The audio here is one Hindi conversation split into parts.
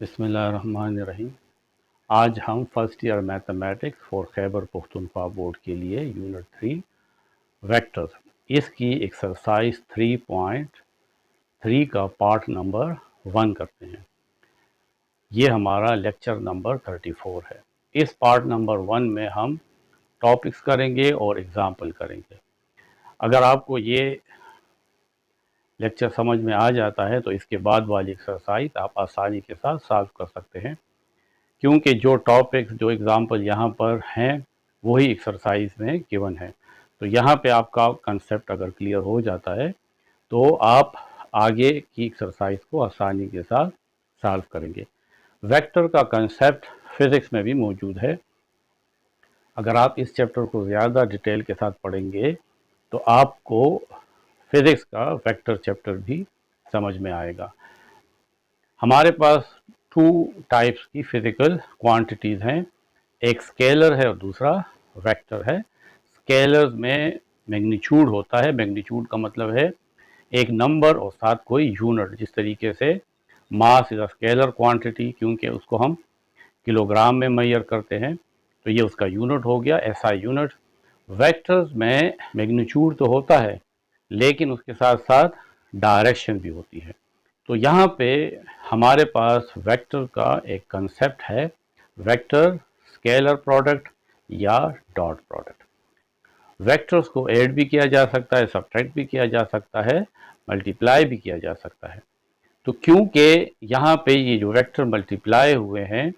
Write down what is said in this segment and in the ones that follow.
बिस्मिल्लाहिर्रहमानिर्रहीम। आज हम first year mathematics for Khyber Pakhtunkhwa board के लिए यूनिट 3 वेक्टर्स इसकी एक्सरसाइज 3.3 का पार्ट नंबर 1 करते हैं। ये हमारा लेक्चर नंबर 34 है। इस पार्ट नंबर 1 में हम टॉपिक्स करेंगे और एग्जाम्पल करेंगे। अगर आपको ये लेक्चर समझ में आ जाता है तो इसके बाद वाली एक्सरसाइज आप आसानी के साथ सॉल्व कर सकते हैं, क्योंकि जो टॉपिक्स जो एग्जाम्पल यहाँ पर हैं वही एक्सरसाइज में गिवन है। तो यहाँ पे आपका कंसेप्ट अगर क्लियर हो जाता है तो आप आगे की एक्सरसाइज को आसानी के साथ सॉल्व करेंगे। वेक्टर का कंसेप्ट फिज़िक्स में भी मौजूद है। अगर आप इस चैप्टर को ज़्यादा डिटेल के साथ पढ़ेंगे तो आपको फिज़िक्स का वेक्टर चैप्टर भी समझ में आएगा। हमारे पास 2 टाइप्स की फिजिकल क्वांटिटीज़ हैं, एक स्केलर है और दूसरा वेक्टर है। स्केलर्स में मैग्नीट्यूड होता है। मैग्नीट्यूड का मतलब है एक नंबर और साथ कोई यूनिट। जिस तरीके से mass is a scalar quantity, क्योंकि उसको हम किलोग्राम में मेजर करते हैं, तो ये उसका यूनिट हो गया, एसआई यूनिट। वेक्टर्स में मैग्नीट्यूड तो होता है लेकिन उसके साथ साथ डायरेक्शन भी होती है। तो यहाँ पे हमारे पास वेक्टर का एक कंसेप्ट है, वेक्टर स्केलर प्रोडक्ट या डॉट प्रोडक्ट। वेक्टर्स को ऐड भी किया जा सकता है, सब्ट्रैक्ट भी किया जा सकता है, मल्टीप्लाई भी किया जा सकता है। तो क्योंकि यहाँ पे ये जो वेक्टर मल्टीप्लाई हुए हैं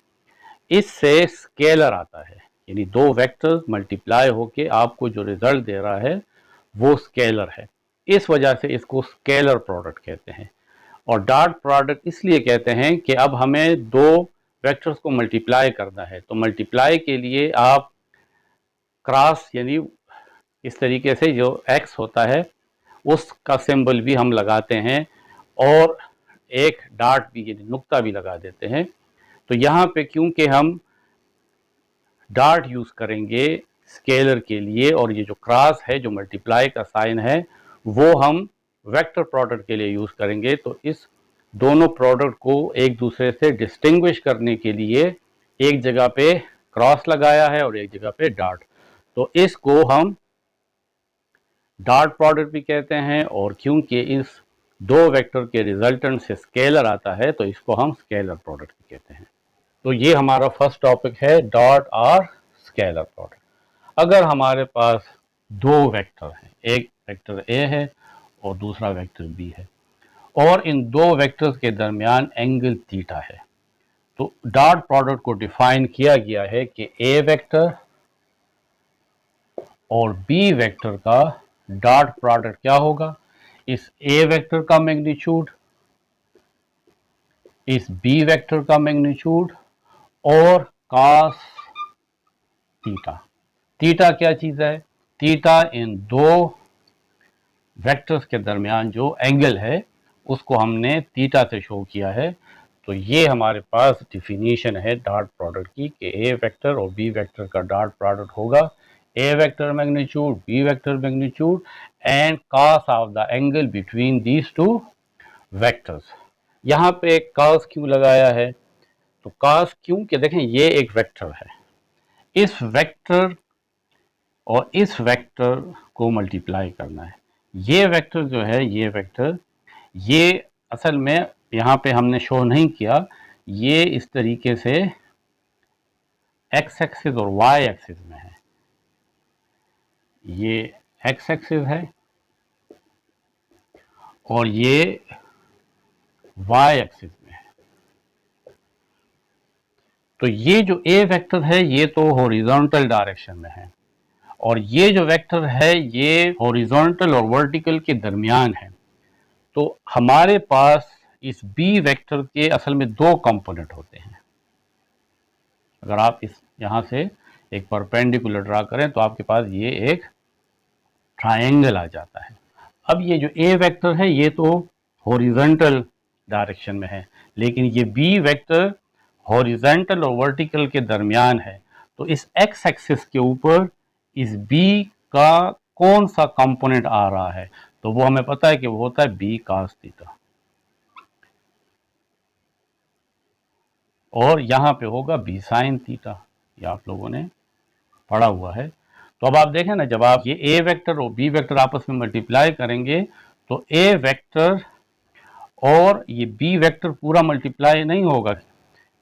इससे स्केलर आता है, यानी 2 वेक्टर्स मल्टीप्लाई होके आपको जो रिजल्ट दे रहा है वो स्केलर है। इस वजह से इसको स्केलर प्रोडक्ट कहते हैं। और डॉट प्रोडक्ट इसलिए कहते हैं कि अब हमें 2 वेक्टर्स को मल्टीप्लाई करना है, तो मल्टीप्लाई के लिए आप क्रॉस यानी इस तरीके से जो एक्स होता है उसका सिंबल भी हम लगाते हैं और एक डॉट भी यानी नुक्ता भी लगा देते हैं। तो यहाँ पे क्योंकि हम डॉट यूज़ करेंगे स्केलर के लिए और ये जो क्रॉस है जो मल्टीप्लाई का साइन है वो हम वेक्टर प्रोडक्ट के लिए यूज़ करेंगे, तो इस दोनों प्रोडक्ट को एक दूसरे से डिस्टिंग्विश करने के लिए एक जगह पे क्रॉस लगाया है और एक जगह पे डॉट। तो इसको हम डॉट प्रोडक्ट भी कहते हैं, और क्योंकि इस 2 वेक्टर के रिजल्टेंट से स्केलर आता है तो इसको हम स्केलर प्रोडक्ट भी कहते हैं। तो ये हमारा फर्स्ट टॉपिक है, डॉट और स्केलर प्रोडक्ट। अगर हमारे पास 2 वेक्टर हैं, एक वेक्टर ए है और दूसरा वेक्टर बी है, और इन 2 वेक्टर्स के दरमियान एंगल थीटा है, तो डॉट प्रोडक्ट को डिफाइन किया गया है कि ए वेक्टर और बी वेक्टर का डॉट प्रोडक्ट क्या होगा, इस ए वेक्टर का मैग्नीट्यूड, इस बी वेक्टर का मैग्नीट्यूड और कॉस थीटा। थीटा क्या चीज़ है? थीटा इन 2 वेक्टर्स के दरमियान जो एंगल है उसको हमने थीटा से शो किया है। तो ये हमारे पास डिफिनीशन है डॉट प्रोडक्ट की कि ए वेक्टर और बी वेक्टर का डॉट प्रोडक्ट होगा ए vector magnitude, B vector magnitude and cos of the angle between these 2 vectors. यहाँ पे कॉस क्यों लगाया है? तो कॉस क्योंकि देखें ये एक वेक्टर है, इस वेक्टर और इस वेक्टर को मल्टीप्लाई करना है। ये वेक्टर जो है, ये वेक्टर, ये असल में यहाँ पे हमने शो नहीं किया, ये इस तरीके से एक्स एक्सिस और वाई एक्सिस में है। ये एक्स एक्सिस है और ये वाई एक्सिस में है। तो ये जो ए वेक्टर है ये तो हॉरिजॉन्टल डायरेक्शन में है, और ये जो वेक्टर है ये हॉरिजॉन्टल और वर्टिकल के दरमियान है। तो हमारे पास इस बी वेक्टर के असल में 2 कंपोनेंट होते हैं। अगर आप इस यहाँ से एक परपेंडिकुलर ड्रा करें तो आपके पास ये एक ट्रायंगल आ जाता है। अब ये जो ए वेक्टर है ये तो हॉरिजॉन्टल डायरेक्शन में है, लेकिन ये बी वेक्टर हॉरिजॉन्टल और वर्टिकल के दरमियान है। तो इस एक्स एक्सिस के ऊपर इस बी का कौन सा कंपोनेंट आ रहा है, तो वो हमें पता है कि वो होता है बी कॉस थीटा। और यहाँ पे होगा b साइन थीटा, ये आप लोगों ने पढ़ा हुआ है। तो अब आप देखें ना, जब आप ये a वेक्टर और b वेक्टर आपस में मल्टीप्लाई करेंगे तो a वेक्टर और ये b वेक्टर पूरा मल्टीप्लाई नहीं होगा,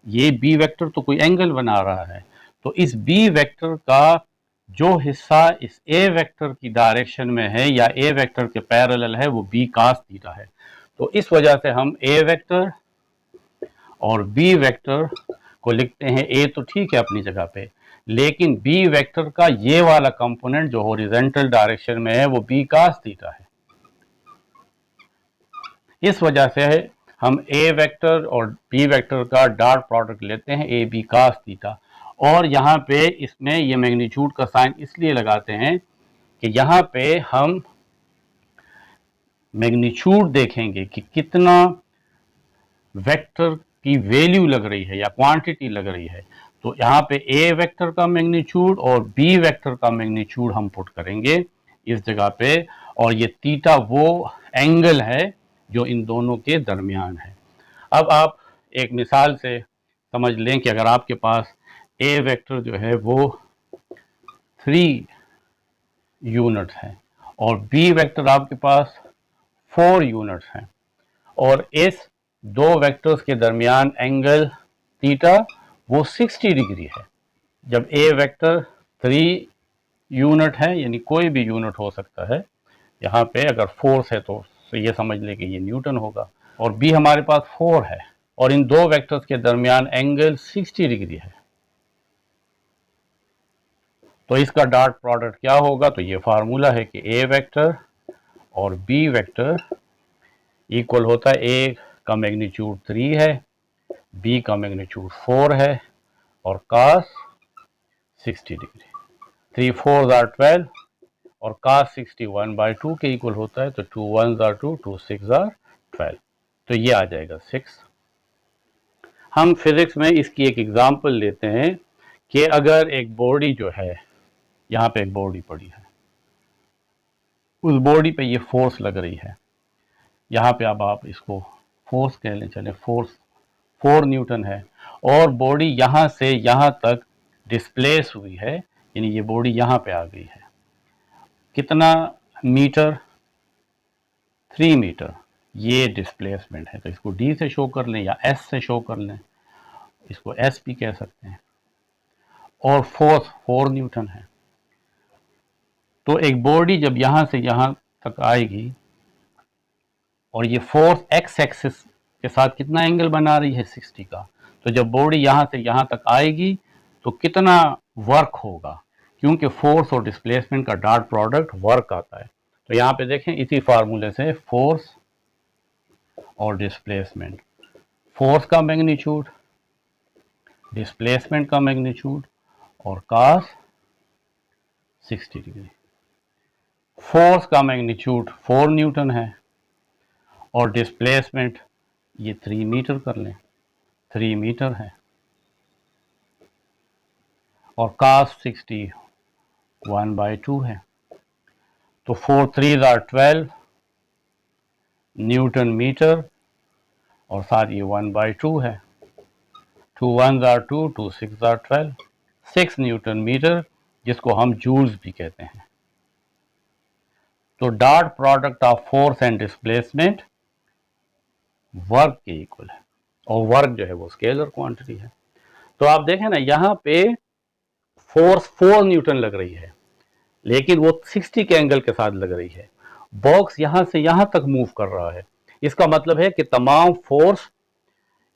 ये b वेक्टर तो कोई एंगल बना रहा है, तो इस b वेक्टर का जो हिस्सा इस a वेक्टर की डायरेक्शन में है या a वेक्टर के पैरेलल है वो b cos थीटा है। तो इस वजह से हम a वेक्टर और b वेक्टर को लिखते हैं, a तो ठीक है अपनी जगह पे, लेकिन b वेक्टर का ये वाला कंपोनेंट जो हॉरिजॉन्टल डायरेक्शन में है वो b cos थीटा है। इस वजह से हम a वेक्टर और b वेक्टर का डॉट प्रोडक्ट लेते हैं a b cos थीटा, और यहाँ पे इसमें ये मैग्नीट्यूड का साइन इसलिए लगाते हैं कि यहाँ पे हम मैग्नीट्यूड देखेंगे कि कितना वेक्टर की वैल्यू लग रही है या क्वांटिटी लग रही है। तो यहाँ पे a वेक्टर का मैग्नीट्यूड और b वेक्टर का मैग्नीट्यूड हम पुट करेंगे इस जगह पे, और ये थीटा वो एंगल है जो इन दोनों के दरमियान है। अब आप एक मिसाल से समझ लें कि अगर आपके पास a वेक्टर जो है वो 3 यूनिट है और b वेक्टर आपके पास 4 यूनिट हैं, और इस दो वेक्टर्स के दरमियान एंगल थीटा वो 60 डिग्री है। जब a वेक्टर 3 यूनिट है, यानी कोई भी यूनिट हो सकता है, यहाँ पे अगर फोर्स है तो ये समझ लें कि ये न्यूटन होगा, और b हमारे पास 4 है और इन दो वेक्टर्स के दरमियान एंगल 60 डिग्री है। तो इसका डॉट प्रोडक्ट क्या होगा? तो ये फार्मूला है कि a वेक्टर और b वेक्टर इक्वल होता है, a का मैग्नीट्यूड 3 है, b का मैग्नीट्यूड 4 है और cos 60 डिग्री। 3 4 are 12 और cos 60 1/2 के इक्वल होता है, तो 2 1s are 2, 2 6 are 12, तो ये आ जाएगा 6। हम फिजिक्स में इसकी एक एग्जांपल लेते हैं कि अगर एक बॉडी जो है, यहाँ पे एक बॉडी पड़ी है, उस बॉडी पे ये फोर्स लग रही है, यहाँ पे अब आप इसको फोर्स कह लें, चले फोर्स 4 न्यूटन है, और बॉडी यहाँ से यहाँ तक डिस्प्लेस हुई है, यानी ये बॉडी यहाँ पे आ गई है। कितना मीटर? 3 मीटर ये डिस्प्लेसमेंट है। तो इसको डी से शो कर लें या एस से शो कर लें, इसको एस भी कह सकते हैं, और फोर्स 4 न्यूटन है। तो एक बॉडी जब यहाँ से यहाँ तक आएगी और ये फोर्स एक्स एक्सिस के साथ कितना एंगल बना रही है? 60 का। तो जब बॉडी यहाँ से यहाँ तक आएगी तो कितना वर्क होगा? क्योंकि फोर्स और डिस्प्लेसमेंट का डॉट प्रोडक्ट वर्क आता है। तो यहाँ पे देखें, इसी फार्मूले से फोर्स और डिस्प्लेसमेंट, फोर्स का मैग्नीट्यूड, डिस्प्लेसमेंट का मैग्नीट्यूड और cos 60 डिग्री। फोर्स का मैग्नीट्यूड 4 न्यूटन है और डिस्प्लेसमेंट ये 3 मीटर कर लें, 3 मीटर है, और cos 60 1/2 है। तो 4 3s are 12 न्यूटन मीटर, और साथ ये 1/2 है, 2 1s are 2, 2 6 are 12, 6 Newton metre, जिसको हम जूल्स भी कहते हैं। तो dot product of force and displacement work के इक्वल है, और वर्क जो है वो स्केलर क्वांटिटी है। तो आप देखें ना, यहाँ पे फोर्स 4 न्यूटन लग रही है, लेकिन वो 60 के एंगल के साथ लग रही है। बॉक्स यहाँ से यहाँ तक मूव कर रहा है, इसका मतलब है कि तमाम फोर्स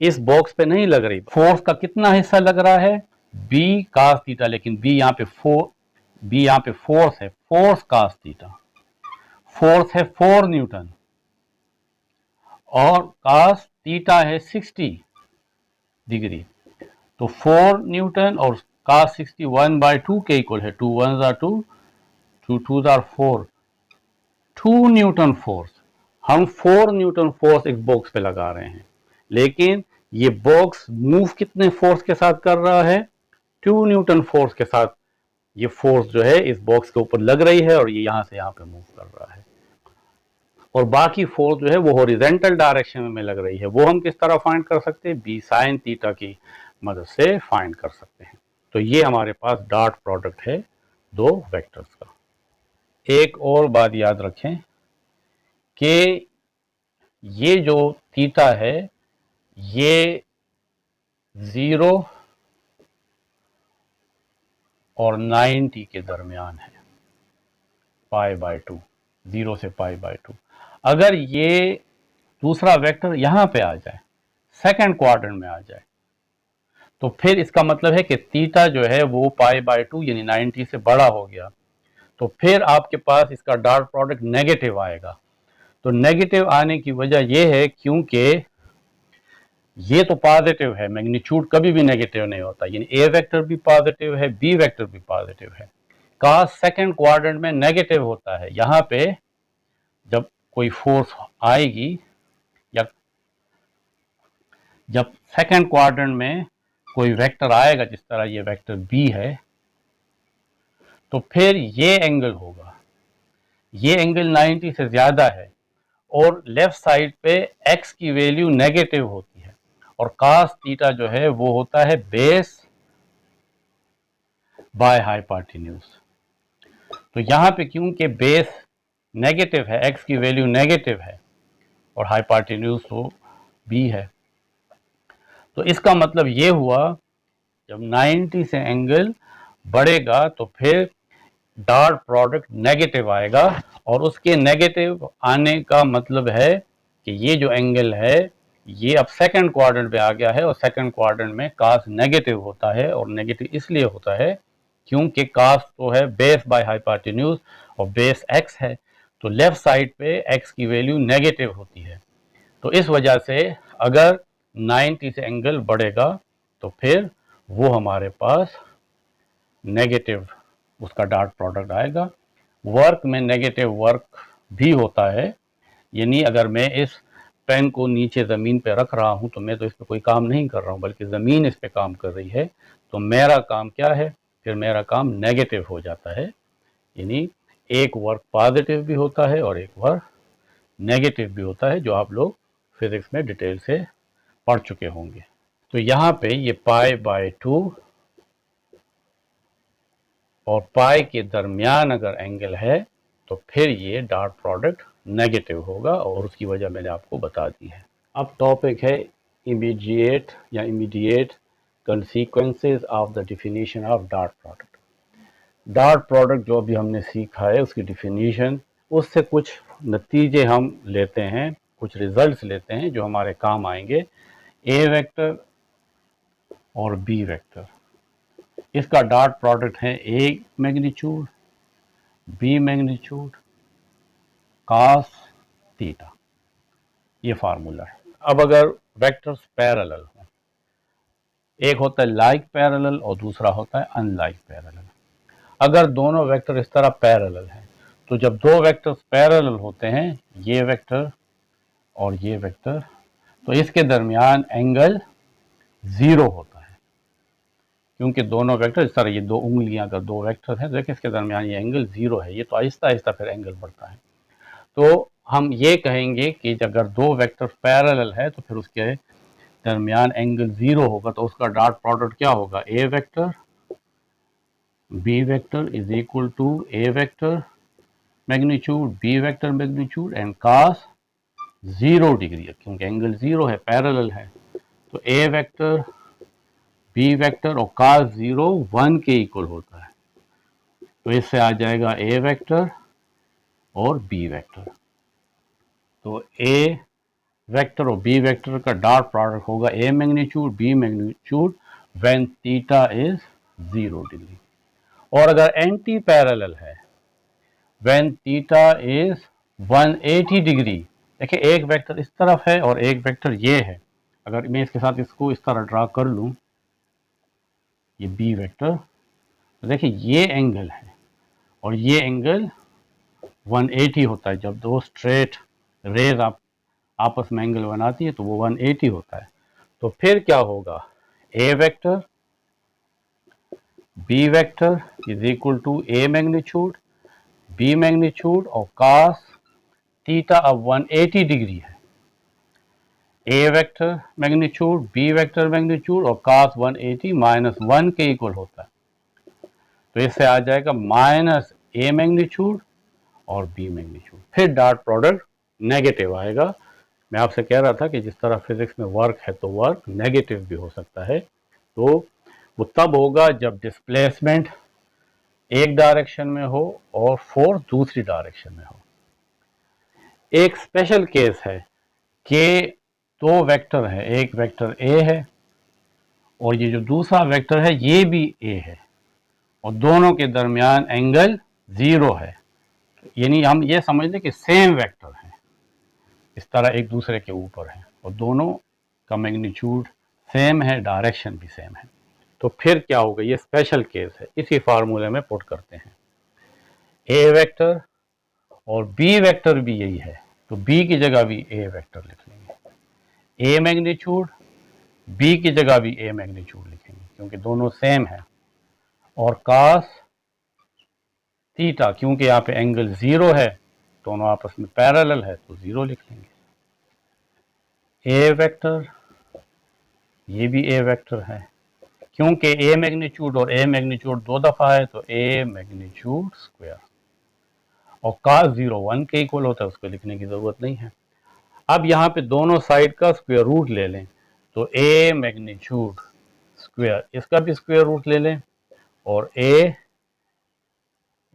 इस बॉक्स पे नहीं लग रही। फोर्स का कितना हिस्सा लग रहा है? b cos थीटा, लेकिन b यहाँ पे फोर्स है, फोर्स cos थीटा, फोर्स है 4 न्यूटन और cos थीटा है 60 डिग्री। तो 4 न्यूटन और cos 60 1/2 के इक्वल है, 2 1s are 2, 2 2s are 4, 2 Newton force. हम 4 न्यूटन फोर्स एक बॉक्स पे लगा रहे हैं, लेकिन ये बॉक्स मूव कितने फोर्स के साथ कर रहा है? 2 न्यूटन फोर्स के साथ ये फोर्स जो है इस बॉक्स के ऊपर लग रही है, और ये यहाँ से यहाँ पे मूव कर रहा है। और बाकी फोर्स जो है वो हॉरिजॉन्टल डायरेक्शन में लग रही है, वो हम किस तरह फाइंड कर सकते हैं, बी साइन थीटा की मदद से फाइंड कर सकते हैं। तो ये हमारे पास डॉट प्रोडक्ट है दो वेक्टर्स का। एक और बात याद रखें कि ये जो थीटा है ये 0 और 90 के दरमियान है, π/2, 0 से π/2। अगर ये दूसरा वेक्टर यहां पे आ जाए, सेकंड क्वाड्रेंट में आ जाए, तो फिर इसका मतलब है कि थीटा जो है वो π/2 यानी 90 से बड़ा हो गया, तो फिर आपके पास इसका डॉट प्रोडक्ट नेगेटिव आएगा। तो नेगेटिव आने की वजह यह है क्योंकि ये तो पॉजिटिव है, मैग्नीट्यूड कभी भी नेगेटिव नहीं होता, यानी ए वेक्टर भी पॉजिटिव है, बी वेक्टर भी पॉजिटिव है। कॉस सेकंड क्वाड्रेंट में नेगेटिव होता है। यहाँ पे जब कोई फोर्स आएगी या जब सेकंड क्वाड्रेंट में कोई वेक्टर आएगा, जिस तरह ये वेक्टर बी है, तो फिर ये एंगल होगा, ये एंगल 90 से ज्यादा है और लेफ्ट साइड पे एक्स की वैल्यू नेगेटिव होती है और cos थीटा जो है वो होता है बेस बाय हाइपोटेन्यूज। तो यहाँ पे क्योंकि बेस नेगेटिव है, एक्स की वैल्यू नेगेटिव है और हाइपोटेन्यूज तो बी है, तो इसका मतलब ये हुआ जब 90 से एंगल बढ़ेगा तो फिर डॉट प्रोडक्ट नेगेटिव आएगा और उसके नेगेटिव आने का मतलब है कि ये जो एंगल है ये अब सेकंड क्वाड्रेंट में आ गया है और सेकंड क्वाड्रेंट में cos नेगेटिव होता है और नेगेटिव इसलिए होता है क्योंकि cos तो है बेस बाय हाइपोटेन्यूज और बेस x है, तो लेफ्ट साइड पे x की वैल्यू नेगेटिव होती है। तो इस वजह से अगर 90 से एंगल बढ़ेगा तो फिर वो हमारे पास नेगेटिव उसका डॉट प्रोडक्ट आएगा। वर्क में नेगेटिव वर्क भी होता है, यानी अगर मैं इस पेन को नीचे ज़मीन पे रख रहा हूं तो मैं तो इस पे कोई काम नहीं कर रहा हूं बल्कि ज़मीन इस पे काम कर रही है, तो मेरा काम क्या है, फिर मेरा काम नेगेटिव हो जाता है, यानी एक वर्क पॉजिटिव भी होता है और एक वर्क नेगेटिव भी होता है, जो आप लोग फिजिक्स में डिटेल से पढ़ चुके होंगे। तो यहाँ पे ये π/2 और पाई के दरमियान अगर एंगल है तो फिर ये डॉट प्रोडक्ट नेगेटिव होगा और उसकी वजह मैंने आपको बता दी है। अब टॉपिक है immediate consequences of the definition of dot product. Dot product जो अभी हमने सीखा है उसकी डेफिनेशन, उससे कुछ नतीजे हम लेते हैं, कुछ रिजल्ट्स लेते हैं जो हमारे काम आएंगे। ए वेक्टर और बी वेक्टर, इसका डॉट प्रोडक्ट है A magnitude B magnitude cos theta, ये फार्मूला है। अब अगर वेक्टर्स पैरेलल हो, एक होता है लाइक पैरेलल और दूसरा होता है अनलाइक पैरेलल। अगर दोनों वेक्टर इस तरह पैरेलल हैं, तो जब दो वेक्टर्स पैरेलल होते हैं, ये वेक्टर और ये वेक्टर, तो इसके दरमियान एंगल 0 होता है, क्योंकि दोनों वेक्टर इस तरह, ये दो उंगलियां अगर दो वेक्टर हैं तो देखिए इसके दरमियान ये एंगल 0 है, ये तो आहिस्ता आहिस्ता फिर एंगल बढ़ता है। तो हम ये कहेंगे कि अगर दो वेक्टर पैरेलल है तो फिर उसके दरमियान एंगल 0 होगा, तो उसका डॉट प्रोडक्ट क्या होगा, ए vector B vector is equal to A vector magnitude B vector magnitude and cos 0 degree, क्योंकि एंगल 0 है, पैरेलल है, तो ए वेक्टर बी वेक्टर और cos 0 1 के इक्वल होता है, तो इससे आ जाएगा ए वेक्टर और बी वेक्टर। तो ए वेक्टर और बी वेक्टर का डॉट प्रोडक्ट होगा A magnitude B magnitude when theta is 0 degree. और अगर एंटी पैरेलल है व्हेन थीटा इज 180 डिग्री, देखिए एक वेक्टर इस तरफ है और एक वेक्टर ये है, अगर मैं इसके साथ इसको इस तरह ड्रा कर लूं, ये बी वेक्टर, तो देखिए ये एंगल है और ये एंगल 180 होता है। जब दो स्ट्रेट रेज आपस में एंगल बनाती है तो वो 180 होता है। तो फिर क्या होगा, ए vector B vector is equal to A magnitude B magnitude और cos थीटा अब 180 डिग्री है, A vector magnitude, B vector magnitude और cos 180 -1 के इक्वल होता है। तो इससे आ जाएगा माइनस ए मैग्नीट्यूड और बी मैग्नीट्यूड। फिर डॉट प्रोडक्ट नेगेटिव आएगा। मैं आपसे कह रहा था कि जिस तरह फिजिक्स में वर्क है तो वर्क नेगेटिव भी हो सकता है। तो वो तब होगा जब डिस्प्लेसमेंट एक डायरेक्शन में हो और फोर्स दूसरी डायरेक्शन में हो। एक स्पेशल केस है कि दो वेक्टर है, एक वेक्टर ए है और ये जो दूसरा वेक्टर है ये भी ए है और दोनों के दरमियान एंगल 0 है। यानी हम ये समझ लें कि सेम वेक्टर है, इस तरह एक दूसरे के ऊपर है और दोनों का मैग्नीट्यूड सेम है, डायरेक्शन भी सेम है। तो फिर क्या होगा, ये स्पेशल केस है, इसी फार्मूले में पुट करते हैं। ए वेक्टर और बी वेक्टर भी यही है, तो बी की जगह भी ए वेक्टर लिख लेंगे। ए मैग्नीट्यूड, बी की जगह भी ए मैग्नीट्यूड लिखेंगे क्योंकि दोनों सेम है। और cos थीटा, क्योंकि यहाँ पे एंगल 0 है, दोनों आपस में पैरेलल है तो 0 लिख लेंगे। ए वेक्टर, ये भी ए वेक्टर है, क्योंकि ए मैग्नीट्यूड और ए मैग्नीट्यूड 2 दफा है तो ए मैग्नीट्यूड स्क्वायर। और cos 0 1 के इक्वल होता है, उसको लिखने की जरूरत नहीं है। अब यहाँ पे दोनों साइड का स्क्वायर रूट ले लें तो ए मैग्नीट्यूड स्क्वायर, इसका भी स्क्वायर रूट ले लें और ए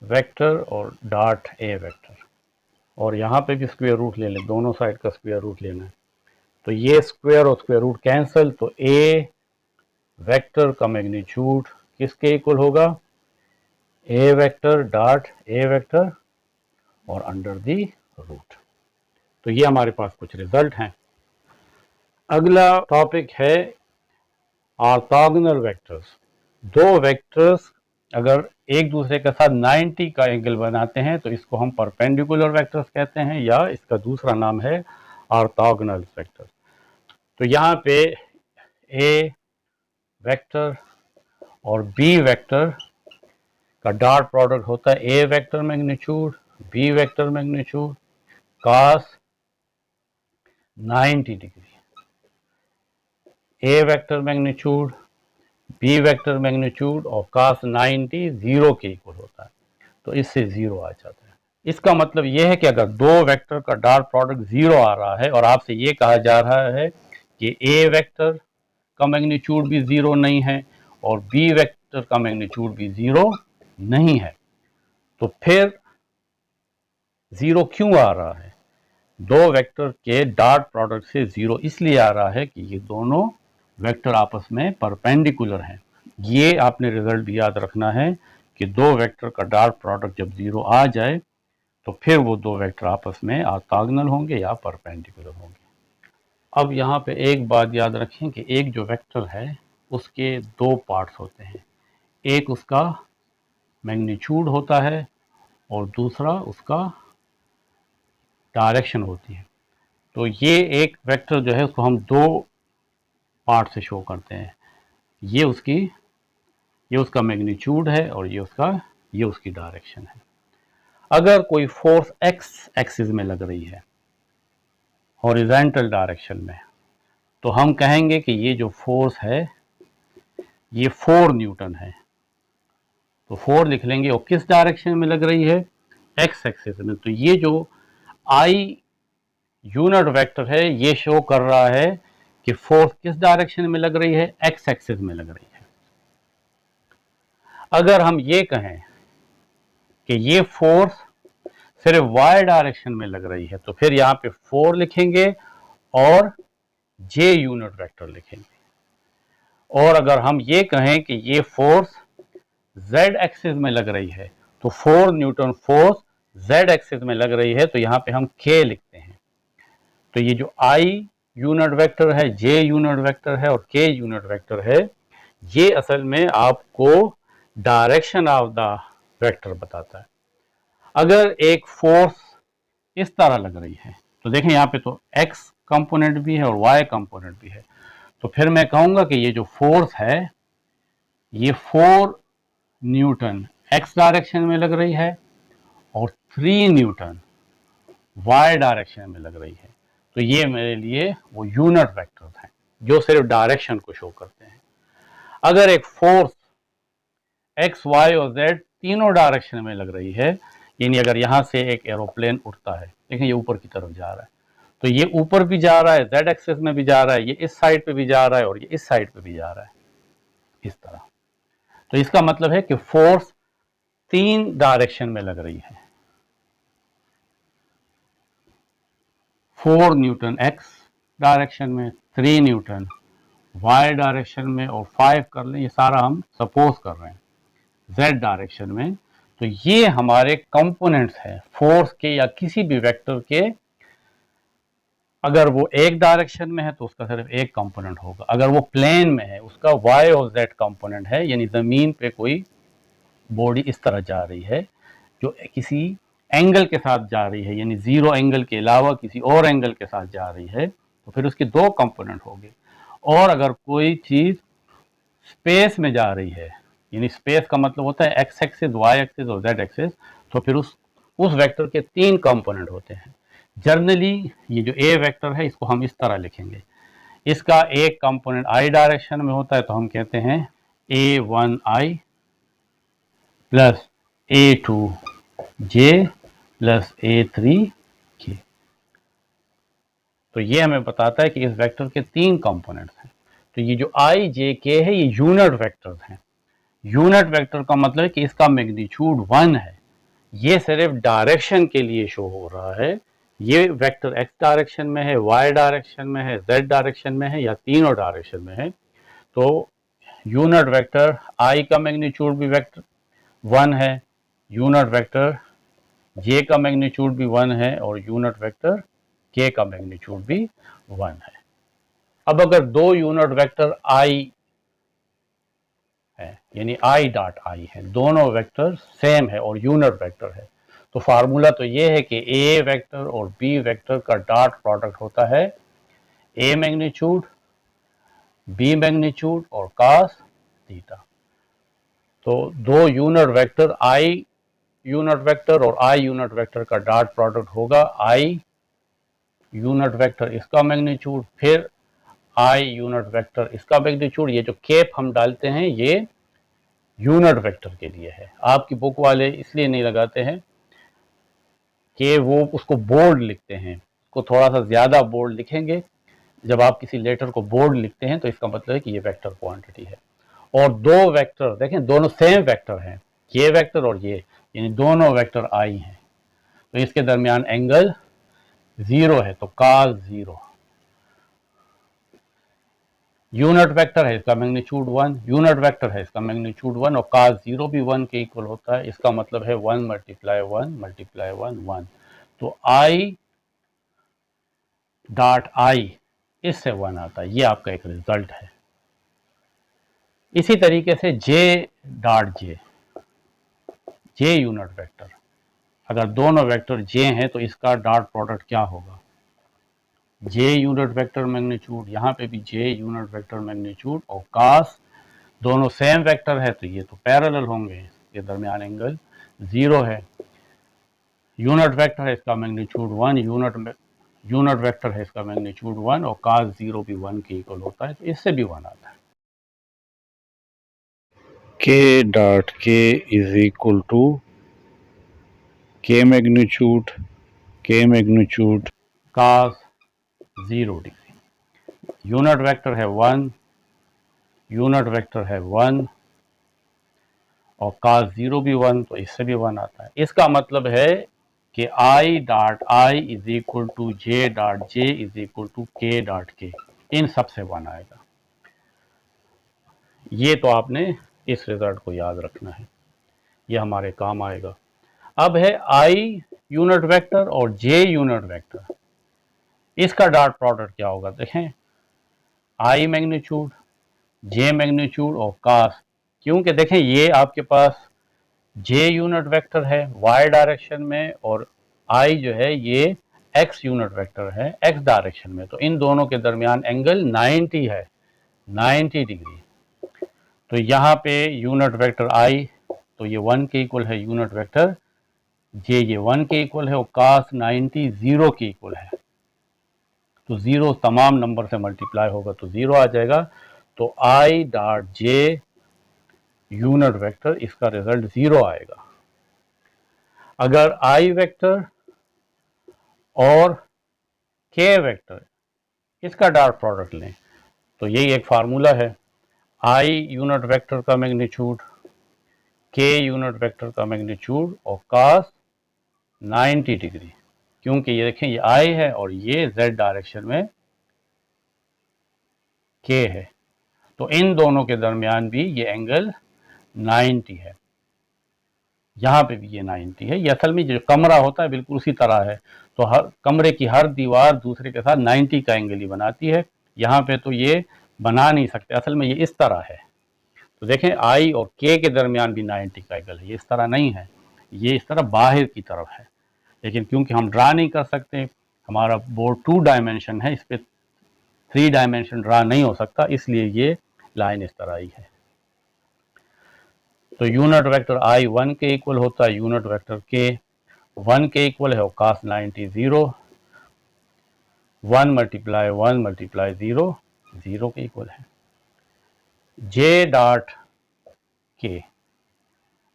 वेक्टर और डॉट ए वेक्टर, और यहाँ पे भी स्क्वायर रूट ले लें, दोनों साइड का स्क्वायर रूट लेना है। तो ये स्क्वायर और स्क्वायर रूट कैंसिल, तो ए वेक्टर का मैग्नीट्यूड किसके इक्वल होगा, ए वेक्टर डॉट ए वेक्टर और अंडर दी रूट। तो ये हमारे पास कुछ रिजल्ट हैं। अगला टॉपिक है ऑर्थोगोनल वेक्टर्स। दो वेक्टर्स अगर एक दूसरे के साथ 90 का एंगल बनाते हैं तो इसको हम परपेंडिकुलर वेक्टर्स कहते हैं, या इसका दूसरा नाम है ऑर्थोगोनल वेक्टर्स। तो यहाँ पे ए वेक्टर और बी वेक्टर का डॉट प्रोडक्ट होता है A vector magnitude B vector magnitude cos 90 degree. A vector magnitude B vector magnitude और cos 90 0 के इक्वल होता है, तो इससे 0 आ जाता है। इसका मतलब यह है कि अगर दो वेक्टर का डॉट प्रोडक्ट 0 आ रहा है और आपसे ये कहा जा रहा है कि ए वेक्टर का मैग्नीट्यूड भी 0 नहीं है और बी वेक्टर का मैग्नीट्यूड भी 0 नहीं है, तो फिर 0 क्यों आ रहा है? दो वेक्टर के डॉट प्रोडक्ट से 0 इसलिए आ रहा है कि ये दोनों वेक्टर आपस में परपेंडिकुलर हैं। ये आपने रिजल्ट भी याद रखना है कि दो वेक्टर का डॉट प्रोडक्ट जब 0 आ जाए तो फिर वो दो वेक्टर आपस में ऑर्थोगोनल होंगे या परपेंडिकुलर होंगे। अब यहाँ पे एक बात याद रखें कि एक जो वेक्टर है उसके दो पार्ट्स होते हैं, एक उसका मैग्नीट्यूड होता है और दूसरा उसका डायरेक्शन होती है। तो ये एक वेक्टर जो है उसको हम दो पार्ट से शो करते हैं, ये उसका मैग्नीट्यूड है और ये उसकी डायरेक्शन है। अगर कोई फोर्स एक्स एक्सिस में लग रही है हॉरिजॉन्टल डायरेक्शन में, तो हम कहेंगे कि ये जो फोर्स है ये 4 न्यूटन है, तो 4 लिख लेंगे। और किस डायरेक्शन में लग रही है? एक्स एक्सिस में। तो ये जो आई यूनिट वेक्टर है ये शो कर रहा है कि फोर्स किस डायरेक्शन में लग रही है? एक्स एक्सिस में लग रही है। अगर हम ये कहें कि ये फोर्स सिर्फ वाई डायरेक्शन में लग रही है, तो फिर यहाँ पे 4 लिखेंगे और जे यूनिट वेक्टर लिखेंगे। और अगर हम ये कहें कि ये फोर्स जेड एक्सिस में लग रही है, तो 4 न्यूटन फोर्स जेड एक्सिस में लग रही है, तो यहाँ पे हम के लिखते हैं। तो ये जो आई यूनिट वेक्टर है, जे यूनिट वेक्टर है और के यूनिट वेक्टर है, ये असल में आपको डायरेक्शन ऑफ द वेक्टर बताता है। अगर एक फोर्स इस तरह लग रही है तो देखें यहाँ पे तो एक्स कंपोनेंट भी है और वाई कंपोनेंट भी है, तो फिर मैं कहूँगा कि ये जो फोर्स है ये 4 न्यूटन एक्स डायरेक्शन में लग रही है और 3 न्यूटन y डायरेक्शन में लग रही है, तो ये मेरे लिए वो यूनिट वेक्टर्स हैं जो सिर्फ डायरेक्शन को शो करते हैं। अगर एक फोर्स x, y और z तीनों डायरेक्शन में लग रही है, यानी अगर यहाँ से एक एरोप्लेन उड़ता है, देखें ये ऊपर की तरफ जा रहा है, तो ये ऊपर भी जा रहा है, z एक्सिस में भी जा रहा है, ये इस साइड पे भी जा रहा है और ये इस साइड पे भी जा रहा है, इस तरह। तो इसका मतलब है कि फोर्स तीन डायरेक्शन में लग रही है, 4 न्यूटन x डायरेक्शन में, 3 न्यूटन y डायरेक्शन में और 5 कर लें, ये सारा हम सपोज कर रहे हैं z डायरेक्शन में। तो ये हमारे कंपोनेंट्स हैं फोर्स के या किसी भी वेक्टर के। अगर वो एक डायरेक्शन में है तो उसका सिर्फ एक कंपोनेंट होगा, अगर वो प्लेन में है उसका y और z कंपोनेंट है, यानी ज़मीन पे कोई बॉडी इस तरह जा रही है जो किसी एंगल के साथ जा रही है, यानी जीरो एंगल के अलावा किसी और एंगल के साथ जा रही है, तो फिर उसके दो कंपोनेंट होंगे। और अगर कोई चीज़ स्पेस में जा रही है, यानी स्पेस का मतलब होता है एक्स एक्सिस, वाई एक्सिस और जेड एक्सिस, तो फिर उस वेक्टर के तीन कंपोनेंट होते हैं। जनरली ये जो ए वेक्टर है इसको हम इस तरह लिखेंगे, इसका एक कंपोनेंट आई डायरेक्शन में होता है, तो हम कहते हैं A1I plus A2J plus A3K। तो ये हमें बताता है कि इस वेक्टर के तीन कंपोनेंट्स हैं। तो ये जो I J K है ये यूनिट वेक्टर्स हैं। यूनिट वेक्टर का मतलब है कि इसका मैग्नीट्यूड 1 है, ये सिर्फ डायरेक्शन के लिए शो हो रहा है। ये वेक्टर x डायरेक्शन में है, y डायरेक्शन में है, z डायरेक्शन में है या तीनों डायरेक्शन में है। तो यूनिट वेक्टर I का मैग्नीट्यूड भी वेक्टर 1 है, यूनिट वेक्टर j का मैग्नीट्यूड भी 1 है और यूनिट वेक्टर k का मैग्नीट्यूड भी 1 है। अब अगर दो यूनिट वेक्टर I है, यानी I डॉट I है, दोनों वेक्टर सेम है और यूनिट वेक्टर है, तो फार्मूला तो ये है कि A वेक्टर और B वेक्टर का डॉट प्रोडक्ट होता है A मैग्नीट्यूड B मैग्नीट्यूड और cos थीटा। तो दो unit vector I unit vector और I यूनिट वेक्टर का डॉट प्रोडक्ट होगा I यूनिट वेक्टर इसका मैग्नीट्यूड, फिर I यूनिट वेक्टर इसका मैग्नीट्यूड। ये जो केप हम डालते हैं ये यूनिट वेक्टर के लिए है, आपकी बुक वाले इसलिए नहीं लगाते हैं कि वो उसको बोल्ड लिखते हैं, उसको थोड़ा सा ज़्यादा बोल्ड लिखेंगे। जब आप किसी लेटर को बोल्ड लिखते हैं तो इसका मतलब है कि ये वेक्टर क्वांटिटी है। और दो वेक्टर देखें, दोनों सेम वेक्टर हैं, ये वेक्टर और ये, यानी दोनों वेक्टर I हैं, तो इसके दरमियान एंगल 0 है, तो cos 0। यूनिट वेक्टर है इसका मैग्नीट्यूड 1, यूनिट वेक्टर है इसका मैग्नीट्यूड 1 और cos 0 भी 1 के इक्वल होता है, इसका मतलब है 1 मल्टीप्लाई 1 मल्टीप्लाई 1 1। तो I डॉट I इससे 1 आता है, ये आपका एक रिजल्ट है। इसी तरीके से J dot J unit vector, अगर दोनों वेक्टर J हैं तो इसका डॉट प्रोडक्ट क्या होगा, J यूनिट वेक्टर मैग्नीट्यूड, यहाँ पे भी J यूनिट वेक्टर मैग्नीट्यूड और cos, दोनों सेम वेक्टर है तो ये तो पैरेलल होंगे, इसके दरमियान एंगल 0 है। यूनिट वेक्टर है इसका मैग्नीट्यूड 1, यूनिट वेक्टर है इसका मैग्नीट्यूड 1 और cos 0 भी 1 के इक्वल होता है, तो इससे भी 1 आता है। K dot K is equal to K magnitude cos 0 degree. Unit vector है 1, यूनिट वेक्टर है 1 और cos 0 भी 1, तो इससे भी 1 आता है। इसका मतलब है कि I dot I is equal to J dot J is equal to K dot K, इन सब से 1 आएगा। ये तो आपने इस रिजल्ट को याद रखना है, ये हमारे काम आएगा। अब है I यूनिट वेक्टर और J यूनिट वेक्टर, इसका डॉट प्रोडक्ट क्या होगा, देखें I मैग्नीट्यूड J मैग्नीट्यूड और cos, क्योंकि देखें ये आपके पास J यूनिट वेक्टर है y डायरेक्शन में और I जो है ये x यूनिट वेक्टर है x डायरेक्शन में, तो इन दोनों के दरमियान एंगल 90 है, 90 डिग्री। तो यहाँ पे यूनिट वेक्टर I, तो ये 1 के इक्वल है यूनिट वेक्टर जे ये 1 के इक्वल है और cos 90 0 के इक्वल है, तो 0 तमाम नंबर से मल्टीप्लाई होगा तो 0 आ जाएगा। तो i dot J unit vector, इसका रिजल्ट 0 आएगा। अगर i वेक्टर और k वेक्टर इसका डॉट प्रोडक्ट लें तो यही एक फार्मूला है, i यूनिट वेक्टर का मैग्नीट्यूड, k यूनिट वेक्टर का मैग्नीट्यूड और cos 90 डिग्री, क्योंकि ये देखें ये i है और ये z डायरेक्शन में k है, तो इन दोनों के दरमियान भी ये एंगल 90 है, यहाँ पे भी ये 90 है। ये असल में जो कमरा होता है बिल्कुल उसी तरह है, तो हर कमरे की हर दीवार दूसरे के साथ 90 का एंगल ही बनाती है। यहाँ पे तो ये बना नहीं सकते, असल में ये इस तरह है। तो देखें आई और के के दरमियान भी 90 का एंगल है, ये इस तरह नहीं है, ये इस तरह बाहर की तरफ है। लेकिन क्योंकि हम ड्रा नहीं कर सकते, हमारा बोर्ड 2 डायमेंशन है, इस पर 3 डायमेंशन ड्रा नहीं हो सकता, इसलिए ये लाइन इस तरह ही है। तो यूनिट वेक्टर i 1 के इक्वल होता है, यूनिट वेक्टर k 1 के इक्वल है और cos 90 0, 1 मल्टीप्लाई 1 मल्टीप्लाई 0 0 के इक्वल है। j डॉट k,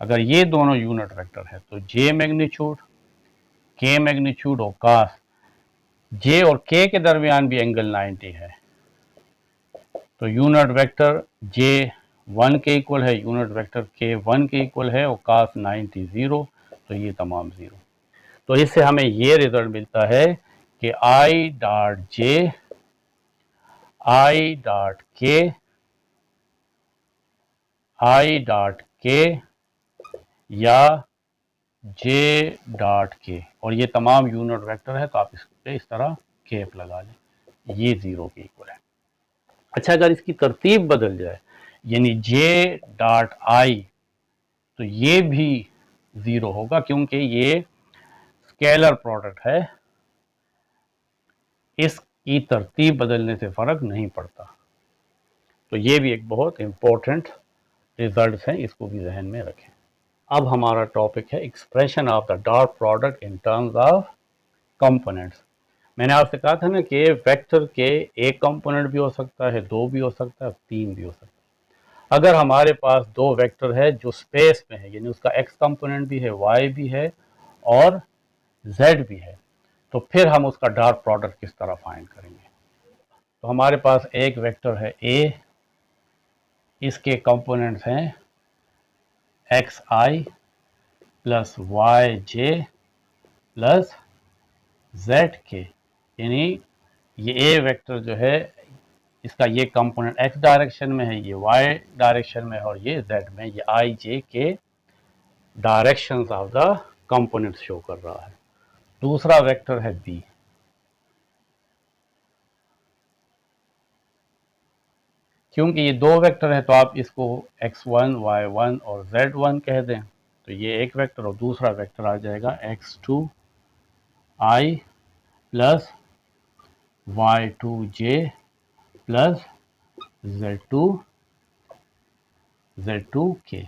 अगर ये दोनों यूनिट वेक्टर है तो j मैग्नीट्यूड k मैग्नीट्यूड और cos, j और k के दरमियान भी एंगल 90 है, तो यूनिट वेक्टर j 1 के इक्वल है, यूनिट वेक्टर k 1 के इक्वल है और cos 90 0, तो ये तमाम 0। तो इससे हमें ये रिजल्ट मिलता है कि i dot j i dot k या j डॉट k, और ये तमाम यूनिट वेक्टर है, तो आप इस पे इस तरह कैप लगा लें, ये 0 के इक्वल है। अच्छा, अगर इसकी तरतीब बदल जाए यानी j डॉट i, तो ये भी 0 होगा, क्योंकि ये स्केलर प्रोडक्ट है, इसकी तरतीब बदलने से फर्क नहीं पड़ता। तो ये भी एक बहुत इंपॉर्टेंट रिजल्ट हैं, इसको भी जहन में रखें। अब हमारा टॉपिक है expression of the dot product in terms of components. मैंने आपसे कहा था ना कि वेक्टर के एक कंपोनेंट भी हो सकता है, 2 भी हो सकता है, 3 भी हो सकता है। अगर हमारे पास 2 वेक्टर है जो स्पेस में है, यानी उसका x कंपोनेंट भी है, y भी है और z भी है, तो फिर हम उसका डॉट प्रोडक्ट किस तरह फाइंड करेंगे। तो हमारे पास एक वेक्टर है a, इसके कंपोनेंट्स हैं xi plus yj plus zk, यानी ये a वेक्टर जो है इसका ये कंपोनेंट x डायरेक्शन में है, ये y डायरेक्शन में है और ये z में, ये i j के directions of the components show कर रहा है। दूसरा वेक्टर है b, क्योंकि ये 2 वेक्टर है तो आप इसको x1 y1 और z1 कह दें, तो ये एक वेक्टर, और दूसरा वेक्टर आ जाएगा x2 i plus y2j plus z2k।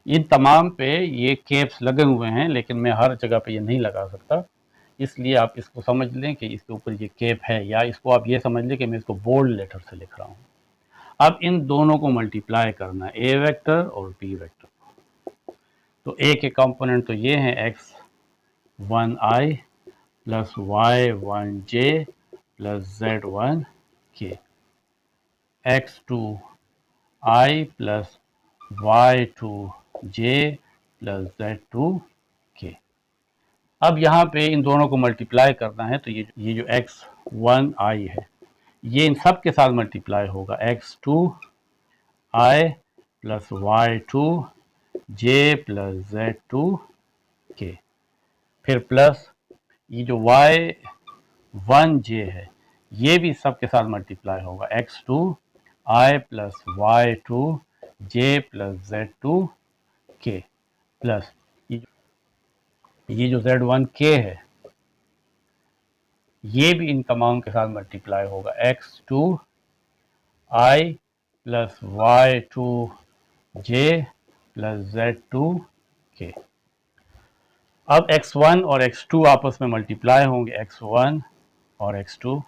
इन तमाम पे ये कैप्स लगे हुए हैं, लेकिन मैं हर जगह पे ये नहीं लगा सकता, इसलिए आप इसको समझ लें कि इसके ऊपर ये कैप है, या इसको आप ये समझ लें कि मैं इसको बोल्ड लेटर से लिख रहा हूँ। अब इन दोनों को मल्टीप्लाई करना है, ए वेक्टर और बी वेक्टर। तो ए के कंपोनेंट तो ये हैं x1i plus y1j plus z1k, x2i plus y2j plus z2k। अब यहाँ पे इन दोनों को मल्टीप्लाई करना है, तो ये जो x1i है ये इन सब के साथ मल्टीप्लाई होगा, x2i plus y2j plus z2k, फिर प्लस ये जो y1j है ये भी सब के साथ मल्टीप्लाई होगा, x2i plus y2j plus z2k, plus ये जो z1k है ये भी इन तमाम के साथ मल्टीप्लाई होगा, x2i plus y2j plus z2k। अब x1 और x2 आपस में मल्टीप्लाई होंगे, x1 और x2,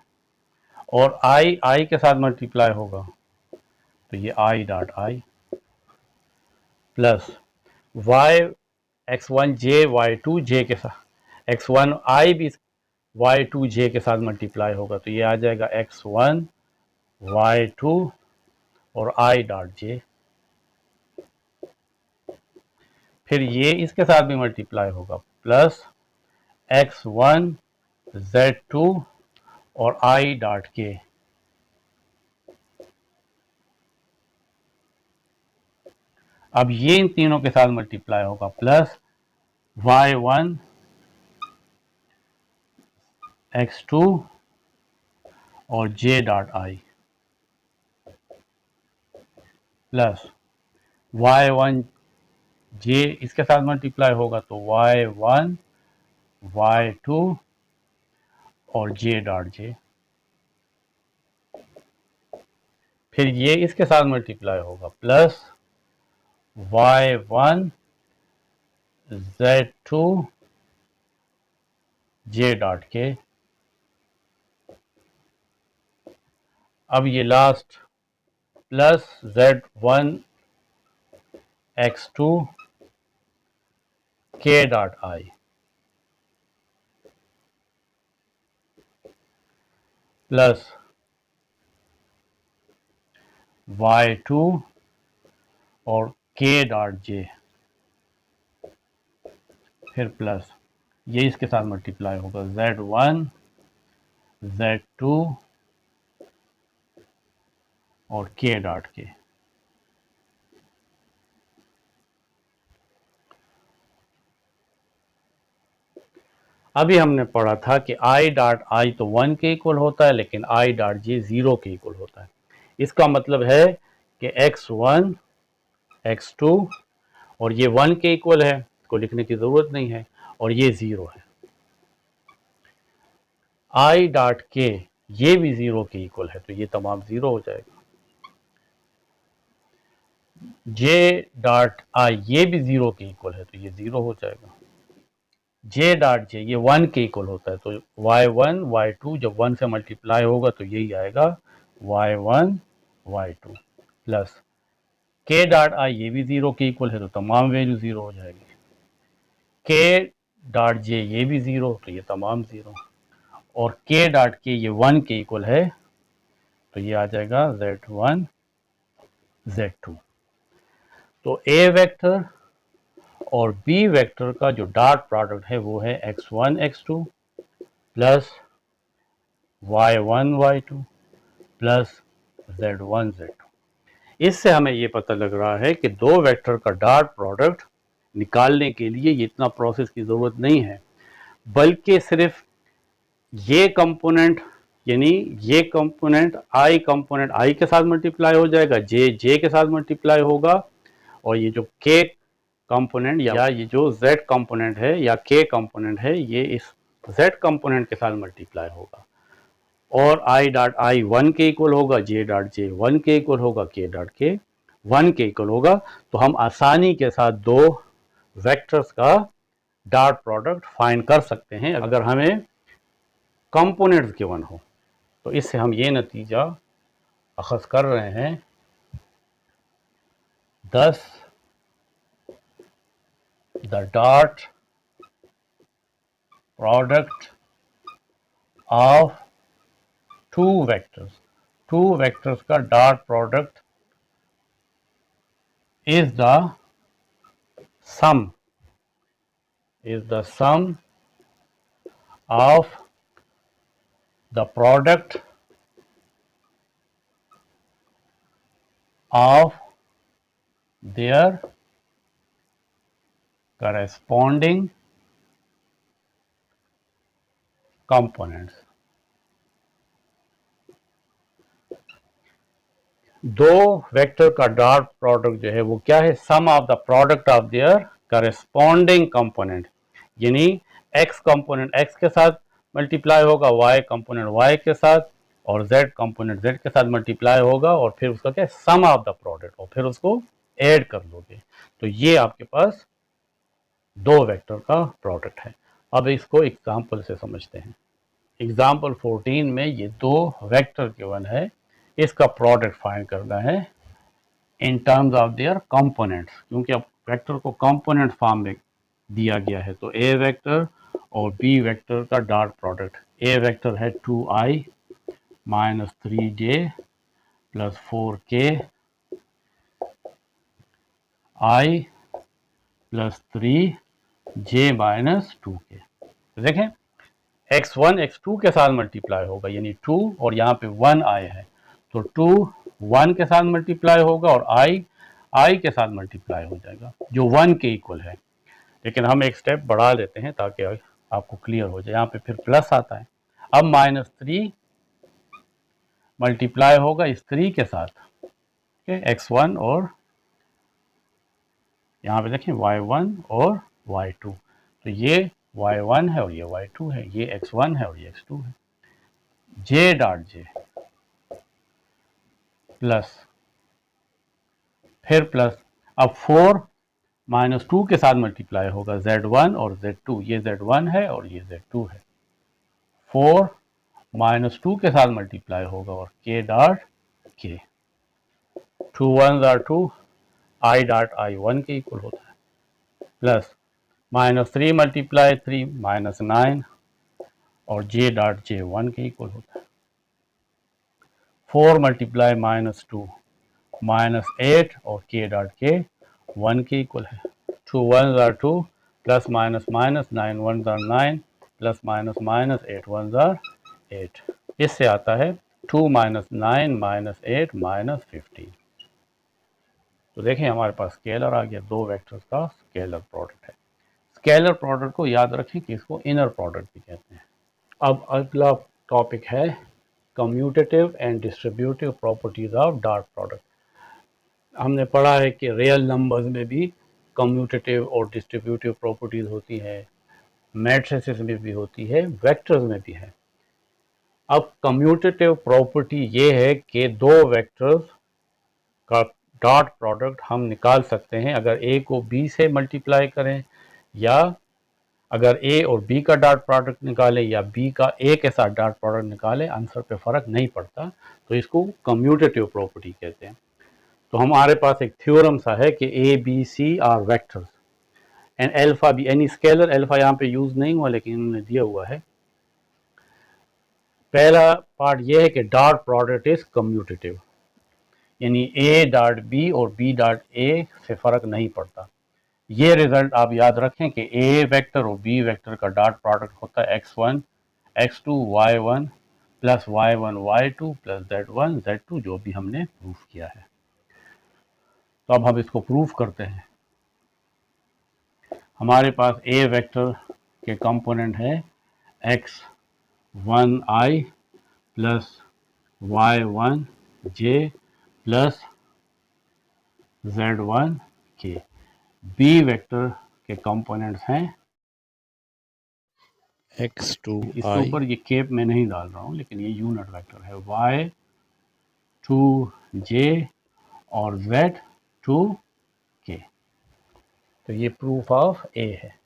और i के साथ मल्टीप्लाई होगा, तो ये i dot I plus y x1 j y2 j के साथ, x1 i भी y2 j के साथ मल्टीप्लाई होगा, तो ये आ जाएगा x1 y2 और i डॉट j। फिर ये इसके साथ भी मल्टीप्लाई होगा, प्लस x1 z2 और i डॉट k। अब ये इन तीनों के साथ मल्टीप्लाई होगा, प्लस y1 x2 और j dot i plus y1 j इसके साथ मल्टीप्लाई होगा, तो y1 y2 और j डॉट j। फिर ये इसके साथ मल्टीप्लाई होगा, plus y1 z2 j dot k। अब ये last plus z1 x2 k dot i plus y2 और k डॉट j, फिर प्लस ये इसके साथ मल्टीप्लाई होगा, z1 z2 और k डॉट k। अभी हमने पढ़ा था कि i डॉट i तो 1 के इक्वल होता है, लेकिन i डॉट j 0 के इक्वल होता है। इसका मतलब है कि x1 x2 और ये 1 के इक्वल है, इसको लिखने की ज़रूरत नहीं है, और ये 0 है। i डॉट k ये भी 0 के इक्वल है, तो ये तमाम 0 हो जाएगा। j डॉट i ये भी 0 के इक्वल है, तो ये 0 हो जाएगा। j डॉट j ये 1 के इक्वल होता है, तो y1 y2 जब 1 से मल्टीप्लाई होगा तो यही आएगा y1 y2 plus k dot i ये भी 0 के इक्वल है, तो तमाम वैल्यू 0 हो जाएगी। k डॉट j ये भी 0, तो ये तमाम 0, और k डॉट k ये 1 के इक्वल है, तो ये आ जाएगा z1 z2। तो a वेक्टर और b वेक्टर का जो डॉट प्रोडक्ट है वो है x1 x2 plus y1 y2 plus z1 z2। इससे हमें ये पता लग रहा है कि दो वेक्टर का डॉट प्रोडक्ट निकालने के लिए ये इतना प्रोसेस की ज़रूरत नहीं है, बल्कि सिर्फ ये कंपोनेंट, यानी ये कंपोनेंट i के साथ मल्टीप्लाई हो जाएगा, j के साथ मल्टीप्लाई होगा, और ये जो k कंपोनेंट या ये जो z कंपोनेंट है या k कंपोनेंट है ये इस z कंपोनेंट के साथ मल्टीप्लाई होगा, और i डॉट i 1 के इक्वल होगा, j डॉट j 1 के इक्वल होगा, k डॉट k 1 के इक्वल होगा। तो हम आसानी के साथ दो वेक्टर्स का डॉट प्रोडक्ट फाइंड कर सकते हैं अगर हमें कंपोनेंट्स गिवन हो। तो इससे हम ये नतीजा अखज़ कर रहे हैं, thus the dot product of two vectors का dot product is the sum of the product of their corresponding components। दो वेक्टर का डॉट प्रोडक्ट जो है वो क्या है, sum of the product of their corresponding component, यानी x कंपोनेंट x के साथ मल्टीप्लाई होगा, y कंपोनेंट y के साथ, और z कंपोनेंट z के साथ मल्टीप्लाई होगा, और फिर उसका क्या है सम ऑफ द प्रोडक्ट, और फिर उसको ऐड कर लोगे। तो ये आपके पास दो वेक्टर का प्रोडक्ट है। अब इसको एग्जाम्पल से समझते हैं। एग्जाम्पल 14 में ये दो वेक्टर गिवन है, इसका प्रोडक्ट फाइंड करना है in terms of their components, क्योंकि अब वेक्टर को कंपोनेंट फॉर्म में दिया गया है। तो ए वेक्टर और बी वेक्टर का डॉट प्रोडक्ट, ए वेक्टर है 2i minus 3j plus 4k i plus 3j minus 2k। तो देखें x1 x2 के साथ मल्टीप्लाई होगा, यानी 2, और यहाँ पे 1 i है, तो 2 1 के साथ मल्टीप्लाई होगा और i के साथ मल्टीप्लाई हो जाएगा, जो 1 के इक्वल है। लेकिन हम एक स्टेप बढ़ा लेते हैं ताकि आपको क्लियर हो जाए। यहाँ पे फिर प्लस आता है। अब माइनस 3 मल्टीप्लाई होगा इस 3 के साथ, x1, और यहाँ पे देखें y1 और y2, तो ये y1 है और ये y2 है, ये x1 है और ये x2 है। j डॉट जे प्लस, फिर प्लस, अब 4 माइनस 2 के साथ मल्टीप्लाई होगा z1 और z2, ये z1 है और ये z2 है। 4 माइनस 2 के साथ मल्टीप्लाई होगा और k dot k, 2 1 are 2, i dot i 1 के इक्वल होता है, प्लस माइनस 3 मल्टीप्लाई 3 माइनस 9 और j डॉट j 1 के इक्वल होता है। 4 मल्टीप्लाई माइनस 2 माइनस 8 और k डॉट k 1 के इक्वल है। 2 1 are 2, plus minus minus, 9 1 are 9, plus minus minus, 8 1 are 8। इससे आता है 2 माइनस 9 माइनस 8 माइनस 15। तो देखें हमारे पास स्केलर आ गया, दो वेक्टर्स का स्केलर प्रोडक्ट है। स्केलर प्रोडक्ट को याद रखें कि इसको इनर प्रोडक्ट भी कहते हैं। अब अगला टॉपिक है commutative and distributive properties of dot product. हमने पढ़ा है कि रियल नंबर्स में भी कम्यूटेटिव और डिस्ट्रीब्यूटिव प्रॉपर्टीज होती है, मैट्रिसेस में भी होती है, वेक्टर्स में भी है। अब कम्यूटेटिव प्रॉपर्टी ये है कि दो वेक्टर्स का डॉट प्रोडक्ट हम निकाल सकते हैं अगर ए को बी से मल्टीप्लाई करें, या अगर ए और बी का डॉट प्रोडक्ट निकालें, या बी का ए के साथ डॉट प्रोडक्ट निकालें, आंसर पे फ़र्क नहीं पड़ता, तो इसको कम्यूटेटिव प्रॉपर्टी कहते हैं। तो हमारे पास एक थ्योरम सा है कि A B C are vectors and alpha भी, एनी स्केलर, एल्फा यहाँ पे यूज नहीं हुआ लेकिन इन्होंने दिया हुआ है। पहला पार्ट ये है कि डॉट प्रोडक्ट इज कम्यूटेटिव, यानी ए डॉट बी और बी डॉट ए से फ़र्क नहीं पड़ता। ये रिजल्ट आप याद रखें कि ए वेक्टर और बी वेक्टर का डॉट प्रोडक्ट होता है x1 x2 y1 plus y1 y2 plus z1 z2, जो भी हमने प्रूफ किया है। तो अब हम इसको प्रूफ करते हैं। हमारे पास ए वेक्टर के कंपोनेंट है x1i plus y1j plus z1k। B vector के कंपोनेंट्स हैं x2i, इसके ऊपर ये केप मैं नहीं डाल रहा हूँ लेकिन ये यूनिट वेक्टर है, y2j और z2k। तो ये प्रूफ ऑफ ए है।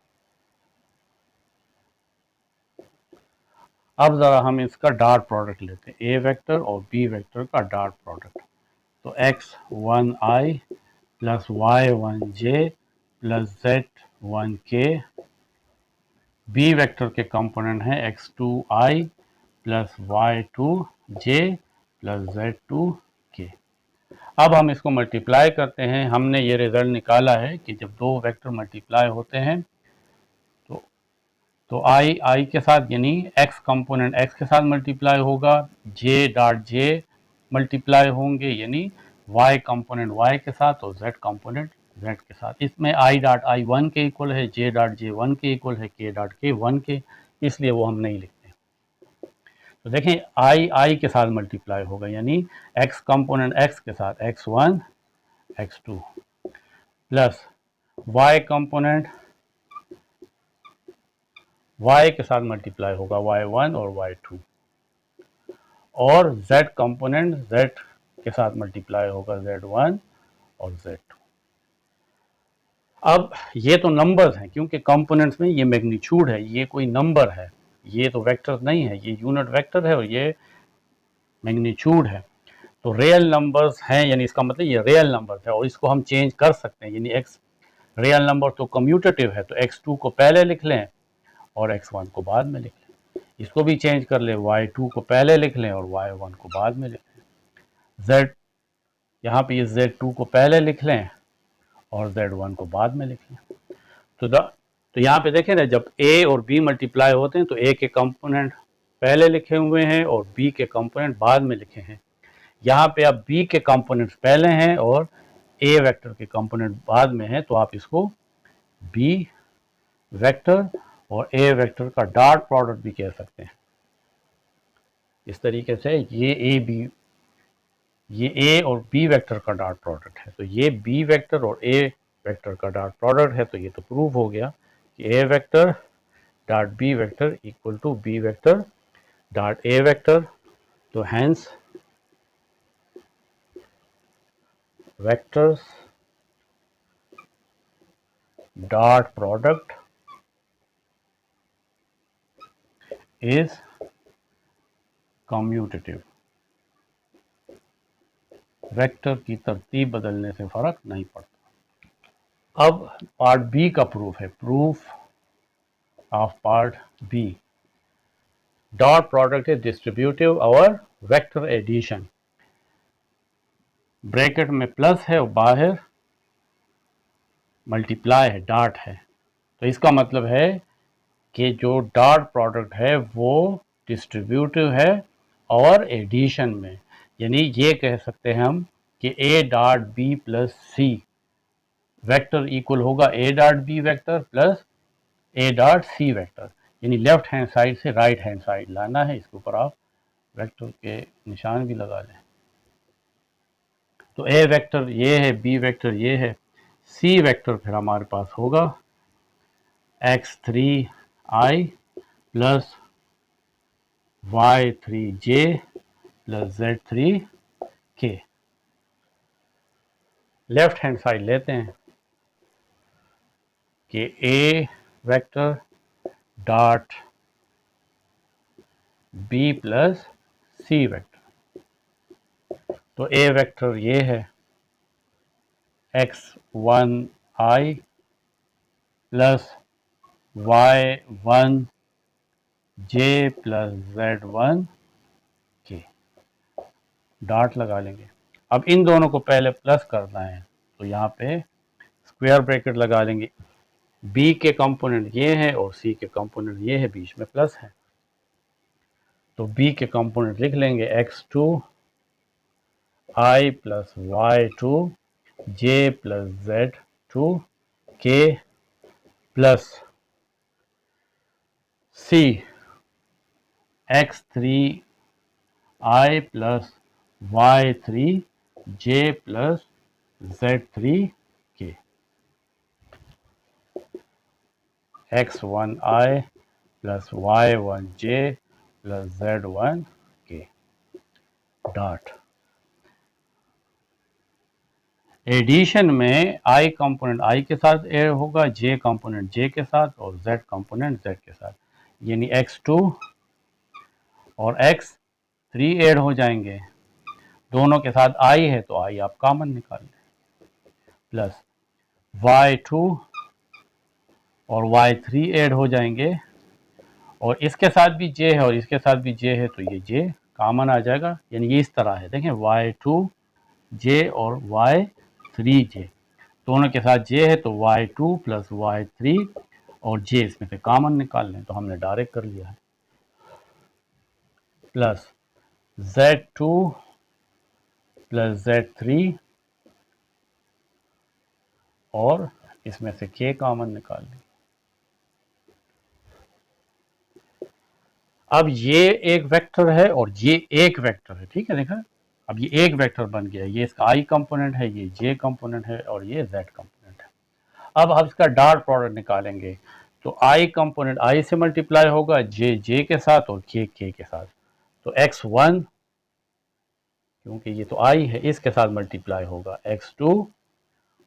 अब ज़रा हम इसका डॉट प्रोडक्ट लेते हैं, ए वेक्टर और बी वेक्टर का डॉट प्रोडक्ट। तो x1i plus y1j plus z1k। B vector के कंपोनेंट हैं x2i plus y2j plus z2k। अब हम इसको मल्टीप्लाई करते हैं। हमने ये रिजल्ट निकाला है कि जब दो वेक्टर मल्टीप्लाई होते हैं तो i के साथ, यानी x कंपोनेंट x के साथ मल्टीप्लाई होगा, j डॉट j मल्टीप्लाई होंगे यानी y कंपोनेंट y के साथ और z कंपोनेंट z के साथ। इसमें i डॉट i 1 के इक्वल है, j डॉट j 1 के इक्वल है, k डॉट k 1 के, इसलिए वो हम नहीं लिखते। तो देखें i के साथ मल्टीप्लाई होगा यानी x कंपोनेंट x के साथ x1 x2 plus y component y के साथ मल्टीप्लाई होगा y1 और y2, और z कंपोनेंट z के साथ मल्टीप्लाई होगा z1 और z2। अब ये तो नंबर्स हैं, क्योंकि कंपोनेंट्स में ये मैग्नीट्यूड है, ये कोई नंबर है, ये तो वेक्टर नहीं है, ये यूनिट वेक्टर है और ये मैग्नीट्यूड है। तो रियल नंबर्स हैं, यानी इसका मतलब ये रियल नंबर है और इसको हम चेंज कर सकते हैं, यानी एक्स रियल नंबर तो कम्यूटेटिव है, तो x2 को पहले लिख लें और x1 को बाद में लिख लें। इसको भी चेंज कर लें, y2 को पहले लिख लें और y1 को बाद में लिख लें। z यहाँ पे ये z2 को पहले लिख लें और z1 को बाद में लिख लें। तो यहाँ पे देखें ना, जब a और b मल्टीप्लाई होते हैं तो a के कंपोनेंट पहले लिखे हुए हैं और b के कंपोनेंट बाद में लिखे हैं। यहाँ पे अब b के कंपोनेंट्स पहले हैं और a वेक्टर के कंपोनेंट बाद में है, तो आप इसको b वेक्टर और a वेक्टर का डॉट प्रोडक्ट भी कह सकते हैं। इस तरीके से ये a और b वेक्टर का डॉट प्रोडक्ट है, तो ये b वेक्टर और a वेक्टर का डॉट प्रोडक्ट है, तो ये तो प्रूव हो गया कि a vector dot b vector equal to b vector dot a vector. तो hence vectors dot product is commutative. Vector की तरतीब बदलने से फर्क नहीं पड़ता। अब पार्ट बी का प्रूफ है, proof of part B. Dot product is distributive और वेक्टर एडिशन। ब्रैकेट में प्लस है और बाहर मल्टीप्लाई है, डॉट है, तो इसका मतलब है कि जो डॉट प्रोडक्ट है वो डिस्ट्रीब्यूटिव है और एडिशन में, यानी ये कह सकते हैं हम कि a dot B plus C vector equal होगा a dot B vector plus a dot C vector, यानी लेफ्ट हैंड साइड से राइट हैंड साइड लाना है। इसके ऊपर आप वेक्टर के निशान भी लगा लें। तो a वेक्टर ये है, b वेक्टर ये है, c वेक्टर फिर हमारे पास होगा x3i plus y3j plus z3k। Left hand side लेते हैं कि a vector dot b plus c vector. तो a वेक्टर ये है x1i plus y1j plus z1k। Dot लगा लेंगे। अब इन दोनों को पहले प्लस करना है, तो यहाँ पे स्क्वायर ब्रैकेट लगा लेंगे। b के कंपोनेंट ये है और c के कंपोनेंट ये है, बीच में प्लस है, तो b के कंपोनेंट लिख लेंगे x2i plus y2j plus z2k plus c x3i plus y3j plus z3k। x1i plus y1j plus z1k dot. Addition में i कंपोनेंट i के साथ ऐड होगा, j कंपोनेंट j के साथ और z कंपोनेंट z के साथ, यानी x2 और x3 ऐड हो जाएंगे, दोनों के साथ i है तो i आप कॉमन निकाल लें, प्लस y2 और y3 ऐड हो जाएंगे और इसके साथ भी j है और इसके साथ भी j है, तो ये j कॉमन आ जाएगा, यानी ये इस तरह है। देखें y2j और y3j दोनों के साथ j है, तो y2 प्लस y3 और j इसमें से कॉमन निकाल लें, तो हमने डायरेक्ट कर लिया है, प्लस z2 प्लस z3 और इसमें से k कॉमन निकाल लें। अब ये एक वेक्टर है और ये एक वेक्टर है, ठीक है, देखा, अब ये एक वेक्टर बन गया, ये इसका i कंपोनेंट है, ये j कंपोनेंट है और ये z कंपोनेंट है। अब हम इसका डॉट प्रोडक्ट निकालेंगे, तो i कंपोनेंट i से मल्टीप्लाई होगा, j के साथ और k के साथ, तो x1 क्योंकि ये तो i है इसके साथ मल्टीप्लाई होगा, x2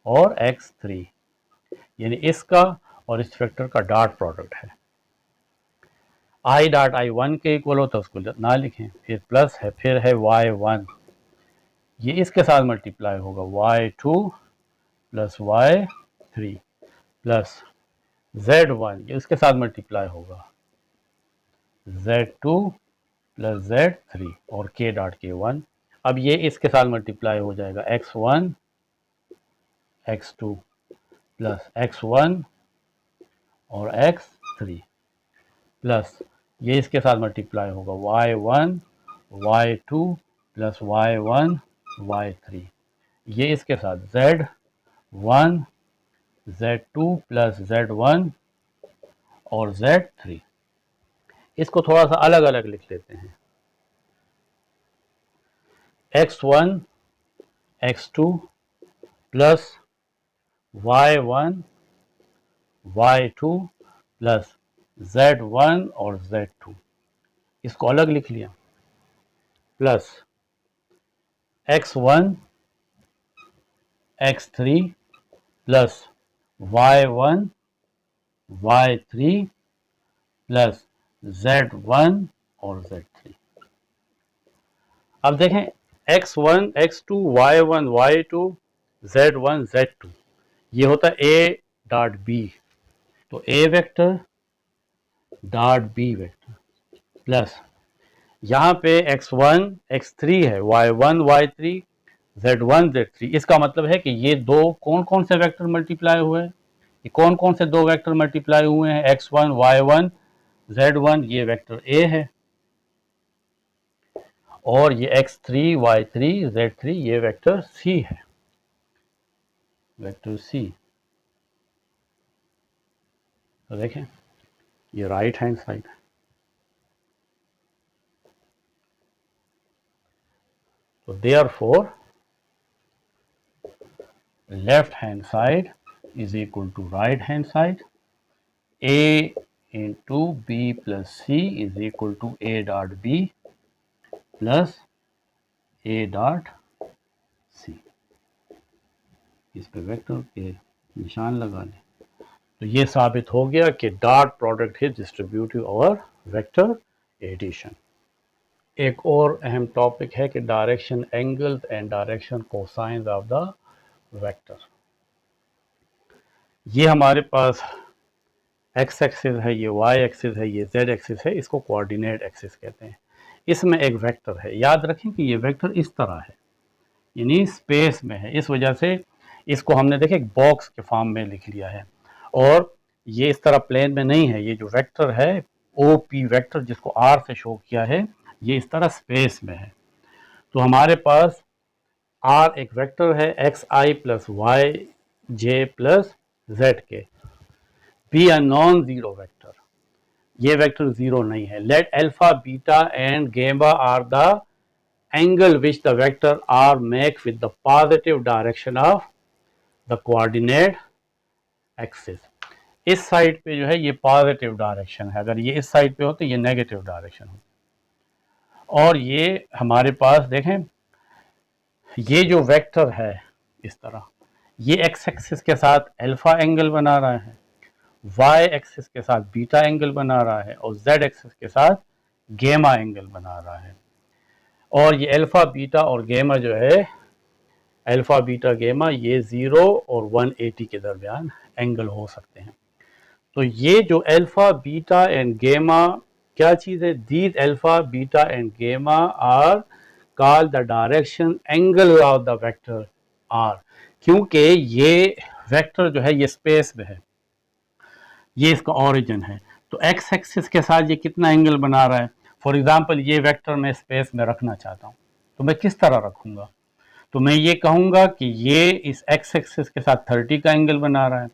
और x3, यानी इसका और इस वेक्टर का डॉट प्रोडक्ट है। i डॉट i1 के इक्वल हो तो उसको ना लिखें, फिर प्लस है, फिर है y1, ये इसके साथ मल्टीप्लाई होगा y2 plus y3 plus z1, ये इसके साथ मल्टीप्लाई होगा z2 प्लस z3 और k डॉट k1। अब ये इसके साथ मल्टीप्लाई हो जाएगा x1 x2 प्लस x1 और x3 प्लस ये इसके साथ मल्टीप्लाई होगा y1 y2 plus y1 y3, ये इसके साथ z1 z2 प्लस z1 और z3। इसको थोड़ा सा अलग अलग लिख लेते हैं, x1 x2 plus y1 y2 plus z1 और z2, इसको अलग लिख लिया, plus x1 x3 plus y1 y3 plus z1 और z3। अब देखें x1 x2 y1 y2 z1 z2, ये होता है a डॉट b, तो a vector dot b vector plus यहाँ पे x1 x3 है, y1 y3 z1 z3, इसका मतलब है कि ये दो कौन कौन से वेक्टर मल्टीप्लाई हुए हैं, ये कौन कौन से दो वेक्टर मल्टीप्लाई हुए हैं, x1 y1 z1, ये वेक्टर a है, और ये x3 y3 z3 ये वेक्टर c है, वेक्टर c। तो देखें ये राइट हैंड साइड है, तो therefore left hand side is equal to right hand side, a into b plus c is equal to a dot b plus a dot c। इस पे वेक्टर के निशान लगा लें, तो ये साबित हो गया कि डॉट प्रोडक्ट है डिस्ट्रीब्यूटिव और वेक्टर एडिशन। एक और अहम टॉपिक है कि direction angles and direction cosines of the vector. ये हमारे पास एक्स एक्सिस है, ये वाई एक्सिस है, ये जेड एक्सिस है, इसको कोऑर्डिनेट एक्सिस कहते हैं। इसमें एक वेक्टर है, याद रखें कि ये वेक्टर इस तरह है, यानी स्पेस में है, इस वजह से इसको हमने देखे एक बॉक्स के फॉर्म में लिख लिया है, और ये इस तरह प्लेन में नहीं है। ये जो वेक्टर है ओ पी वेक्टर जिसको आर से शो किया है, ये इस तरह स्पेस में है। तो हमारे पास आर एक वेक्टर है x i plus y j plus z k, B a non zero vector, ये वेक्टर जीरो नहीं है। Let alpha beta and gamma are the angle which the vector R make with the positive direction of the coordinate axis. इस साइड पे जो है ये पॉजिटिव डायरेक्शन है, अगर ये इस साइड पे हो तो ये नेगेटिव डायरेक्शन हो। और ये हमारे पास देखें ये जो वेक्टर है इस तरह, ये एक्स एक्सिस के साथ अल्फा एंगल बना रहा है, वाई एक्सिस के साथ बीटा एंगल बना रहा है, और जेड एक्सिस के साथ गेमा एंगल बना रहा है। और ये अल्फा बीटा और गेमा जो है, अल्फा बीटा गेमा, ये 0 और 180 के दरमियान एंगल हो सकते हैं। तो ये जो अल्फा बीटा एंड गेमा क्या चीज़ है, these alpha beta and gamma are called the direction angle of the vector R, क्योंकि ये वेक्टर जो है ये स्पेस में है, ये इसका ओरिजिन है। तो एक्स एक्सिस के साथ ये कितना एंगल बना रहा है। फॉर एग्जांपल ये वेक्टर मैं स्पेस में रखना चाहता हूँ, तो मैं किस तरह रखूँगा, तो मैं ये कहूँगा कि ये इस एक्स एक्सिस के साथ 30 का एंगल बना रहा है,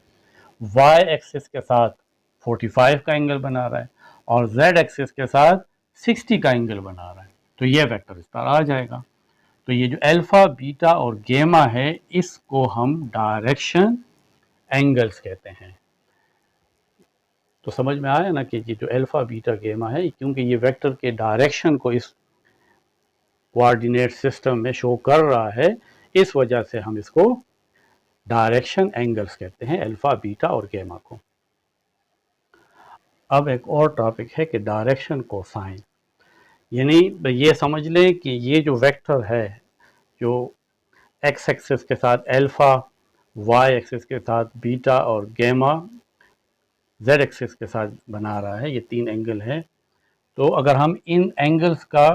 वाई एक्सिस के साथ 45 का एंगल बना रहा है, और जेड एक्सिस के साथ 60 का एंगल बना रहा है। तो ये वेक्टर इस तरह आ जाएगा। तो ये जो अल्फा बीटा और गेमा है, इसको हम डायरेक्शन एंगल्स कहते हैं। तो समझ में आया ना कि ये जो अल्फा बीटा गेमा है, क्योंकि ये वेक्टर के डायरेक्शन को इस कोऑर्डिनेट सिस्टम में शो कर रहा है, इस वजह से हम इसको डायरेक्शन एंगल्स कहते हैं अल्फा, बीटा और गैमा को। अब एक और टॉपिक है कि डायरेक्शन कोसाइन, यानी ये समझ लें कि ये जो वेक्टर है जो एक्स एक्सिस के साथ अल्फा, वाई एक्सिस के साथ बीटा और गैमा, जेड एक्सिस के साथ बना रहा है, ये 3 एंगल है। तो अगर हम इन एंगल्स का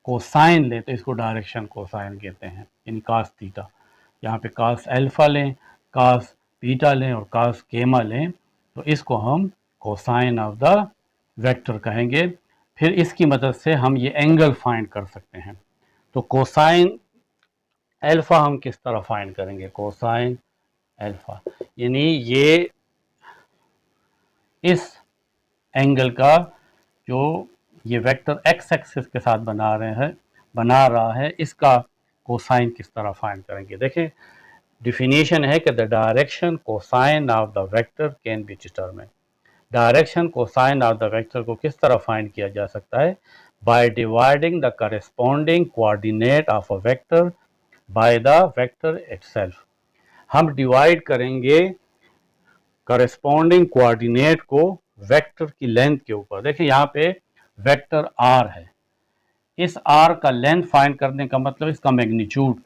कोसाइन लें तो इसको डायरेक्शन कोसाइन कहते हैं, यानी कास थीटा। यहाँ पे कास अल्फा लें, कास बीटा लें और कास गैमा लें तो इसको हम कोसाइन ऑफ द वेक्टर कहेंगे। फिर इसकी मदद से हम ये एंगल फाइंड कर सकते हैं। तो कोसाइन अल्फा हम किस तरह फाइंड करेंगे? कोसाइन अल्फा यानी ये इस एंगल का जो ये वेक्टर एक्स एक्सिस के साथ बना रहा है इसका कोसाइन किस तरह फाइंड करेंगे। देखें डिफिनीशन है कि the direction cosine of the vector can be determined. Direction cosine of the vector को किस तरह फाइंड किया जा सकता है? By dividing the corresponding coordinate of a vector by the vector itself. हम डिवाइड करेंगे करस्पॉन्डिंग कोऑर्डिनेट को वेक्टर की लेंथ के ऊपर। देखिए यहाँ पे वेक्टर आर है, इस आर का लेंथ फाइंड करने का मतलब इसका मैग्नीट्यूड।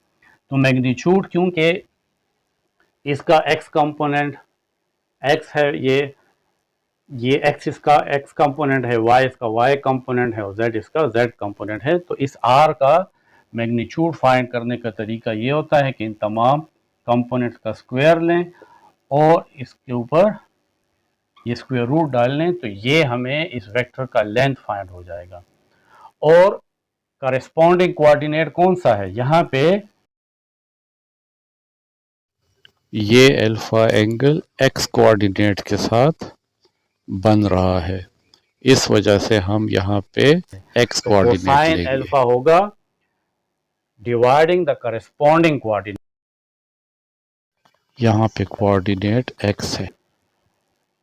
तो मैग्नीट्यूड क्योंकि इसका एक्स कंपोनेंट एक्स है, ये एक्स इसका एक्स कंपोनेंट है, वाई इसका वाई कंपोनेंट है और जेड इसका जेड कंपोनेंट है। तो इस आर का मैग्नीट्यूड फाइंड करने का तरीका ये होता है कि इन तमाम कंपोनेंट्स का स्क्वायर लें और इसके ऊपर ये स्क्वायर रूट डाल लें तो ये हमें इस वेक्टर का लेंथ फाइंड हो जाएगा। और करेस्पॉन्डिंग कोऑर्डिनेट कौन सा है? यहाँ पे ये अल्फा एंगल एक्स कोऑर्डिनेट के साथ बन रहा है, इस वजह से हम यहाँ पे एक्स कोऑर्डिनेट कोसाइन अल्फा होगा डिवाइडिंग द करेस्पॉन्डिंग कोऑर्डिनेट। यहाँ पे कोऑर्डिनेट एक्स है,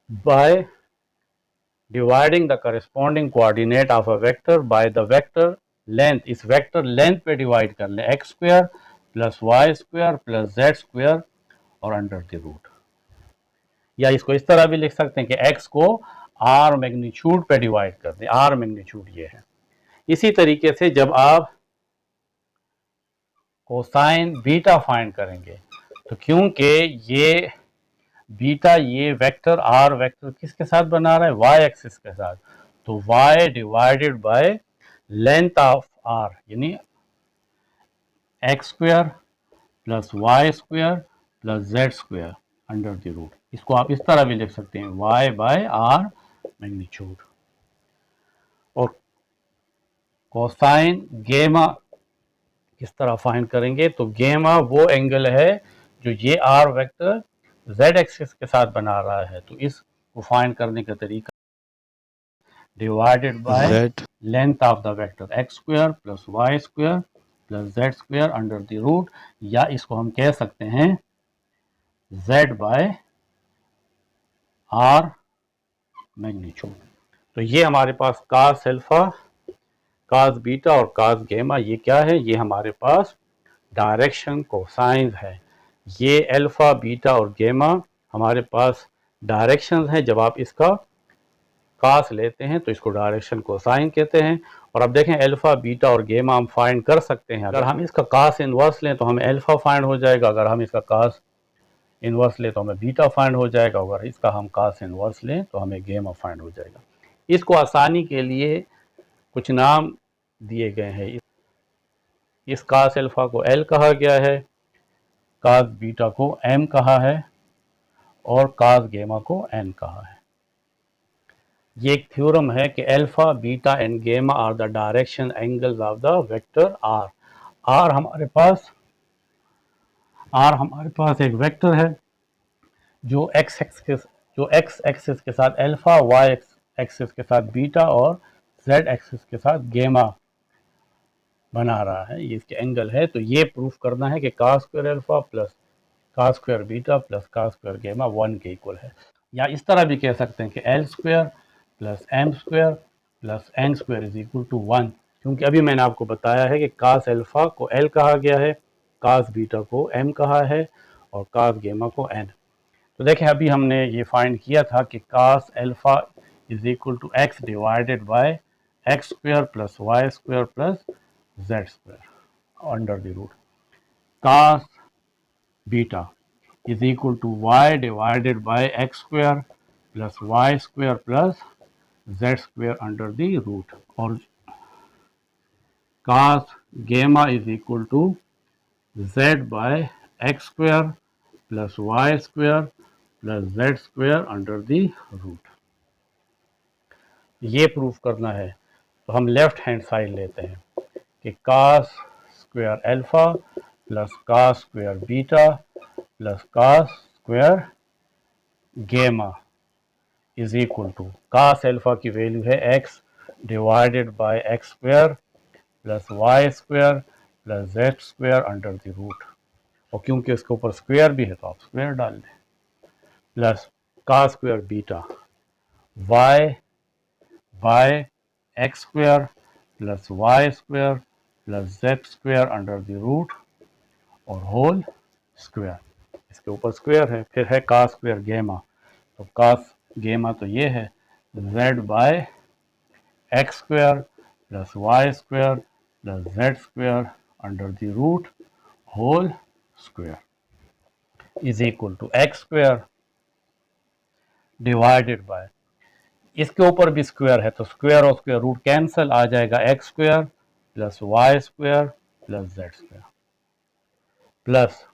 by dividing the corresponding coordinate of a vector by the vector length. इस वेक्टर लेंथ पे डिवाइड कर लें, x square plus y square plus z square और अंडर द रूट। या इसको इस तरह भी लिख सकते हैं कि एक्स को आर मैग्नीट्यूड पे डिवाइड कर दें, आर मैग्नीट्यूड ये है। इसी तरीके से जब आप कोसाइन बीटा फाइंड करेंगे तो क्योंकि ये बीटा ये वेक्टर आर वेक्टर किसके साथ बना रहा है? वाई एक्सिस के साथ। तो y divided by length of r यानी x square plus y square plus z square under the root. इसको आप इस तरह भी लिख सकते हैं, वाई बाय आर मैग्नीट्यूड। और कोसाइन गेमा किस तरह फाइंड करेंगे? तो गेमा वो एंगल है जो ये आर वेक्टर जेड एक्सिस के साथ बना रहा है। तो इसको फाइंड करने का तरीका divided by length of the vector x square plus y square plus z square under the root, या इसको हम कह सकते हैं जेड बाय आर मैग्नीट्यूड। तो ये हमारे पास कास अल्फा, कास बीटा और कास गैमा ये क्या है? ये हमारे पास डायरेक्शन कोसाइंस है। ये अल्फा बीटा और गैमा हमारे पास डायरेक्शंस हैं। जब आप इसका कास लेते हैं तो इसको डायरेक्शन कोसाइन कहते हैं। और अब देखें अल्फा बीटा और गैमा हम फाइंड कर सकते हैं। अगर हम इसका कास इनवर्स लें तो हमें अल्फा फाइंड हो जाएगा, अगर हम इसका कास इनवर्स लें तो हमें बीटा फाइंड हो जाएगा, अगर इसका हम कास इनवर्स लें तो हमें गैमा फाइंड हो जाएगा। इसको आसानी के लिए कुछ नाम दिए गए हैं। इस कास अल्फा को एल कहा गया है, कास बीटा को एम कहा है और कास गैमा को एन कहा है। ये एक थ्योरम है कि alpha beta and gamma are the direction angles of the vector R. आर हमारे पास एक वेक्टर है जो एक्स एक्सिस के साथ अल्फा, वाई एक्सिस के साथ बीटा और जेड एक्सिस के साथ गैमा बना रहा है। ये इसके एंगल है। तो ये प्रूफ करना है कि cos square alpha plus cos square beta plus cos square gamma 1 के इक्वल है। या इस तरह भी कह सकते हैं कि l square plus m square plus n square is equal to 1, क्योंकि अभी मैंने आपको बताया है कि कास अल्फा को एल कहा गया है, कास बीटा को एम कहा है और कास गेमा को n। तो देखें अभी हमने ये फाइंड किया था कि cos alpha is equal to x divided by x square plus y square plus z square under the root. Cos beta is equal to y divided by x square plus y square plus z square under the root, और cos gamma is equal to z by x square plus y square plus z square under the root। ये प्रूफ करना है तो हम लेफ्ट हैंड साइड लेते हैं कि cos square alpha plus cos square beta plus cos square gamma is equal to cos alpha की वैल्यू है x divided by x square plus y square plus z square under the root, और क्योंकि इसके ऊपर स्क्वायर भी है तो आप स्क्वायर डाल दें, plus cos square beta y by x square plus y square plus z square under the root और होल स्क्वायर, इसके ऊपर स्क्वायर है। फिर है cos स्क्वायर गेमा, तो cos गेमा तो ये है z by x square plus y square plus z square under the root whole square is equal to x square divided by, इसके ऊपर भी स्क्वायर है तो स्क्वायर और स्क्वायर रूट कैंसिल, आ जाएगा x square plus y square plus z square plus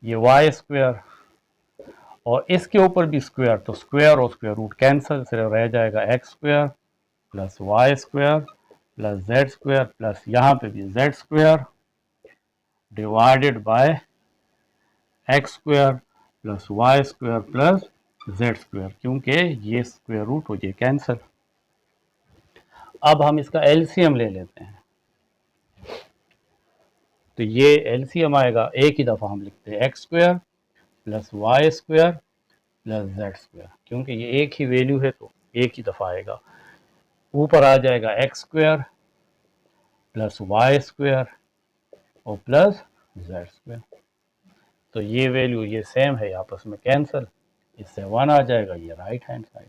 ये वाई स्क्वायर और इसके ऊपर भी स्क्वायर, तो स्क्वायर और स्क्वायर रूट कैंसिल, सिर्फ रह जाएगा x square plus y square plus z square plus यहाँ पे भी z square divided by x square plus y square plus z square, क्योंकि ये स्क्वायर रूट हो जाए कैंसिल। अब हम इसका एलसीएम ले लेते हैं, तो ये एलसीएम आएगा, एक ही दफ़ा हम लिखते हैं x square plus y square plus z square, क्योंकि ये एक ही वैल्यू है तो एक ही दफ़ा आएगा। ऊपर आ जाएगा x square plus y square और प्लस जेड स्क्वायर, तो ये वैल्यू ये सेम है आपस में कैंसिल, इससे 1 आ जाएगा, ये राइट हैंड साइड।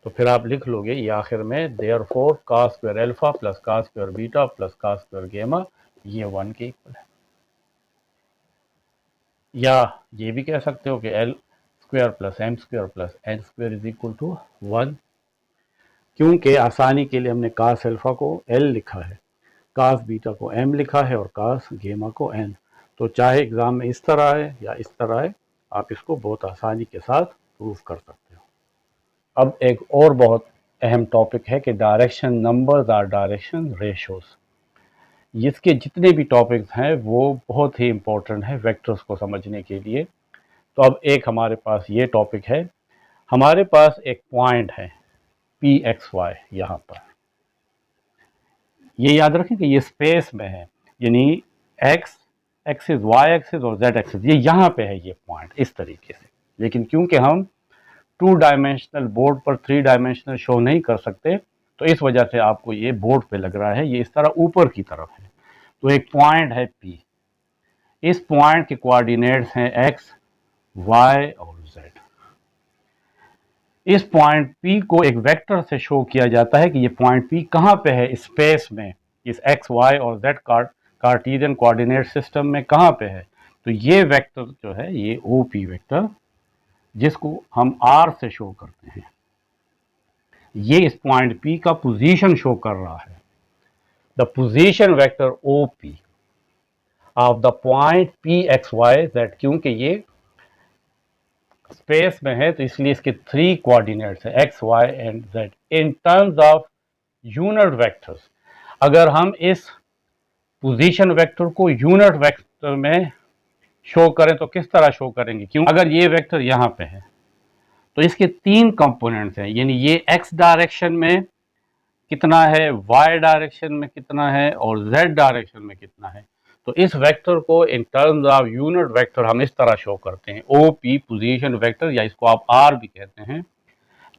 तो फिर आप लिख लोगे ये आखिर में therefore cos square alpha plus cos square beta plus cos square गेमा ये 1 के इक्वल है। या ये भी कह सकते हो कि l square plus m square plus n square is equal to 1, क्योंकि आसानी के लिए हमने cos अल्फा को एल लिखा है, cos बीटा को एम लिखा है और cos गेमा को एन, तो चाहे एग्ज़ाम में इस तरह आए या इस तरह आए आप इसको बहुत आसानी के साथ प्रूफ कर सकते हो। अब एक और बहुत अहम टॉपिक है कि direction numbers are direction ratios. इसके जितने भी टॉपिक्स हैं वो बहुत ही इम्पोर्टेंट है वेक्टर्स को समझने के लिए। तो अब एक हमारे पास ये टॉपिक है, हमारे पास एक पॉइंट है पी एक्स वाई, यहाँ पर ये याद रखें कि ये स्पेस में है, यानी एक्स एक्सिस वाई एक्सिस और जेड एक्सिस ये यहाँ पे है ये पॉइंट इस तरीके से, लेकिन क्योंकि हम 2 डायमेंशनल बोर्ड पर 3 डायमेंशनल शो नहीं कर सकते तो इस वजह से आपको ये बोर्ड पे लग रहा है, ये इस तरह ऊपर की तरफ है। तो एक पॉइंट है P, इस पॉइंट के कोऑर्डिनेट्स हैं x, y और z। इस पॉइंट P को एक वेक्टर से शो किया जाता है कि ये पॉइंट P कहाँ पे है स्पेस में, इस x, y और z कार्टेशियन कोऑर्डिनेट सिस्टम में कहाँ पे है। तो ये वेक्टर जो है ये OP वेक्टर, जिसको हम R से शो करते हैं, ये इस पॉइंट P का पोजीशन शो कर रहा है। The position vector OP of the point PXYZ, क्योंकि ये स्पेस में है तो इसलिए इसके 3 कोऑर्डिनेट्स है x, y and z in terms of unit vectors. अगर हम इस पोजीशन वेक्टर को यूनिट वेक्टर में शो करें तो किस तरह शो करेंगे, क्यों अगर ये वेक्टर यहाँ पे है तो इसके 3 कंपोनेंट्स हैं, यानी ये x डायरेक्शन में कितना है, y डायरेक्शन में कितना है और z डायरेक्शन में कितना है। तो इस वेक्टर को इन टर्म्स ऑफ यूनिट वेक्टर हम इस तरह शो करते हैं, OP पोजीशन वेक्टर, या इसको आप R भी कहते हैं,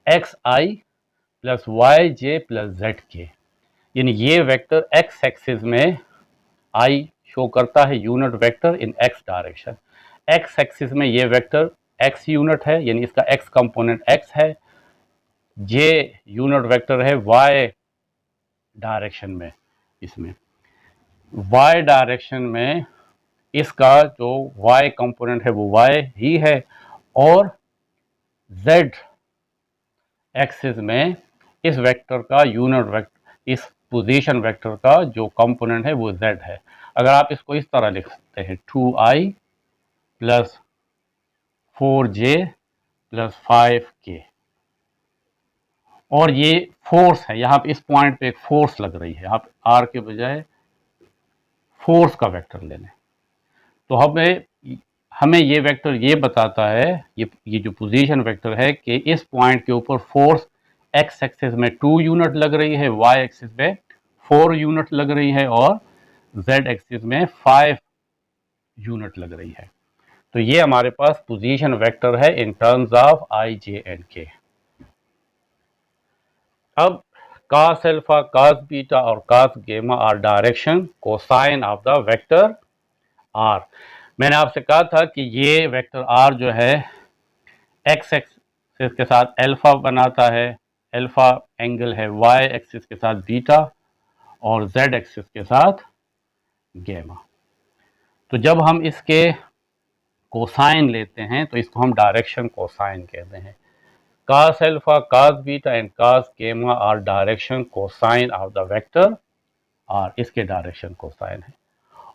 xi plus yj plus zk, यानी ये वेक्टर x एक्सिस में i शो करता है यूनिट वेक्टर इन एक्स डायरेक्शन। एक्स एक्सिस में ये वेक्टर एक्स यूनिट है, यानी इसका एक्स कंपोनेंट एक्स है। जे यूनिट वेक्टर है वाई डायरेक्शन में। इसमें वाई डायरेक्शन में इसका जो वाई कंपोनेंट है वो वाई ही है, और जेड एक्सिस में इस वेक्टर का यूनिट वेक्टर, इस पोजीशन वेक्टर का जो कंपोनेंट है वो z है। अगर आप इसको इस तरह लिख सकते हैं 2i plus 4j plus 5k, और ये फोर्स है, यहाँ पे इस पॉइंट पे एक फोर्स लग रही है, आप r के बजाय फोर्स का वेक्टर ले लें। तो हमें ये वेक्टर ये बताता है, ये जो पोजीशन वेक्टर है कि इस पॉइंट के ऊपर फोर्स एक्स एक्सिस में 2 यूनिट लग रही है, वाई एक्सिस में 4 यूनिट लग रही है, और जेड एक्सिस में 5 यूनिट लग रही है। तो ये हमारे पास पोजीशन वेक्टर है in terms of i j and k. अब cos अल्फा, cos बीटा और cos gamma are direction cosine of the vector R. मैंने आपसे कहा था कि ये वेक्टर आर जो है एक्स एक्सिस के साथ अल्फा बनाता है, अल्फा एंगल है, वाई एक्सिस के साथ बीटा, और जेड एक्सिस के साथ गेमा। तो जब हम इसके कोसाइन लेते हैं तो इसको हम डायरेक्शन कोसाइन कहते हैं। cos alpha, cos beta and cos gamma are direction cosine of the vector R, इसके डायरेक्शन कोसाइन है।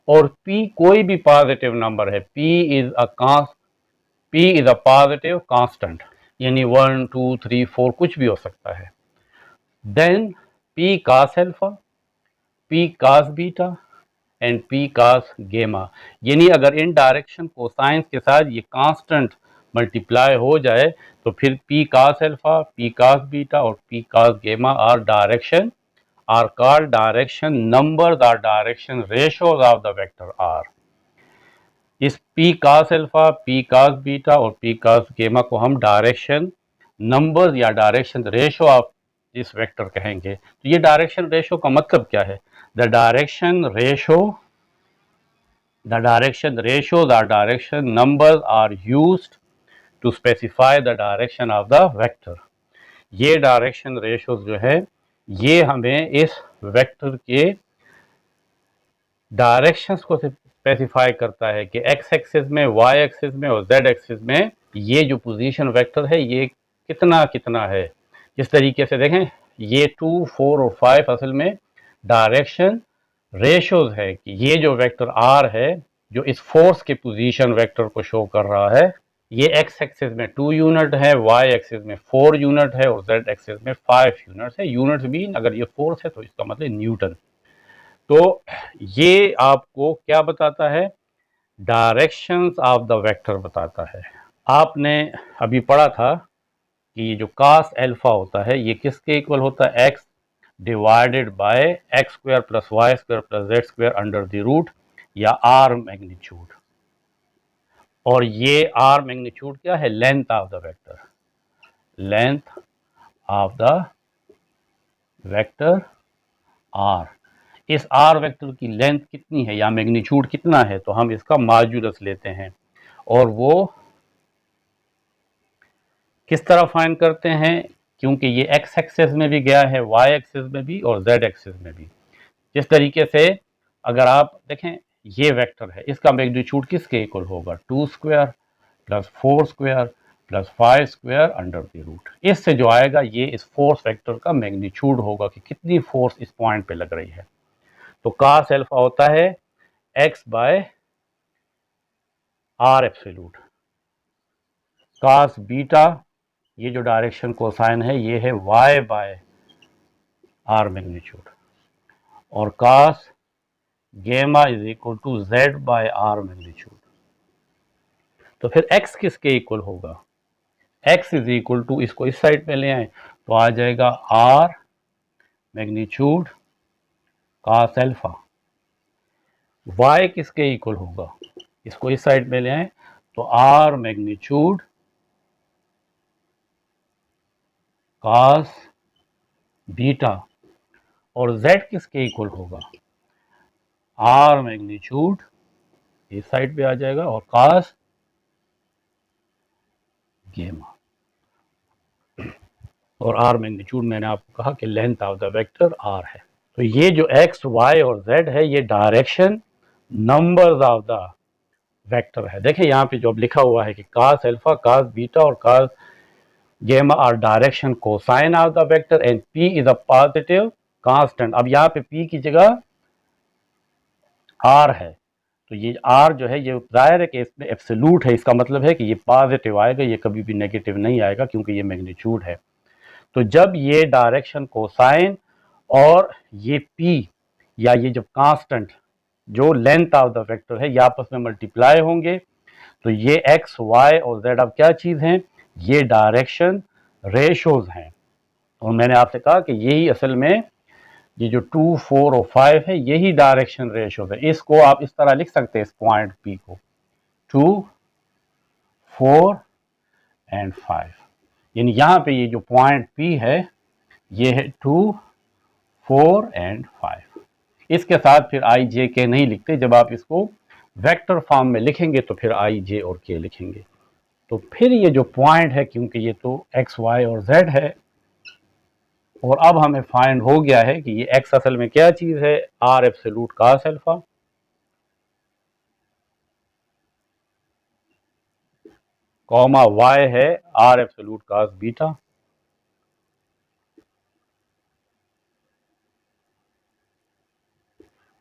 और p कोई भी पॉजिटिव नंबर है, p is a positive constant, यानी 1 2 3 4 कुछ भी हो सकता है। Then p cos alpha, p cos beta and p cos गेमा, यानी अगर इन डायरेक्शन कोसाइंस के साथ ये कांस्टेंट मल्टीप्लाई हो जाए तो फिर p cos alpha, p cos beta और p cos गेमा are called direction numbers or direction ratios of the vector r। इस p cos alpha, p cos beta और p cos गेमा को हम डायरेक्शन नंबर्स या डायरेक्शन रेशो ऑफ इस वेक्टर कहेंगे। तो ये डायरेक्शन रेशो का मतलब क्या है? The direction numbers are used to specify the direction of the vector। ये डायरेक्शन रेशोज जो है ये हमें इस वेक्टर के डायरेक्शंस को स्पेसिफाई करता है कि एक्स एक्सिस में, वाई एक्सिस में और जेड एक्सिस में ये जो पोजीशन वेक्टर है ये कितना कितना है। इस तरीके से देखें, ये 2 4 और 5 असल में डायरेक्शन रेशोज है कि ये जो वेक्टर आर है जो इस फोर्स के पोजीशन वेक्टर को शो कर रहा है, ये एक्स एक्सिस में 2 यूनिट है, वाई एक्सिस में 4 यूनिट है और जेड एक्सिस में 5 यूनिट है। यूनिट्स भी अगर ये फोर्स है तो इसका मतलब न्यूटन। तो ये आपको क्या बताता है? डायरेक्शंस ऑफ द वेक्टर बताता है। आपने अभी पढ़ा था कि ये जो cos अल्फा होता है ये किसके इक्वल होता है? x divided by x square plus y square plus z square under the root, या r मैग्नीट्यूड। और ये r मैग्नीट्यूड क्या है? Length of the vector, length of the vector r। इस r वेक्टर की लेंथ कितनी है या मैग्नीट्यूड कितना है? तो हम इसका मॉड्यूलस लेते हैं, और वो किस तरह फाइंड करते हैं? क्योंकि ये x एक्सिस में भी गया है, y एक्सिस में भी और z एक्सिस में भी। जिस तरीके से अगर आप देखें ये वेक्टर है, इसका मैग्नीट्यूड किसके इक्वल होगा? 2 square plus 4 square plus 5 square under the root. इससे जो आएगा ये इस फोर्स वेक्टर का मैग्नीट्यूड होगा कि कितनी फोर्स इस पॉइंट पे लग रही है। तो cos अल्फा होता है x by r absolute. cos beta, ये जो डायरेक्शन कोसाइन है ये है y बाय r मैग्नीट्यूड, और cos gamma is equal to z by r magnitude. तो फिर x किसके इक्वल होगा? x इज इक्वल टू, इसको इस साइड पे ले आए तो आ जाएगा r magnitude cos alpha. y किसके इक्वल होगा? इसको इस साइड पे ले आए तो r मैग्नीट्यूड cos बीटा। और z किसके इक्वल होगा? आर मैग्नीट्यूड इस साइड पे आ जाएगा और कॉस गेमा, और आर मैग्नीट्यूड मैंने आपको कहा कि length of the vector R है। तो ये जो एक्स वाई और जेड है ये direction numbers of the vector है। देखिए यहाँ पे जो अब लिखा हुआ है कि cos अल्फा, cos बीटा और cos gamma are direction cosine of the vector and p is a positive constant. अब यहाँ पे p की जगह r है, तो ये r जो है ये जाहिर है कि इसमें एब्सोल्यूट है, इसका मतलब है कि ये पॉजिटिव आएगा, ये कभी भी नेगेटिव नहीं आएगा क्योंकि ये मैग्नीट्यूड है। तो जब ये डायरेक्शन कोसाइन और ये p या ये जो कांस्टेंट जो लेंथ ऑफ द वेक्टर है ये आपस में मल्टीप्लाई होंगे, तो ये x, y और z अब क्या चीज़ हैं, ये डायरेक्शन रेशोज हैं। और मैंने आपसे कहा कि यही असल में ये जो 2, 4 और 5 है यही डायरेक्शन रेशोज है। इसको आप इस तरह लिख सकते हैं, इस पॉइंट P को 2, 4 एंड 5, यानी यहाँ पे ये जो पॉइंट P है ये है 2, 4 एंड 5। इसके साथ फिर आई जे के नहीं लिखते, जब आप इसको वेक्टर फॉर्म में लिखेंगे तो फिर आई जे और के लिखेंगे। तो फिर ये जो पॉइंट है, क्योंकि ये तो एक्स, वाई और जेड है, और अब हमें फाइंड हो गया है कि ये एक्स असल में क्या चीज है, are absolute cos alpha, comma y है are absolute cos beta,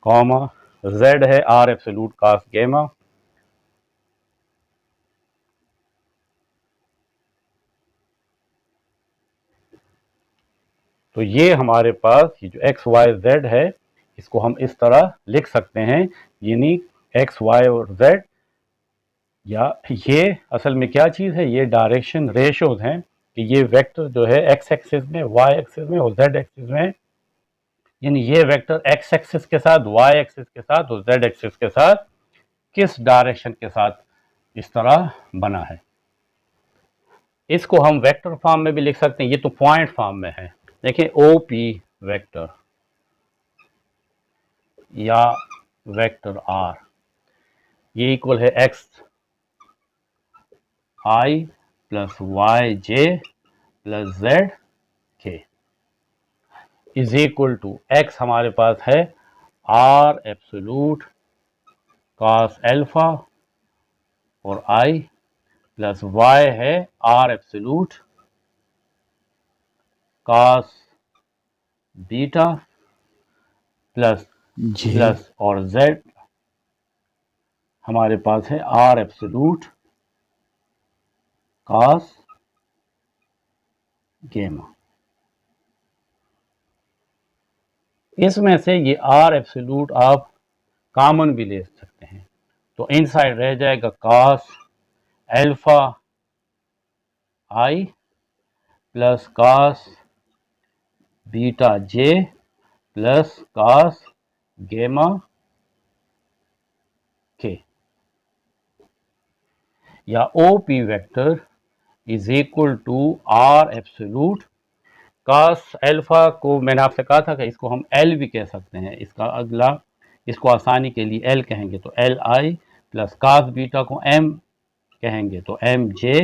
comma z है आर एब्सोल्यूट कॉस गेमा, तो ये हमारे पास ये जो एक्स वाई जेड है इसको हम इस तरह लिख सकते हैं, यानी एक्स वाई और जेड, या ये असल में क्या चीज़ है, ये डायरेक्शन रेशोज हैं कि ये वेक्टर जो है एक्स एक्सिस में, वाई एक्सिस में और जेड एक्सिस में, यानी ये वेक्टर एक्स एक्सिस के साथ, वाई एक्सिस के साथ और जेड एक्सिस के साथ किस डायरेक्शन के साथ इस तरह बना है। इसको हम वेक्टर फॉर्म में भी लिख सकते हैं, ये तो पॉइंट फॉर्म में है। देखें ओ पी वेक्टर या वेक्टर आर ये इक्वल है x i plus y j plus z k is equal to x हमारे पास है आर एब्सोल्यूट कॉस अल्फा और आई प्लस वाई है are absolute cos beta plus और जेड हमारे पास है आर एब्सोल्यूट कॉस गेमा। इसमें से ये आर एब्सोल्यूट आप कॉमन भी ले सकते हैं, तो इनसाइड रह जाएगा cos alpha i plus cos beta j plus cos gamma k, या O P vector is equal to R absolute cos alpha को मैंने आपसे कहा था कि इसको हम एल भी कह सकते हैं, इसका अगला इसको आसानी के लिए एल कहेंगे तो L i plus cos beta को एम कहेंगे तो एम जे,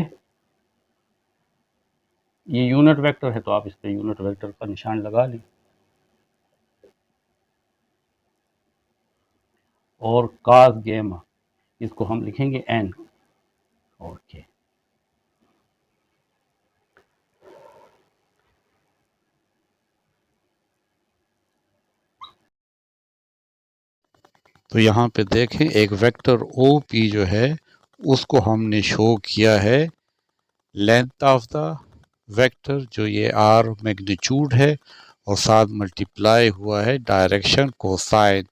ये यूनिट वेक्टर है तो आप इस पर यूनिट वेक्टर का निशान लगा लें, और कॉस गेमा इसको हम लिखेंगे एन और के। तो यहाँ पे देखें एक वेक्टर ओ पी जो है उसको हमने शो किया है लेंथ ऑफ द वेक्टर जो ये आर मैग्नीट्यूड है और साथ मल्टीप्लाई हुआ है डायरेक्शन कोसाइन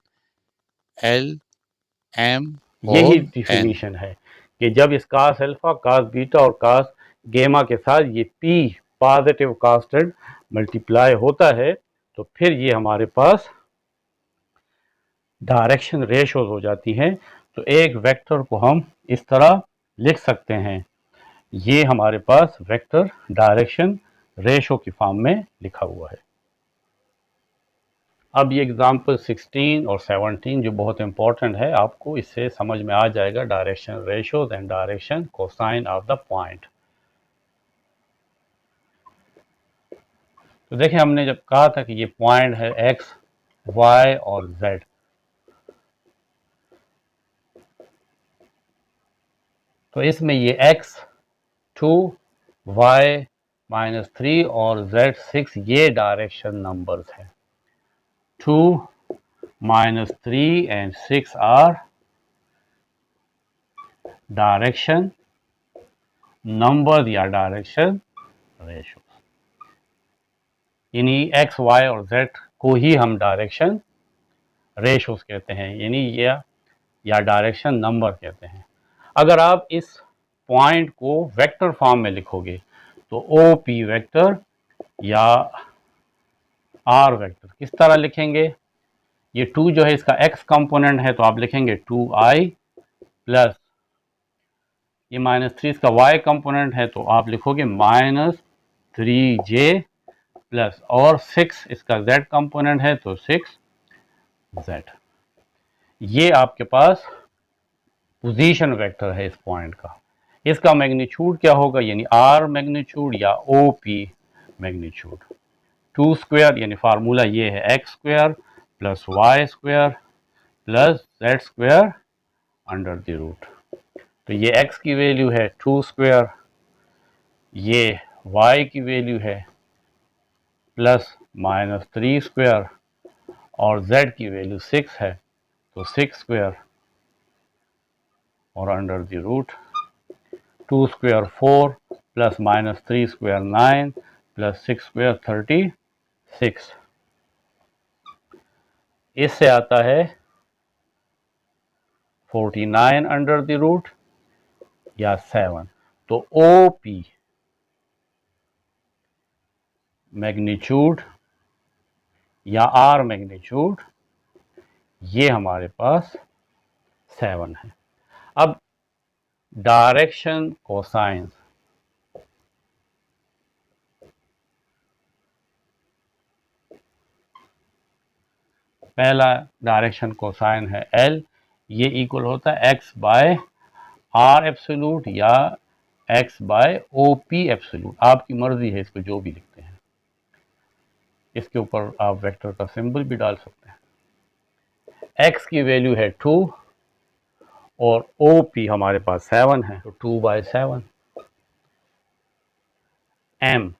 एल एम यही और डिफिनीशन है कि जब इस cos अल्फा, cos बीटा और cos गेमा के साथ ये p पॉजिटिव कांस्टेंट मल्टीप्लाई होता है तो फिर ये हमारे पास डायरेक्शन रेशोज हो जाती हैं। तो एक वेक्टर को हम इस तरह लिख सकते हैं, ये हमारे पास वेक्टर डायरेक्शन रेशो की फॉर्म में लिखा हुआ है। अब ये एग्जाम्पल 16 और 17 जो बहुत इंपॉर्टेंट है, आपको इससे समझ में आ जाएगा direction ratios and direction cosine of the point. तो देखिए, हमने जब कहा था कि ये पॉइंट है एक्स, वाई और जेड, तो इसमें ये एक्स 2, वाई -3 और जेड 6 ये डायरेक्शन नंबर्स हैं। 2, -3 एंड 6 आर डायरेक्शन नंबर या डायरेक्शन रेशो, यानी एक्स, वाई और जेड को ही हम डायरेक्शन रेशोस कहते हैं, यानी या डायरेक्शन नंबर कहते हैं। अगर आप इस पॉइंट को वेक्टर फॉर्म में लिखोगे तो ओ पी वेक्टर या आर वेक्टर किस तरह लिखेंगे? ये 2 जो है इसका एक्स कंपोनेंट है, तो आप लिखेंगे 2i प्लस ये -3 इसका y कंपोनेंट है, तो आप लिखोगे -3j प्लस, और 6 इसका z कंपोनेंट है, तो 6z। ये आपके पास पोजीशन वेक्टर है इस पॉइंट का। इसका मैग्नीट्यूड क्या होगा, यानी r मैग्नीट्यूड या OP मैग्नीट्यूड। 2 स्क्वायर यानी फार्मूला ये है x square plus y square plus z square under the root. तो ये x की वैल्यू है 2 स्क्वायर, ये y की वैल्यू है प्लस -3 स्क्वायर और z की वैल्यू 6 है, तो 6 स्क्वायर और under the root. 2 square 4 plus -3 square 9 plus 6 square 36। इससे आता है 49 अंडर द रूट या 7। तो OP मैग्नीट्यूड या R मैग्नीट्यूड ये हमारे पास 7 है। अब डायरेक्शन कोसाइंस, पहला डायरेक्शन कोसाइन है L, ये इक्वल होता है x बाय R एब्सोल्यूट या x बाय OP एब्सोल्यूट, आपकी मर्जी है इसको जो भी लिखते हैं। इसके ऊपर आप वेक्टर का सिंबल भी डाल सकते हैं। x की वैल्यू है 2 और OP हमारे पास 7 है, तो 2/7 m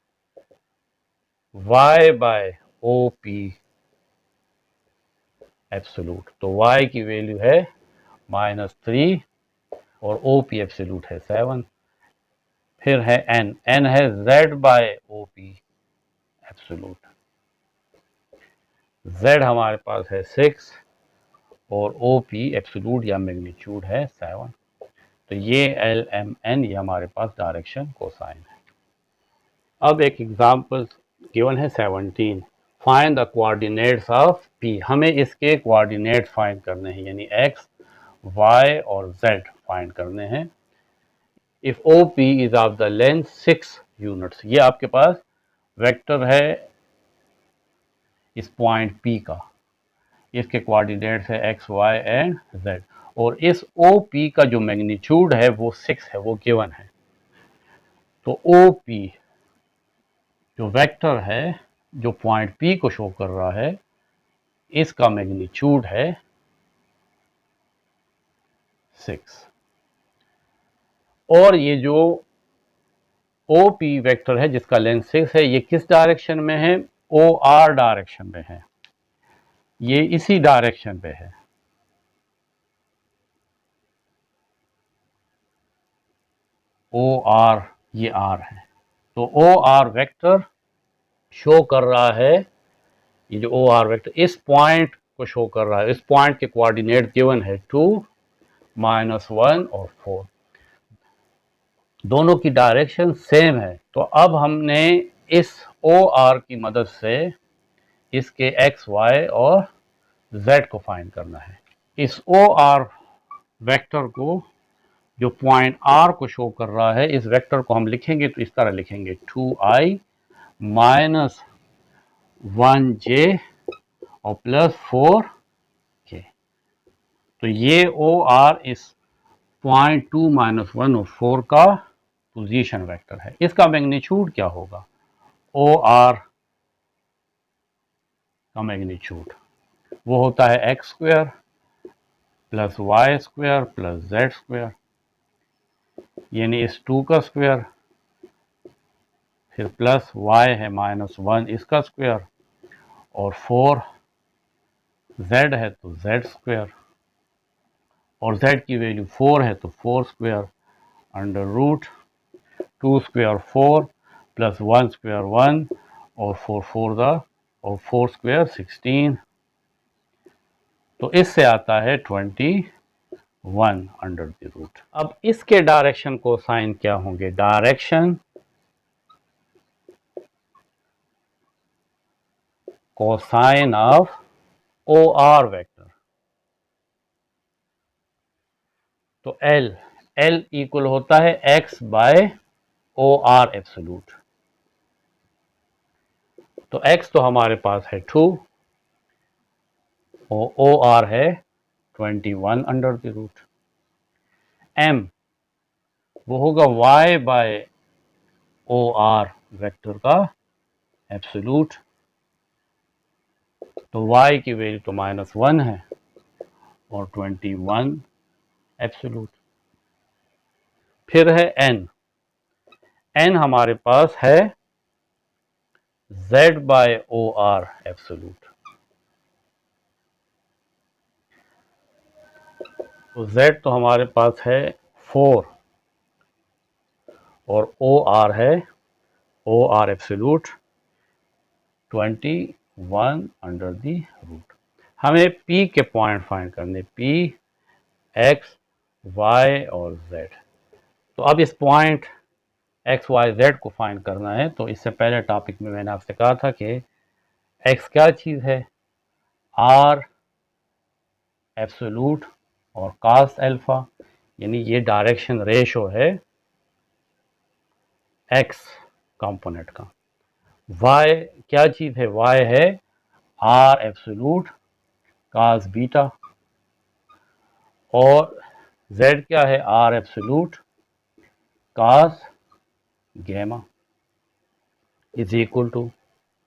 y by OP absolute. तो y की वैल्यू है -3 और OP एब्सोल्यूट है 7। फिर है n है z by OP absolute. z हमारे पास है 6 और OP एब्सोल्यूट या मैग्नीट्यूड है 7। तो ये LMN ये हमारे पास डायरेक्शन कोसाइन है। अब एक एग्जांपल गिवन है 17, find the coordinates of P। हमें इसके कोऑर्डिनेट्स फाइंड करने हैं, यानी x, y और z फाइंड करने हैं। If OP is of the length 6 units, ये आपके पास वेक्टर है इस पॉइंट P का, इसके कोऑर्डिनेट्स है x, y एंड z, और इस OP का जो मैग्नीट्यूड है वो 6 है, वो गिवन है। तो OP जो वेक्टर है जो पॉइंट P को शो कर रहा है, इसका मैग्नीट्यूड है 6। और ये जो OP वेक्टर है जिसका लेंथ 6 है, ये किस डायरेक्शन में है? OR डायरेक्शन में है, ये इसी डायरेक्शन पे है। OR ये R है, तो OR वेक्टर शो कर रहा है, ये जो OR वेक्टर इस पॉइंट को शो कर रहा है। इस पॉइंट के कोऑर्डिनेट गिवन है 2, -1 और 4, दोनों की डायरेक्शन सेम है। तो अब हमने इस OR की मदद से इसके x, y और z को फाइंड करना है। इस OR वेक्टर को जो पॉइंट R को शो कर रहा है, इस वेक्टर को हम लिखेंगे तो इस तरह लिखेंगे 2i - 1j और प्लस 4k। तो ये OR इस 0.2 - 1 और 4 का पोजीशन वेक्टर है। इसका मैग्नीट्यूड क्या होगा? OR का मैग्नीट्यूड वो होता है x² plus y² plus z², यानी इस 2 का स्क्वायर, फिर प्लस y है -1 इसका स्क्वायर, और 4z है तो z², और z की वैल्यू 4 है तो 4² अंडर रूट 2² 4 प्लस 1² 1 और 4² 16। तो इससे आता है 21 अंडर द रूट। अब इसके डायरेक्शन कोसाइन क्या होंगे? Direction cosine of OR vector, तो L इक्वल होता है x बाय OR एब्सोल्यूट। तो x तो हमारे पास है 2 और OR है 21 अंडर द रूट। M वो होगा y बाय OR वेक्टर का एब्सोल्यूट, तो y की वैल्यू तो -1 है और 21 एब्सोल्यूट। फिर है n हमारे पास है z बाय OR एब्सोल्यूट। तो z तो हमारे पास है 4 और OR है OR absolute 21 under the root. हमें P के पॉइंट फाइंड करने, P x y और z। तो अब इस पॉइंट x y z को फाइंड करना है। तो इससे पहले टॉपिक में मैंने आपसे कहा था कि x क्या चीज़ है? R एब्सोल्यूट और cos अल्फा, यानी ये डायरेक्शन रेशो है x कंपोनेंट का। y क्या चीज़ है? y है R एब्सोल्यूट cos बीटा, और z क्या है? R absolute cos gamma is equal to,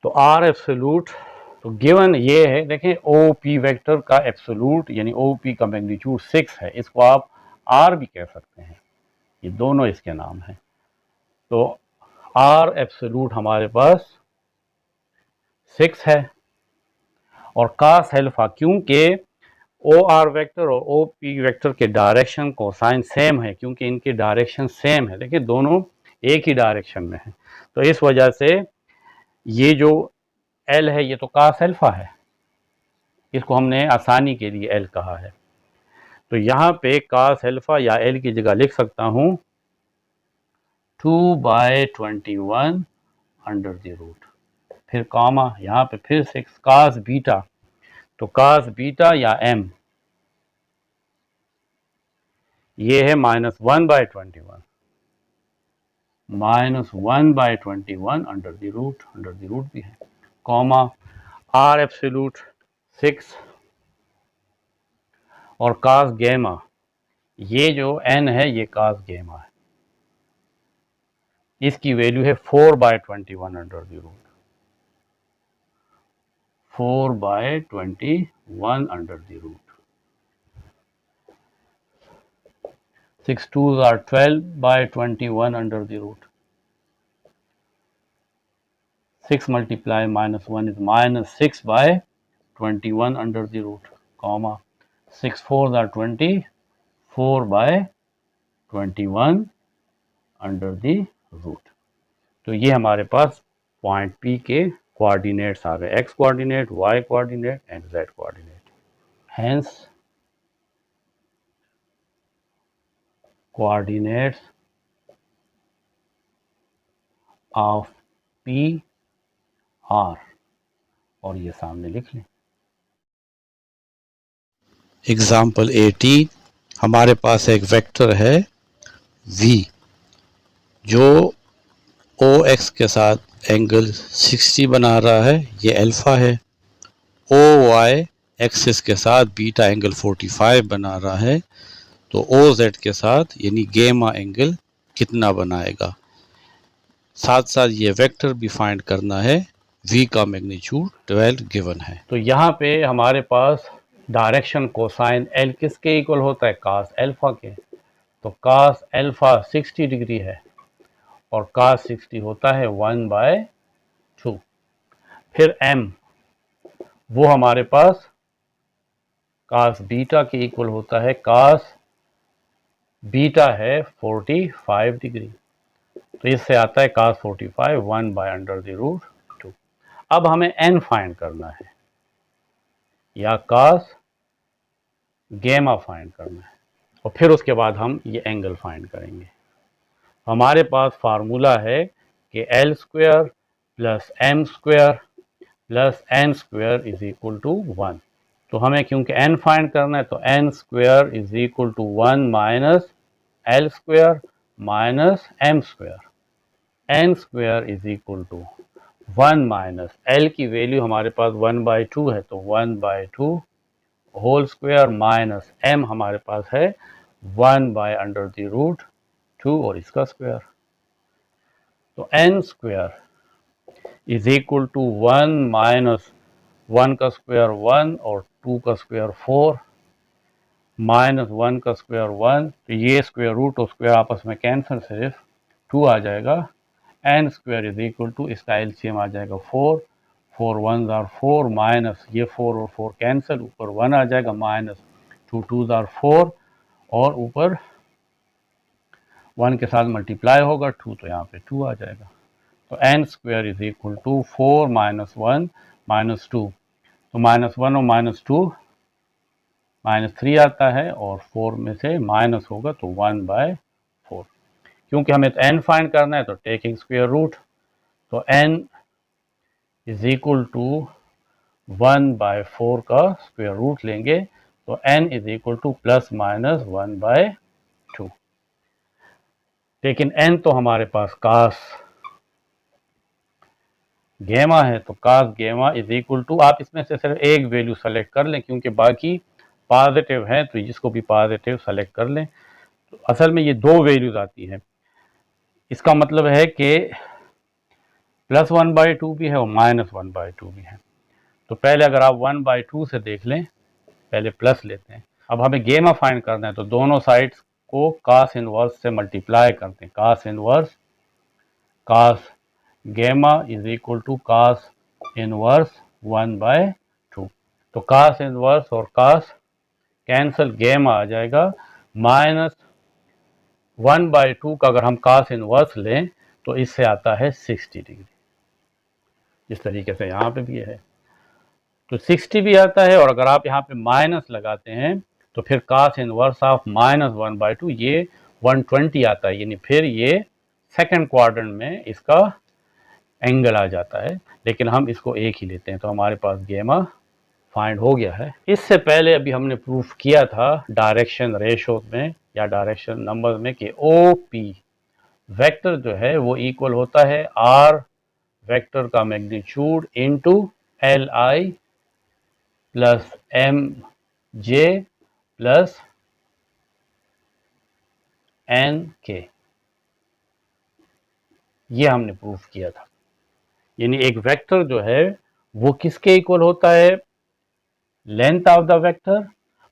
तो R एब्सोल्यूट, तो गिवन ये है, देखें OP वेक्टर का एब्सोल्यूट यानी OP का मैग्नीट्यूड 6 है। इसको आप R भी कह सकते हैं, ये दोनों इसके नाम हैं। तो R एब्सोल्यूट हमारे पास 6 है, और cos अल्फा, क्योंकि OR वेक्टर और OP वेक्टर के डायरेक्शन कोसाइन सेम है, क्योंकि इनके डायरेक्शन सेम है, देखिए दोनों एक ही डायरेक्शन में है, तो इस वजह से ये जो L है ये तो cos अल्फा है, इसको हमने आसानी के लिए L कहा है। तो यहाँ पे cos अल्फा या L की जगह लिख सकता हूँ 2/21 अंडर द रूट, फिर कॉमा, यहाँ पे फिर 6 cos बीटा, तो cos बीटा या m ये है -1/21 अंडर द रूट भी है, कॉमा R एब्सोल्यूट 6 और cos गैमा, ये जो n है ये cos गैमा है, इसकी वैल्यू है 4/21 under the root, 4/21 under the root. 6 2s are 12/21 under the root. 6 multiply -1 is -6/21 under the root, comma 6 4s are 20, 4/21 under the root। तो ये हमारे पास पॉइंट P के कोऑर्डिनेट्स आ गए, x coordinate, y coordinate and z coordinate. Hence coordinates of P R, और ये सामने लिख लें। एग्जाम्पल 18, हमारे पास एक वेक्टर है V जो OX के साथ एंगल 60 बना रहा है, ये अल्फा है। ओ वाई एक्सिस के साथ बीटा एंगल 45 बना रहा है, तो ओ जेड के साथ यानी गेमा एंगल कितना बनाएगा। साथ साथ ये वेक्टर भी फाइंड करना है, v का मैग्नीट्यूड 12 गिवन है। तो यहाँ पे हमारे पास डायरेक्शन कोसाइन एल किसके इक्वल होता है, कास एल्फा के। तो कास एल्फा 60 डिग्री है और कास 60 होता है 1/2। फिर m वो हमारे पास कास बीटा के इक्वल होता है, कास बीटा है 45 डिग्री, तो इससे आता है कास 45 1/√2। अब हमें n फाइंड करना है या कास गेमा फाइंड करना है और फिर उसके बाद हम ये एंगल फाइंड करेंगे। हमारे पास फार्मूला है कि l square plus m square plus n square is equal to 1। तो हमें क्योंकि n फाइंड करना है तो n square is equal to 1 minus l square minus m square. N square is equal to 1 minus l की वैल्यू हमारे पास 1/2 है, तो 1/2 होल स्क्वायर माइनस m हमारे पास है 1/√2 और इसका स्क्वायर। तो n square is equal to 1 minus 1 का स्क्वायर 1 और 2 का स्क्वायर 4 माइनस 1 का स्क्वायर 1। तो ये स्क्वायर रूट और स्क्वायर आपस में कैंसिल, सिर्फ 2 आ जाएगा। n square is equal to, इसका एलसीएम आ जाएगा 4 1s are 4 माइनस ये 4 और 4 कैंसिल, ऊपर 1 आ जाएगा माइनस 2 2s are 4 और ऊपर 1 के साथ मल्टीप्लाई होगा 2, तो यहाँ पे 2 आ जाएगा। तो n square is equal to 4 minus 1 minus 2, तो माइनस 1 और माइनस 2 माइनस 3 आता है और 4 में से माइनस होगा तो 1/4। क्योंकि हमें तो n फाइंड करना है तो टेकिंग स्क्वायर रूट, तो n इज इक्वल टू 1/4 का स्क्वायर रूट लेंगे, तो n is equal two plus minus 1/2। लेकिन n तो हमारे पास कास गेमा है, तो कास गेमा इज इक्वल टू, आप इसमें से सिर्फ एक वैल्यू सेलेक्ट कर लें क्योंकि बाकी पॉजिटिव है, तो जिसको भी पॉजिटिव सेलेक्ट कर लें। तो असल में ये दो वैल्यूज आती हैं, इसका मतलब है कि प्लस 1/2 भी है और माइनस 1/2 भी है। तो पहले अगर आप 1/2 से देख लें, पहले प्लस लेते हैं। अब हमें गेमा फाइंड करना है तो दोनों साइड्स को कास इनवर्स से मल्टीप्लाई करते हैं। कास inverse cos gamma is equal to cos inverse 1/2। तो कास इनवर्स और कास कैंसल, गेमा आ जाएगा माइनस 1/2 का अगर हम कास इनवर्स लें तो इससे आता है 60 डिग्री, इस तरीके से यहाँ पे भी है तो 60 भी आता है। और अगर आप यहाँ पे माइनस लगाते हैं तो फिर कास इनवर्स ऑफ माइनस 1/2 ये 120 आता है, यानी फिर ये सेकंड क्वाड्रेंट में इसका एंगल आ जाता है। लेकिन हम इसको एक ही लेते हैं, तो हमारे पास गेमा फाइंड हो गया है। इससे पहले अभी हमने प्रूफ किया था डायरेक्शन रेशो में या डायरेक्शन नंबर में कि ओ पी वेक्टर जो है वो इक्वल होता है आर वेक्टर का magnitude into l i plus m j plus n k. ये हमने प्रूफ किया था, यानी एक वेक्टर जो है वो किसके इक्वल होता है, length of the vector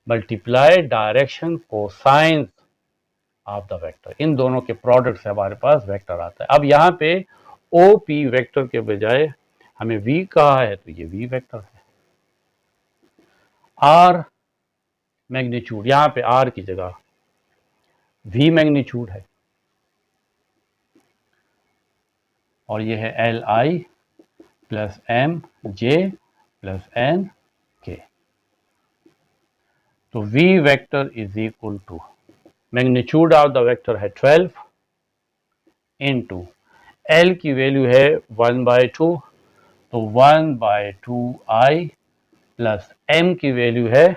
multiply direction cosine of the vector, इन दोनों के प्रोडक्ट से हमारे पास वेक्टर आता है। अब यहाँ पे ओ पी वेक्टर के बजाय हमें वी कहा है, तो ये वी वेक्टर है। आर मैग्नीट्यूड, यहाँ पे आर की जगह वी मैग्नीट्यूड है और ये है l i plus m j plus n k. तो v vector is equal to magnitude of the vector है 12 इनटू एल की वैल्यू है 1/2, तो 1/2 आई प्लस m की वैल्यू है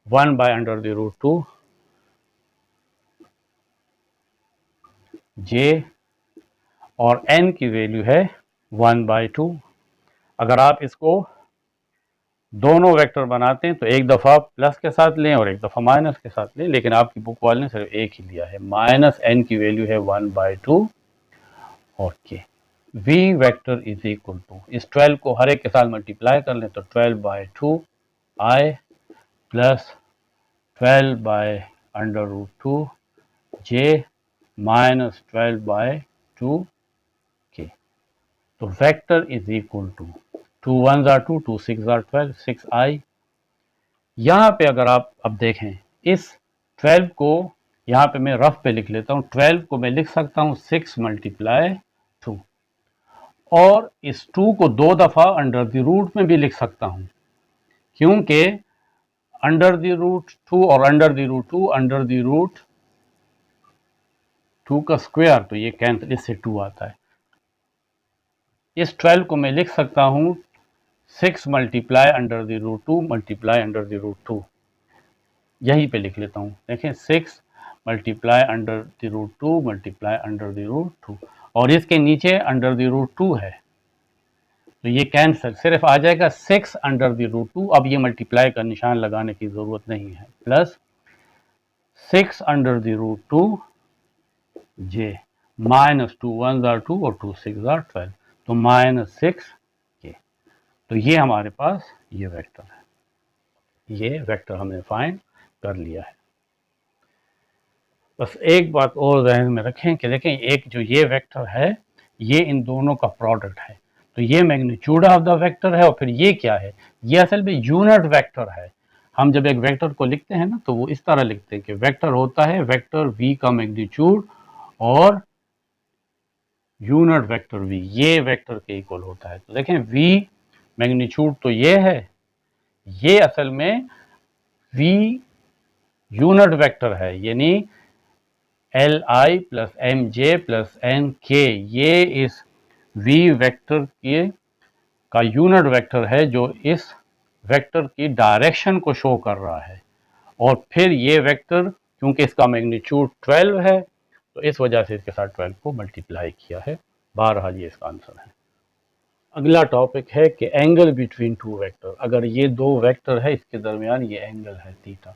1/√2 j और n की वैल्यू है 1/2। अगर आप इसको दोनों वेक्टर बनाते हैं तो एक दफ़ा प्लस के साथ लें और एक दफ़ा माइनस के साथ लें, लेकिन आपकी बुक वाले ने सिर्फ एक ही लिया है। माइनस एन की वैल्यू है 1/2 और के। V vector is equal to, इस 12 को हर एक के साथ मल्टीप्लाई कर लें तो 12/2 आई प्लस 12/√2 जे माइनस 12/2 के। तो vector is equal to 2 1s are 2, 2 6s are 12, 6i। यहाँ पे अगर आप अब देखें इस 12 को, यहाँ पे मैं रफ पे लिख लेता हूँ, 12 को मैं लिख सकता हूँ 6 मल्टीप्लाई 2, और इस 2 को दो दफ़ा अंडर द रूट में भी लिख सकता हूँ, क्योंकि अंडर द रूट 2 और under the root 2, under the root 2 का स्क्वायर, तो ये कैंसिल, इससे 2 आता है। इस 12 को मैं लिख सकता हूँ 6 multiply under the root 2 multiply under the root 2, यहीं पे लिख लेता हूँ। देखें 6 multiply under the root 2 multiply under the root 2, और इसके नीचे अंडर द रूट 2 है, तो ये कैंसिल, सिर्फ आ जाएगा 6 अंडर द रूट 2। अब ये मल्टीप्लाई का निशान लगाने की ज़रूरत नहीं है, plus 6 under the root 2 j minus 2 1s are 2 और 2 6s are 12, तो -6 के। तो ये हमारे पास ये वेक्टर है, ये वेक्टर हमने फाइंड कर लिया है। बस एक बात और ध्यान में रखें कि देखें एक जो ये वेक्टर है ये इन दोनों का प्रोडक्ट है, तो ये मैग्नीट्यूड ऑफ द वेक्टर है, और फिर ये क्या है, ये असल में यूनिट वेक्टर है। हम जब एक वेक्टर को लिखते हैं ना तो वो इस तरह लिखते हैं कि वेक्टर होता है वेक्टर v का मैग्नीट्यूड और यूनिट वेक्टर v, ये वेक्टर के इक्वल होता है। तो देखें v मैग्नीट्यूड तो ये है, ये असल में v यूनिट वेक्टर है, यानी Li plus Mj plus Nk, ये इस v वेक्टर के का यूनिट वेक्टर है जो इस वेक्टर की डायरेक्शन को शो कर रहा है। और फिर ये वेक्टर क्योंकि इसका मैग्नीट्यूड 12 है तो इस वजह से इसके साथ 12 को मल्टीप्लाई किया है। बहरहाल ये इसका आंसर है। अगला टॉपिक है कि एंगल बिटवीन टू वेक्टर, अगर ये दो वेक्टर है इसके दरमियान ये एंगल है थीटा,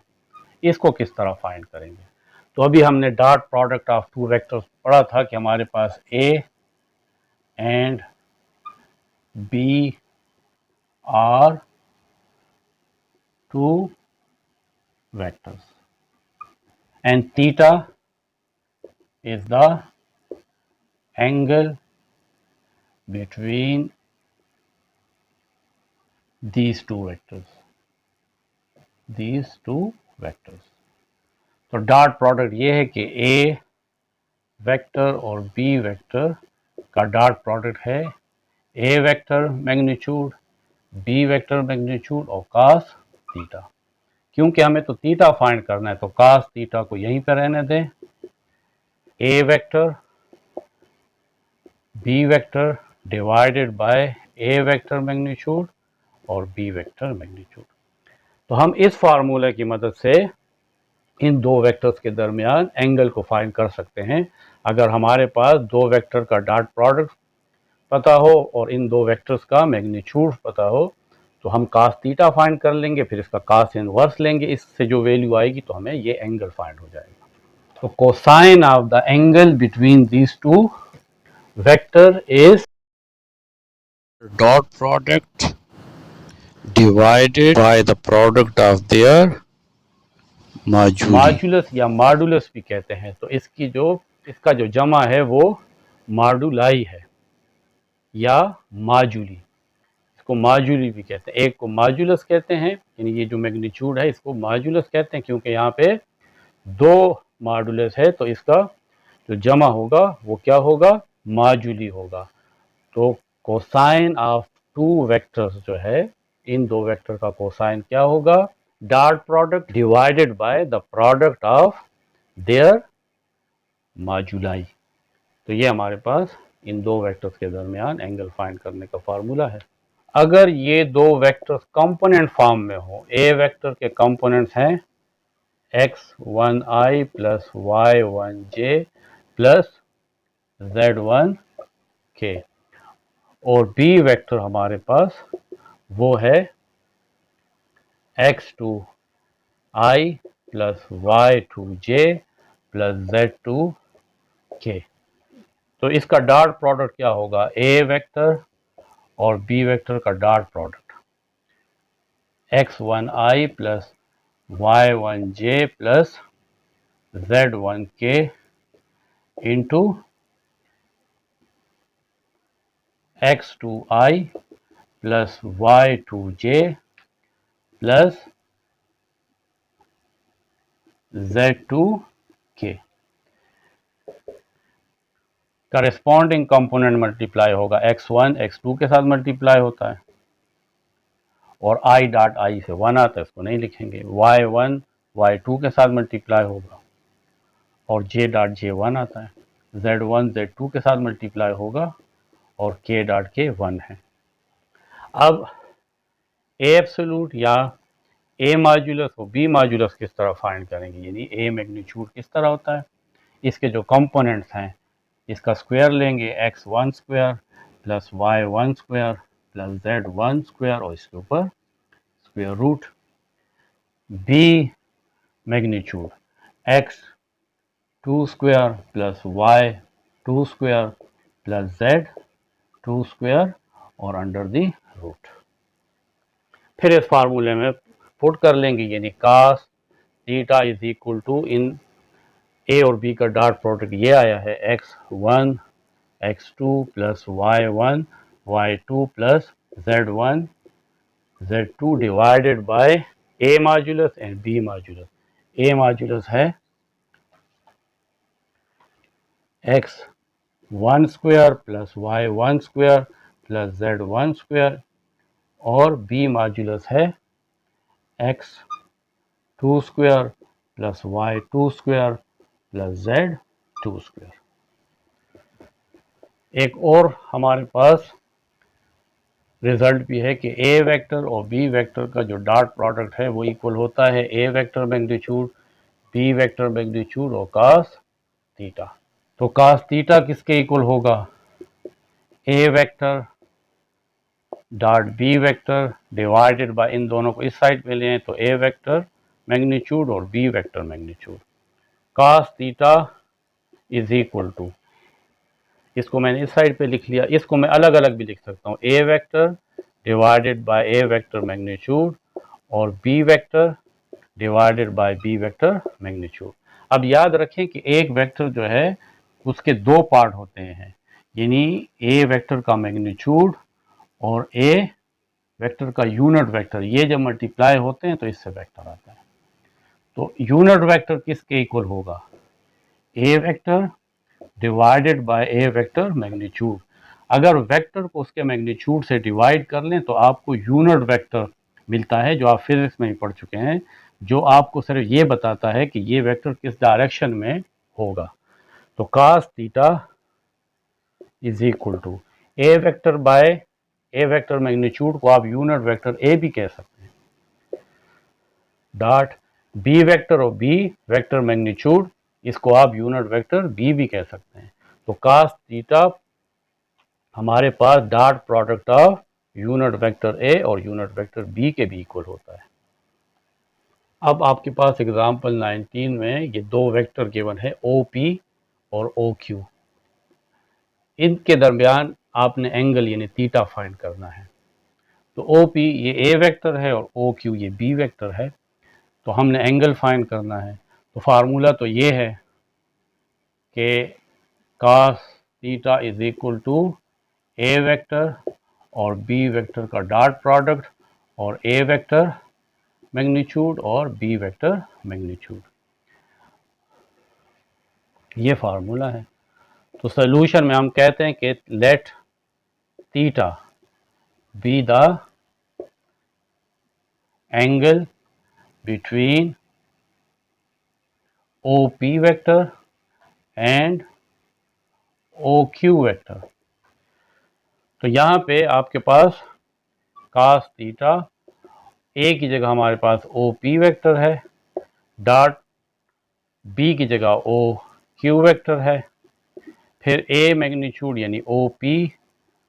इसको किस तरह फाइंड करेंगे। तो अभी हमने dot product of two vectors पढ़ा था कि हमारे पास A and B are two vectors and theta is the angle between these two vectors, तो डॉट प्रोडक्ट ये है कि a वेक्टर और b वेक्टर का डॉट प्रोडक्ट है a vector magnitude b vector magnitude और cos थीटा। क्योंकि हमें तो थीटा फाइंड करना है तो cos थीटा को यहीं पर रहने दें, a vector b vector divided bye a vector magnitude और b वेक्टर मैग्नीट्यूड। तो हम इस फार्मूला की मदद से इन दो वेक्टर्स के दरमियान एंगल को फाइंड कर सकते हैं। अगर हमारे पास दो वेक्टर का डॉट प्रोडक्ट पता हो और इन दो वेक्टर्स का मैग्नीट्यूड पता हो तो हम cos थीटा फाइंड कर लेंगे, फिर इसका cos इनवर्स लेंगे, इससे जो वैल्यू आएगी तो हमें ये एंगल फाइंड हो जाएगा। तो cosine of the angle between these two vector is dot product divided by the product of their moduli। Modulus या मॉडुलस भी कहते हैं। तो इसका जो जमा है वो मॉडुलाई है या माजुली, इसको माजुली भी कहते हैं। एक को मॉड्यूलस कहते हैं, यानी ये जो मैग्नीट्यूड है इसको मॉड्यूलस कहते हैं क्योंकि यहाँ पे दो मॉडुलस है, तो इसका जो जमा होगा वो क्या होगा, माजुली होगा। तो कोसाइन ऑफ टू वेक्टर्स जो है, इन दो वेक्टर का कोसाइन क्या होगा, dot product divided by the product of their moduli. तो ये हमारे पास इन दो वेक्टर्स के दरमियान एंगल फाइंड करने का फार्मूला है। अगर ये दो वेक्टर्स कंपोनेंट फॉर्म में हो, ए वेक्टर के कंपोनेंट्स हैं x1i plus y1j plus z1k, और बी वेक्टर हमारे पास वो है x two i plus y two j plus z two k. तो इसका डॉट प्रोडक्ट क्या होगा, ए वेक्टर और बी वेक्टर का dot product, x1i plus y1j plus z1k into x2i plus y2j plus z2k। Corresponding component multiply होगा, x1 x2 के साथ मल्टीप्लाई होता है और i डॉट i से 1 आता है, इसको नहीं लिखेंगे। y1 y2 के साथ मल्टीप्लाई होगा और j डॉट j 1 आता है। z1 z2 के साथ मल्टीप्लाई होगा और k डॉट k 1 है। अब a एब्सोल्यूट या a मॉड्यूलस और b मॉड्यूलस किस तरह फाइंड करेंगे, यानी a मैग्नीट्यूड किस तरह होता है। इसके जो कंपोनेंट्स हैं इसका स्क्वायर लेंगे, x1 square plus y1 square plus z1 square और इसके ऊपर square root. b magnitude x2 square plus y2 square plus z2 square और अंडर दी रूट। फिर इस फार्मूले में पुट कर लेंगे, यानी cos theta is equal to, इन ए और बी का डॉट प्रोडक्ट ये आया है, x1 x2 plus y1 y2 plus z1 z2 divided by a modulus and b modulus. a modulus है x1 square plus y1 square plus z1 square और b मॉड्यूलस है x2 square plus y2 square plus z2 square. एक और हमारे पास रिजल्ट भी है कि a वेक्टर और b वेक्टर का जो डॉट प्रोडक्ट है वो इक्वल होता है a vector magnitude b vector magnitude और cos थीटा। तो cos थीटा किसके इक्वल होगा, a vector dot b vector divided by, इन दोनों को इस साइड पे लें तो a वेक्टर मैग्नीट्यूड और b vector magnitude. cos theta is equal to, इसको मैंने इस साइड पे लिख लिया, इसको मैं अलग अलग भी लिख सकता हूँ, a vector divided bye a vector magnitude और b vector divided bye b vector magnitude. अब याद रखें कि एक वेक्टर जो है उसके दो पार्ट होते हैं, यानी a वेक्टर का मैग्नीट्यूड और a वेक्टर का यूनिट वेक्टर, ये जब मल्टीप्लाई होते हैं तो इससे वेक्टर आता है। तो यूनिट वेक्टर किसके इक्वल होगा, a vector divided bye a vector magnitude. अगर वेक्टर को उसके मैग्नीट्यूड से डिवाइड कर लें तो आपको यूनिट वेक्टर मिलता है, जो आप फिजिक्स में ही पढ़ चुके हैं, जो आपको सिर्फ ये बताता है कि ये वेक्टर किस डायरेक्शन में होगा। तो cos theta is equal to a vector by a vector magnitude को आप यूनिट वेक्टर a भी कह सकते हैं, डॉट b वेक्टर और b वेक्टर मैग्नीट्यूड, इसको आप यूनिट वेक्टर b भी कह सकते हैं। तो cos थीटा हमारे पास dot product of unit vector a और यूनिट वेक्टर b के भी इक्वल होता है। अब आपके पास एग्जांपल 19 में ये दो वेक्टर गिवन है OP और OQ, इनके दरमियान आपने एंगल यानी थीटा फाइंड करना है। तो OP ये A वेक्टर है और OQ ये B वेक्टर है, तो हमने एंगल फाइंड करना है। तो फार्मूला तो ये है कि cos theta is equal to A vector और B वेक्टर का डॉट प्रोडक्ट और A वेक्टर मैग्नीट्यूड और B वेक्टर मैग्नीट्यूड, ये फार्मूला है। तो सॉल्यूशन में हम कहते हैं कि let theta be the angle between OP vector and OQ vector. तो यहाँ पे आपके पास cos थीटा, A की जगह हमारे पास OP वेक्टर है, डॉट B की जगह OQ वेक्टर है, फिर A मैग्नीट्यूड यानी OP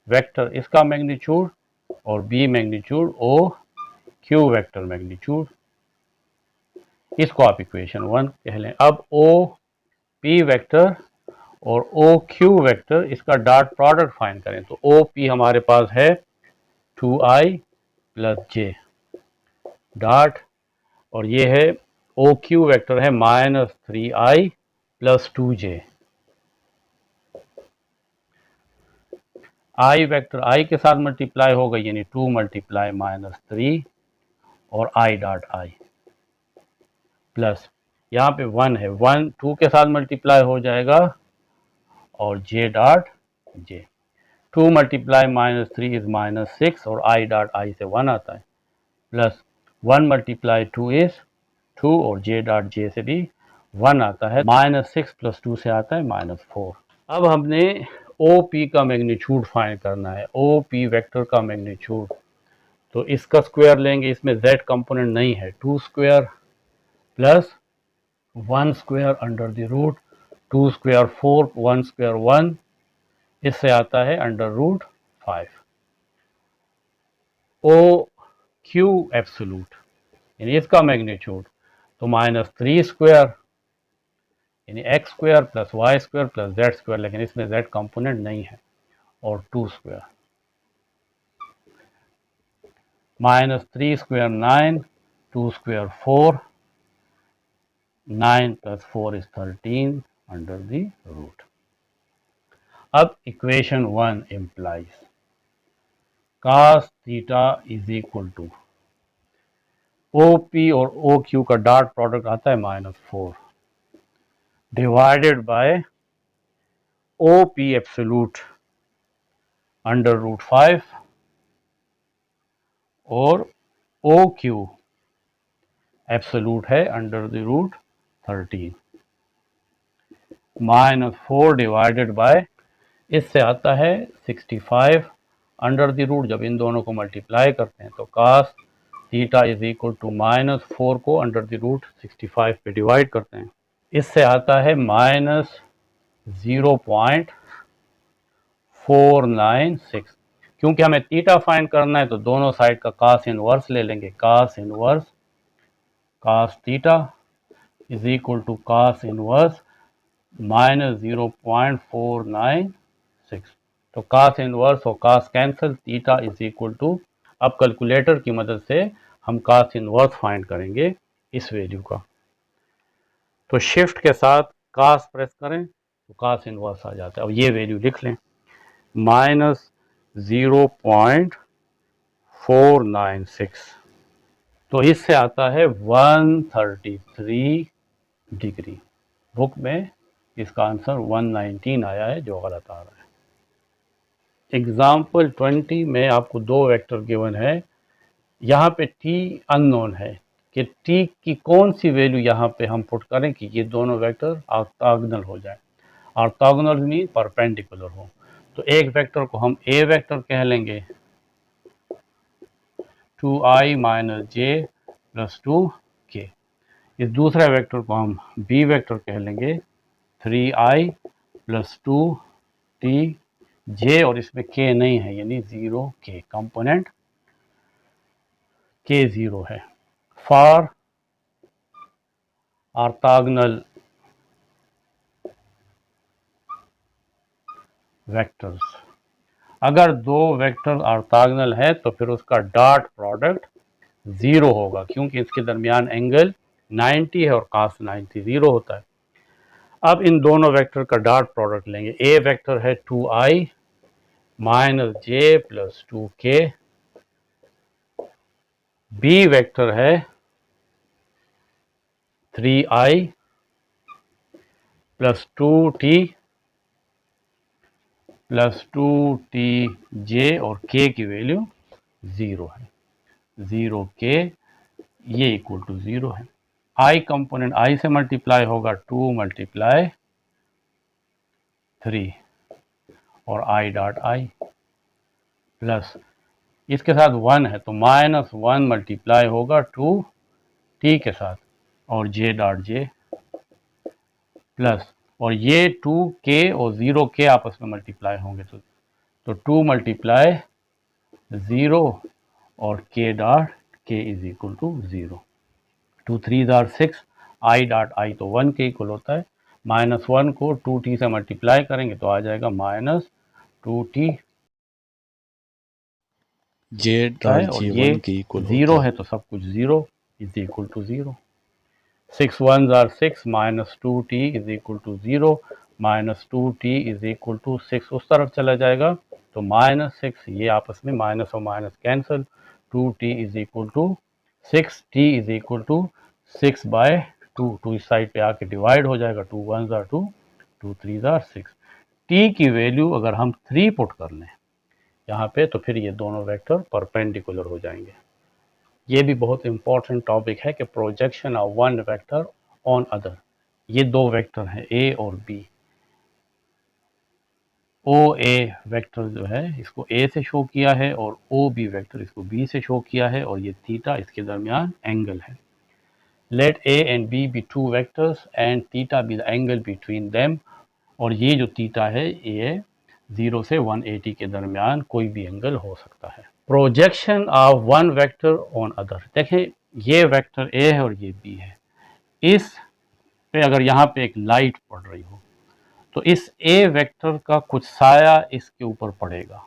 वेक्टर इसका मैग्नीट्यूड और B magnitude OQ Q vector magnitude, इसको आप इक्वेशन 1 कह लें। अब ओ पी वेक्टर और ओ क्यू वेक्टर, इसका डॉट प्रोडक्ट फाइंड करें। तो ओ पी हमारे पास है 2i प्लस जे डॉट, और ये है ओ क्यू वेक्टर है -3i प्लस 2j। आई वेक्टर आई के साथ मल्टीप्लाई होगा, यानी 2 मल्टीप्लाई -3 और आई डॉट आई प्लस, यहाँ पे 1 है, 1 2 के साथ मल्टीप्लाई हो जाएगा और J dot J. 2 multiply -3 is -6 और आई डॉट आई से 1 आता है, प्लस 1 मल्टीप्लाई 2 इज 2 और जे डॉट जे से भी 1 आता है, -6 प्लस 2 से आता है -4। अब हमने ओ पी का मैग्नीट्यूड फाइंड करना है, ओ पी वेक्टर का मैग्नीट्यूड। तो इसका स्क्वायर लेंगे, इसमें z कंपोनेंट नहीं है, 2 square plus 1 square under the root 2 square 4, 1 square 1, इससे आता है √5। ओ क्यू एब्सोलूट यानी इसका मैग्नीट्यूड, तो -3 स्क्वायर यानी x square plus y square plus z square, लेकिन इसमें z कंपोनेंट नहीं है, और 2 square -3 square 9, 2 square 4, 9 plus 4 is 13 under the root. अब equation 1 implies cos theta is equal to O P और ओ क्यू का डॉट प्रोडक्ट आता है -4 divided by O P absolute under root 5 और ओ क्यू एब्सोलूट है under the root 13, -4 divided bye, इससे आता है 65 अंडर द रूट। जब इन दोनों को मल्टीप्लाई करते हैं तो cos theta is equal to -4 को अंडर द रूट 65 पे डिवाइड करते हैं, इससे आता है -0.496। क्योंकि हमें थीटा फाइंड करना है तो दोनों साइड का cos इनवर्स ले लेंगे, cos inverse cos theta is equal to cos inverse -0.496। तो cos इनवर्स और cos cancel, theta is equal to, अब कैलकुलेटर की मदद से हम cos इनवर्स फाइंड करेंगे इस वैल्यू का। तो शिफ्ट के साथ cos प्रेस करें तो cos इनवर्स आ जाता है। अब ये वैल्यू लिख लें, -0.496, तो इससे आता है 133 डिग्री। बुक में इसका आंसर 119 आया है, जो गलत आ रहा है। एग्जाम्पल 20 में आपको दो वेक्टर गिवन है, यहाँ पे t अननोन है कि t की कौन सी वैल्यू यहाँ पे हम पुट करें कि ये दोनों वेक्टर ऑर्थोगोनल हो जाए। ऑर्थोगोनल मीन परपेंडिकुलर हो। तो एक वेक्टर को हम a वेक्टर कह लेंगे, 2i - j + 2k। इस दूसरे वेक्टर को हम b वेक्टर कह लेंगे, 3i + 2tj, और इसमें k नहीं है यानी 0k, कंपोनेंट k 0 है। फॉर ऑर्थोगोनल वेक्टर्स, अगर दो वेक्टर ऑर्थोगोनल है तो फिर उसका डॉट प्रोडक्ट 0 होगा, क्योंकि इसके दरमियान एंगल 90 है और cos 90 0 होता है। अब इन दोनों वेक्टर का डॉट प्रोडक्ट लेंगे। ए वेक्टर है 2i - j + 2k, B vector है 3i + 2t + 2tj, और k की वैल्यू 0 है, 0k, ये इक्वल टू 0 है। i कंपोनेंट i से मल्टीप्लाई होगा, 2 × 3 और i डॉट i प्लस, इसके साथ 1 है तो -1 मल्टीप्लाई होगा 2t के साथ और j डॉट j प्लस, और ये 2k और 0k आपस में मल्टीप्लाई होंगे तो 2 × 0 और k dot k is equal to 0। 2 3 are 6, i dot i तो 1 के इक्वल होता है। -1 को 2t से मल्टीप्लाई करेंगे तो आ जाएगा -2t जे है, डॉट और जे ये 1 के इक्वल 0 होता है। है तो सब कुछ 0 is equal to 0। 6 1 are 6, -2t is equal to 0, -2t is equal to 6 उस तरफ चला जाएगा तो -6, ये आपस में माइनस और minus cancel, 2t is equal to 6, t is equal to 6/2, 2 इस साइड पे आके डिवाइड हो जाएगा, 2 1 आर 2, 2 3 आर 6। t की वैल्यू अगर हम 3 पुट कर लें यहाँ पे तो फिर ये दोनों वेक्टर परपेंडिकुलर हो जाएंगे। ये भी बहुत इंपॉर्टेंट टॉपिक है कि projection of one vector on other. ये दो वेक्टर हैं ए और बी। ओ ए वेक्टर जो है इसको ए से शो किया है और ओ बी वेक्टर इसको बी से शो किया है, और ये थीटा इसके दरमियान एंगल है। Let A and B be two vectors and theta be the angle between them, और ये जो थीटा है ये 0 से 180 के दरमियान कोई भी एंगल हो सकता है। Projection of one vector on other, देखें ये वेक्टर ए है और ये बी है। इस पे अगर यहाँ पे एक लाइट पड़ रही हो तो इस ए वेक्टर का कुछ साया इसके ऊपर पड़ेगा।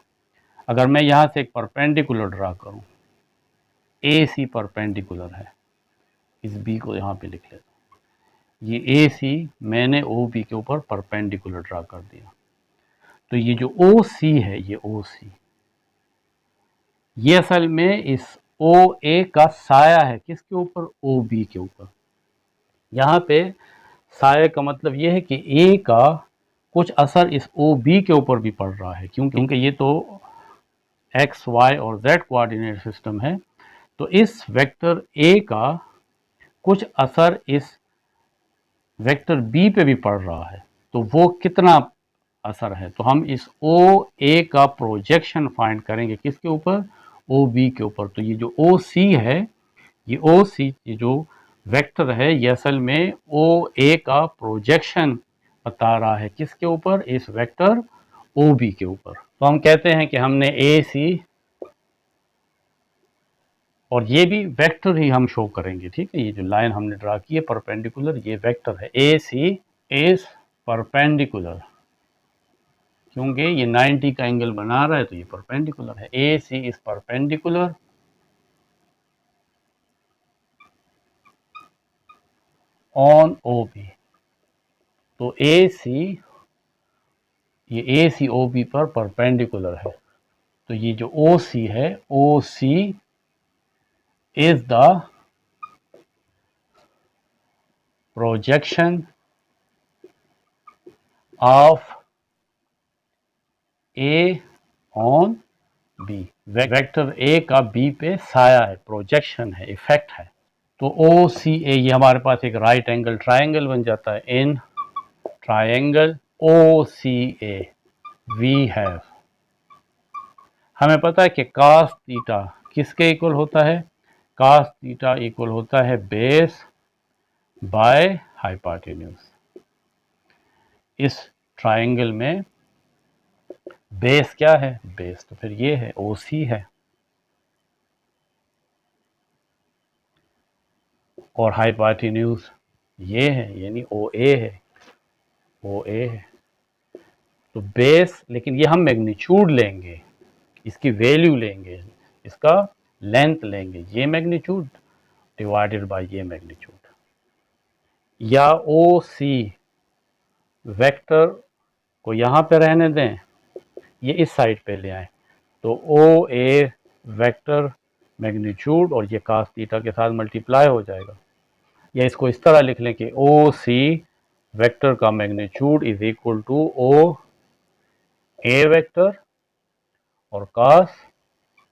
अगर मैं यहाँ से एक परपेंडिकुलर ड्रा करूँ, ए सी परपेंडिकुलर है, इस बी को यहाँ पे लिख लेता हूँ, ये ए सी मैंने ओ बी के ऊपर परपेंडिकुलर ड्रा कर दिया, तो ये जो ओ सी है, ये ओ सी, ये असल में इस ओ ए का साया है, किसके ऊपर, ओ बी के ऊपर। यहाँ पे साया का मतलब ये है कि ए का कुछ असर इस ओ बी के ऊपर भी पड़ रहा है, क्योंकि ये तो एक्स वाई और जेड कोऑर्डिनेट सिस्टम है, तो इस वेक्टर ए का कुछ असर इस वेक्टर बी पे भी पड़ रहा है। तो वो कितना असर है, तो हम इस ओ ए का प्रोजेक्शन फाइंड करेंगे किसके ऊपर, ओ बी के ऊपर। तो ये जो ओ सी है, ये ओ सी ये जो वेक्टर है, ये असल में ओ ए का प्रोजेक्शन बता रहा है किसके ऊपर, इस वेक्टर ओ बी के ऊपर। तो हम कहते हैं कि हमने ए सी, और ये भी वेक्टर ही हम शो करेंगे, ठीक है। ये जो लाइन हमने ड्रा की है परपेंडिकुलर, ये वेक्टर है। ए सी इज परपेंडिकुलर, क्योंकि ये 90 का एंगल बना रहा है तो ये परपेंडिकुलर है। A C is perpendicular on O B. तो ए सी, ये ए सी ओ बी पर परपेंडिकुलर है, तो ये जो ओ सी है, O C is the projection of A on B. Vector A का बी पे साया है, प्रोजेक्शन है, इफेक्ट है। तो ओ सी ए, ये हमारे पास एक राइट एंगल ट्राइंगल बन जाता है। In triangle O C A we have, हमें पता है कि कास थीटा किसके इक्वल होता है, कास थीटा इक्वल होता है बेस बाय हाइपोटेन्यूज। इस ट्राइंगल में बेस क्या है, बेस तो फिर ये है, ओ सी है, और हाइपोटेन्यूज ये है, यानी ओ ए है, ओ ए है। तो बेस, लेकिन ये हम मैग्नीट्यूड लेंगे, इसकी वैल्यू लेंगे, इसका लेंथ लेंगे, ये मैग्नीट्यूड डिवाइडेड बाय ये मैग्नीट्यूड। या ओ सी वेक्टर को यहाँ पे रहने दें, ये इस साइड पे ले आए, तो ओ ए वेक्टर मैग्नीट्यूड और ये कास थीटा के साथ मल्टीप्लाई हो जाएगा। या इसको इस तरह लिख लें कि ओ सी वेक्टर का magnitude is equal to O A vector और कास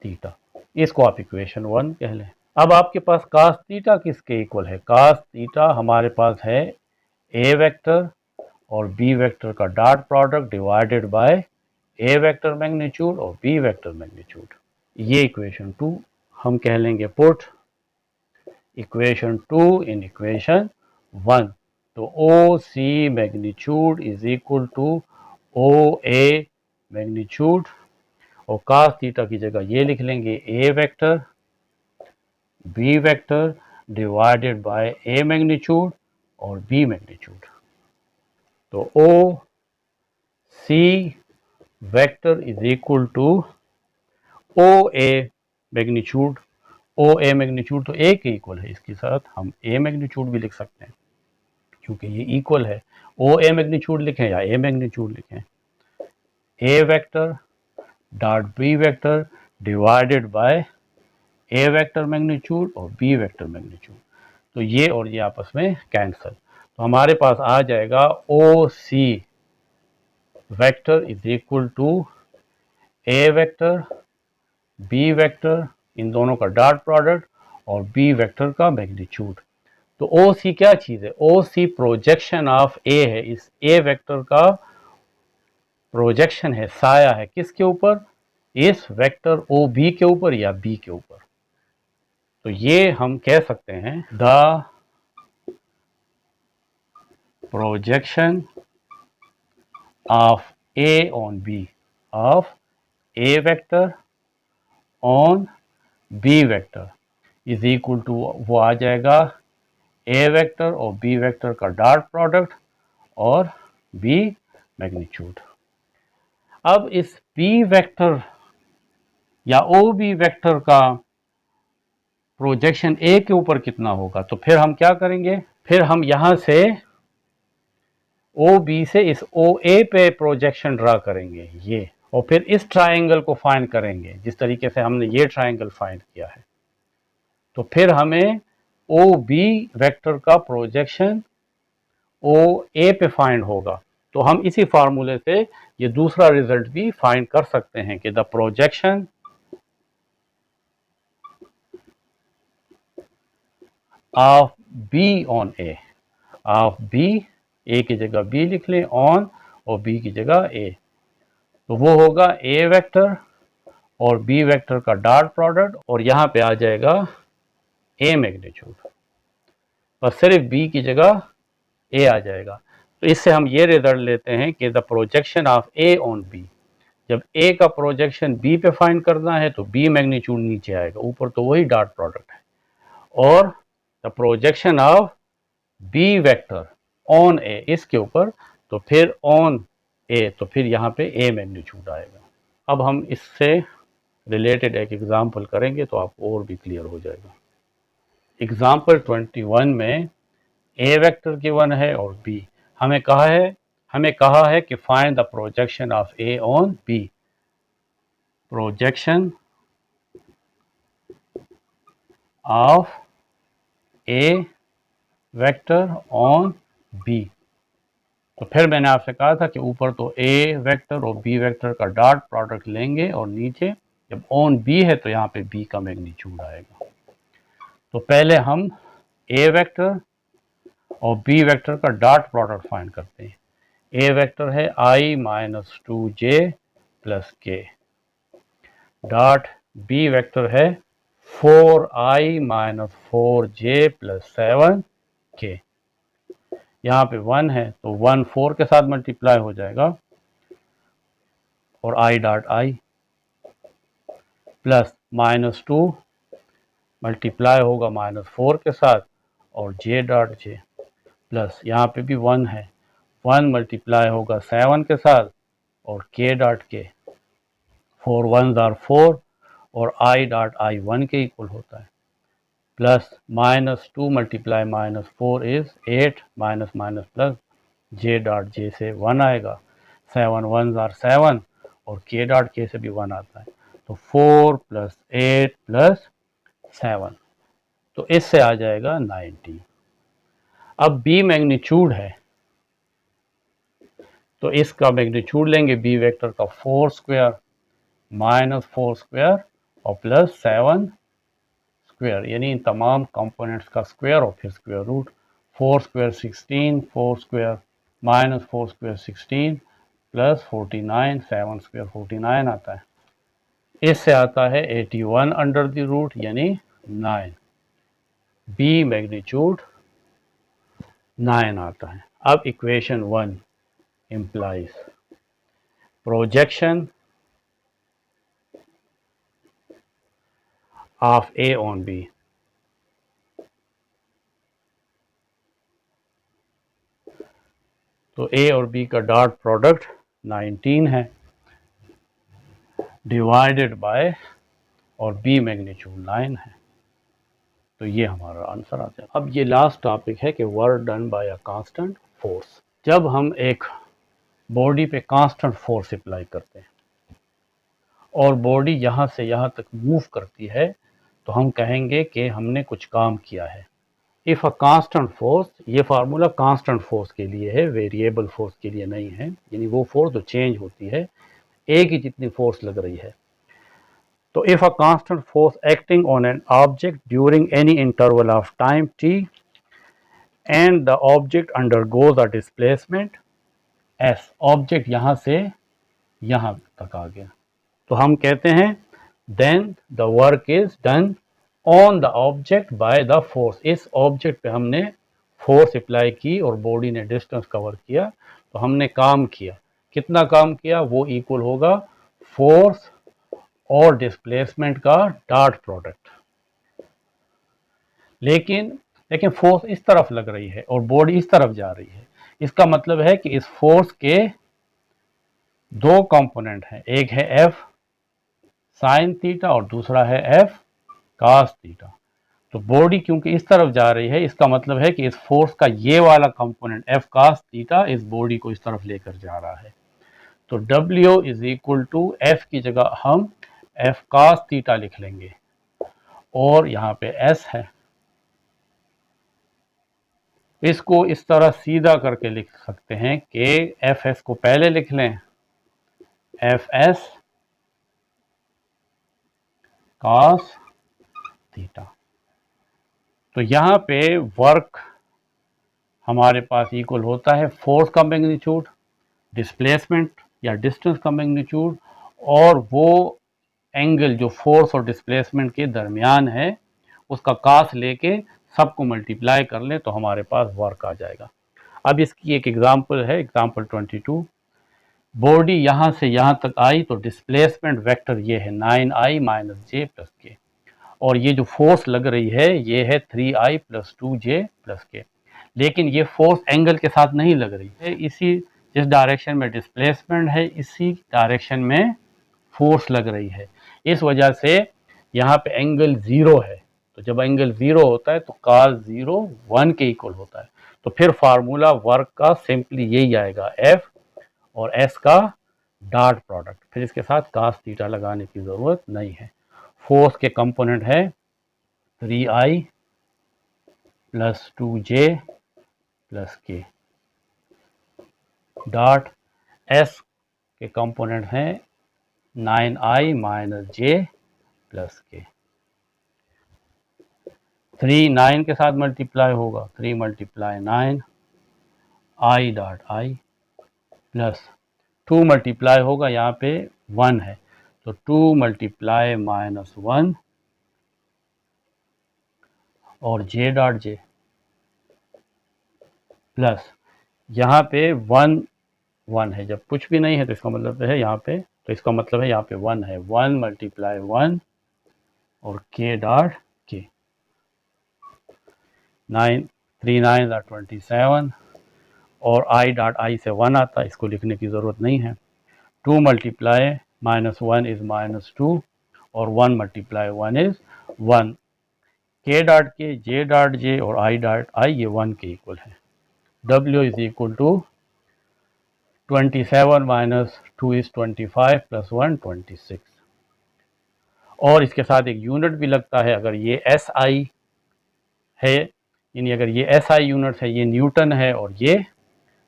थीटा। इसको आप इक्वेशन 1 कह लें। अब आपके पास कास थीटा किसके इक्वल है, कास थीटा हमारे पास है ए वेक्टर और बी वेक्टर का डॉट प्रोडक्ट डिवाइडेड बाय ए वेक्टर मैग्नीट्यूड और बी वेक्टर मैग्नीट्यूड। ये इक्वेशन 2 हम कह लेंगे पुट इक्वेशन 2 इन इक्वेशन 1। तो O C magnitude is equal to O A magnitude, और कास थीटा की जगह ये लिख लेंगे A vector B vector divided by A magnitude और B magnitude. तो O C vector is equal to O A magnitude. O A magnitude तो A के इक्वल है, इसके साथ हम A magnitude भी लिख सकते हैं क्योंकि ये इक्वल है. O A magnitude लिखें या A magnitude लिखें. A vector dot B vector divided by A vector magnitude और B vector magnitude. तो ये और ये आपस में कैंसल. तो हमारे पास आ जाएगा OC vector is equal to A vector B vector, इन दोनों का डॉट प्रोडक्ट और B वेक्टर का मैग्नीट्यूड. तो OC क्या चीज़ है? OC प्रोजेक्शन ऑफ A है. इस A वेक्टर का प्रोजेक्शन है, साया है किसके ऊपर? इस वेक्टर OB के ऊपर या B के ऊपर. तो ये हम कह सकते हैं the projection of A on B of A vector on B vector is equal to, वो आ जाएगा A वेक्टर और B वेक्टर का डॉट प्रोडक्ट और B मैग्नीट्यूड. अब इस B वेक्टर या OB वेक्टर का प्रोजेक्शन A के ऊपर कितना होगा? तो फिर हम क्या करेंगे? फिर हम यहाँ से OB से इस OA पे प्रोजेक्शन ड्रा करेंगे ये, और फिर इस ट्राइंगल को फाइंड करेंगे जिस तरीके से हमने ये ट्राइंगल फाइंड किया है. तो फिर हमें OB वेक्टर का प्रोजेक्शन OA पे फाइंड होगा. तो हम इसी फार्मूले से ये दूसरा रिजल्ट भी फाइंड कर सकते हैं कि the projection of B on A, of B, A की जगह B लिख लें ऑन और B की जगह A, तो वो होगा A वेक्टर और B वेक्टर का डॉट प्रोडक्ट और यहाँ पे आ जाएगा A मैग्नीट्यूड, पर सिर्फ B की जगह A आ जाएगा. तो इससे हम ये रिजल्ट लेते हैं कि the projection of A on B, जब A का प्रोजेक्शन B पे फाइंड करना है तो B मैग्नीट्यूड नीचे आएगा, ऊपर तो वही डॉट प्रोडक्ट है. और the projection of B vector on A इसके ऊपर, तो फिर ऑन A, तो फिर यहाँ पे A मैग्नीट्यूड आएगा. अब हम इससे रिलेटेड एक एग्जाम्पल करेंगे तो आपको और भी क्लियर हो जाएगा. एग्जाम्पल 21 में A वेक्टर गिवन है और B, हमें कहा है कि find the projection of A on B. Projection of A vector on B. तो फिर मैंने आपसे कहा था कि ऊपर तो A वेक्टर और B वेक्टर का डॉट प्रोडक्ट लेंगे और नीचे जब ऑन B है तो यहाँ पे B का मैग्नीट्यूड आएगा. तो पहले हम A वेक्टर और B वेक्टर का डॉट प्रोडक्ट फाइंड करते हैं. A वेक्टर है I minus 2J plus K, dot B vector है 4I minus 4J plus 7K. यहाँ पे 1 है तो 1 4 के साथ मल्टीप्लाई हो जाएगा और I dot I plus minus 2 multiply होगा माइनस 4 के साथ और J डॉट J प्लस यहाँ पे भी 1 है, 1 मल्टीप्लाई होगा 7 के साथ और K dot K, 4 1s are 4 और I डॉट I 1 के इक्वल होता है, plus minus 2 multiply minus 4 is 8 minus minus plus J dot J से 1 आएगा, 7 1s आर 7 और K डॉट K से भी 1 आता है, तो 4 प्लस 8 प्लस 7, तो इससे आ जाएगा 90. अब B मैग्नीट्यूड है तो इसका मैग्नीट्यूड लेंगे B वेक्टर का 4 स्क्वायर माइनस 4 स्क्वायर और प्लस 7 स्क्वायर, यानी इन तमाम कंपोनेंट्स का स्क्वायर और फिर square root. 4 square 16, 4 square minus 4 square 16 plus 49, 7 square 49 आता है. इससे आता है 81 अंडर द रूट यानी 9. B मैग्नीट्यूड 9 आता है. अब equation 1 implies projection of A on B. तो ए और बी का डॉट प्रोडक्ट 19 है डिवाइडेड बाय और बी मैग्नीट्यूड 9 है। तो ये हमारा आंसर आ जाए। अब ये लास्ट टॉपिक है कि work done by a constant force. जब हम एक बॉडी पे कांस्टेंट फोर्स अप्लाई करते हैं और बॉडी यहाँ से यहाँ तक मूव करती है तो हम कहेंगे कि हमने कुछ काम किया है। इफ़ अ कांस्टेंट फोर्स, ये फार्मूला कांस्टेंट फोर्स के लिए है, वेरिएबल फोर्स के लिए नहीं है, यानी वो फोर्स जो चेंज होती है, एक ही जितनी फोर्स लग रही है। तो if a constant force acting on an object during any interval of time t and the object undergoes a displacement s, object यहाँ से यहाँ तक आ गया, तो हम कहते हैं then the work is done on the object by the force. इस ऑब्जेक्ट पे हमने फोर्स अप्लाई की और बॉडी ने डिस्टेंस कवर किया, तो हमने काम किया। कितना काम किया? वो इक्वल होगा फोर्स और डिस्प्लेसमेंट का डॉट प्रोडक्ट। लेकिन फोर्स इस तरफ लग रही है और बॉडी इस तरफ जा रही है। इसका मतलब है कि इस फोर्स के दो कंपोनेंट हैं, एक है एफ साइन थीटा और दूसरा है एफ कॉस थीटा। तो बॉडी क्योंकि इस तरफ जा रही है, इसका मतलब है कि इस फोर्स का ये वाला कंपोनेंट एफ कॉस थीटा इस बॉडी को इस तरफ लेकर जा रहा है। तो W is equal to f की जगह हम एफ कॉस थीटा लिख लेंगे और यहाँ पे S है। इसको इस तरह सीधा करके लिख सकते हैं कि एफ एस को पहले लिख लें, एफ एस कॉस थीटा। तो यहाँ पे वर्क हमारे पास इक्वल होता है फोर्स का मैग्नीट्यूड, डिस्प्लेसमेंट या डिस्टेंस का मैग्नीट्यूड, और वो एंगल जो फोर्स और डिस्प्लेसमेंट के दरमियान है उसका कास लेके सबको मल्टीप्लाई कर लें तो हमारे पास वर्क आ जाएगा। अब इसकी एक एग्जांपल है, एग्जांपल 22। बॉडी यहाँ से यहाँ तक आई तो डिस्प्लेसमेंट वेक्टर ये है 9i माइनस जे प्लस के, और ये जो फोर्स लग रही है ये है 3i प्लस 2j प्लस के। लेकिन ये फोर्स एंगल के साथ नहीं लग रही है, इसी जिस डायरेक्शन में डिस्प्लेसमेंट है इसी डायरेक्शन में फोर्स लग रही है। इस वजह से यहाँ पे एंगल 0 है। तो जब एंगल 0 होता है तो cos 0 1 के इक्वल होता है। तो फिर फार्मूला वर्क का सिंपली यही आएगा, F और S का डॉट प्रोडक्ट, फिर इसके साथ cos थीटा लगाने की ज़रूरत नहीं है। फोर्स के कंपोनेंट है 3i प्लस 2j प्लस के, डॉट S के कंपोनेंट हैं 9i माइनस जे प्लस के। 3 9 के साथ मल्टीप्लाई होगा, 3 multiply 9 i dot I plus 2 multiply होगा, यहाँ पे 1 है तो 2 मल्टीप्लाई माइनस 1 और j डॉट जे प्लस यहाँ पे 1 1 है। जब कुछ भी नहीं है तो इसका मतलब है यहाँ पे, तो इसका मतलब है यहाँ पे 1 है, 1 मल्टीप्लाई 1 और k डॉट के। 9 3 9 27 और i डॉट आई से 1 आता, इसको लिखने की ज़रूरत नहीं है। 2 मल्टीप्लाई माइनस 1 इज़ माइनस 2 और 1 मल्टीप्लाई 1 इज़ 1। k डॉट के, j डॉट जे और i डॉट आई ये 1 के इक्वल है। W is equal to 27 minus 2 is 25 plus 1 26। और इसके साथ एक यूनिट भी लगता है, अगर ये SI है, यानी अगर ये SI यूनिट है, ये न्यूटन है और ये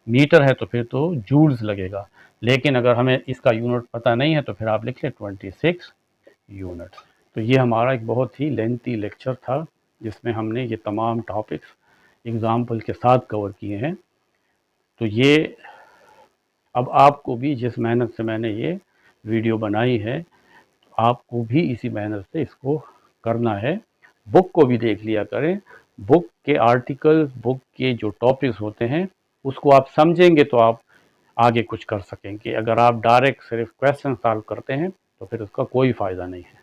मीटर है तो फिर तो जूल्स लगेगा। लेकिन अगर हमें इसका यूनिट पता नहीं है तो फिर आप लिख लें 26 यूनिट। तो ये हमारा एक बहुत ही लेंथी लेक्चर था जिसमें हमने ये तमाम टॉपिक्स एग्जाम्पल के साथ कवर किए हैं। तो ये अब आपको भी, जिस मेहनत से मैंने ये वीडियो बनाई है, तो आपको भी इसी मेहनत से इसको करना है। बुक को भी देख लिया करें, बुक के आर्टिकल्स, बुक के जो टॉपिक्स होते हैं उसको आप समझेंगे तो आप आगे कुछ कर सकेंगे। अगर आप डायरेक्ट सिर्फ क्वेश्चन सॉल्व करते हैं तो फिर उसका कोई फ़ायदा नहीं है।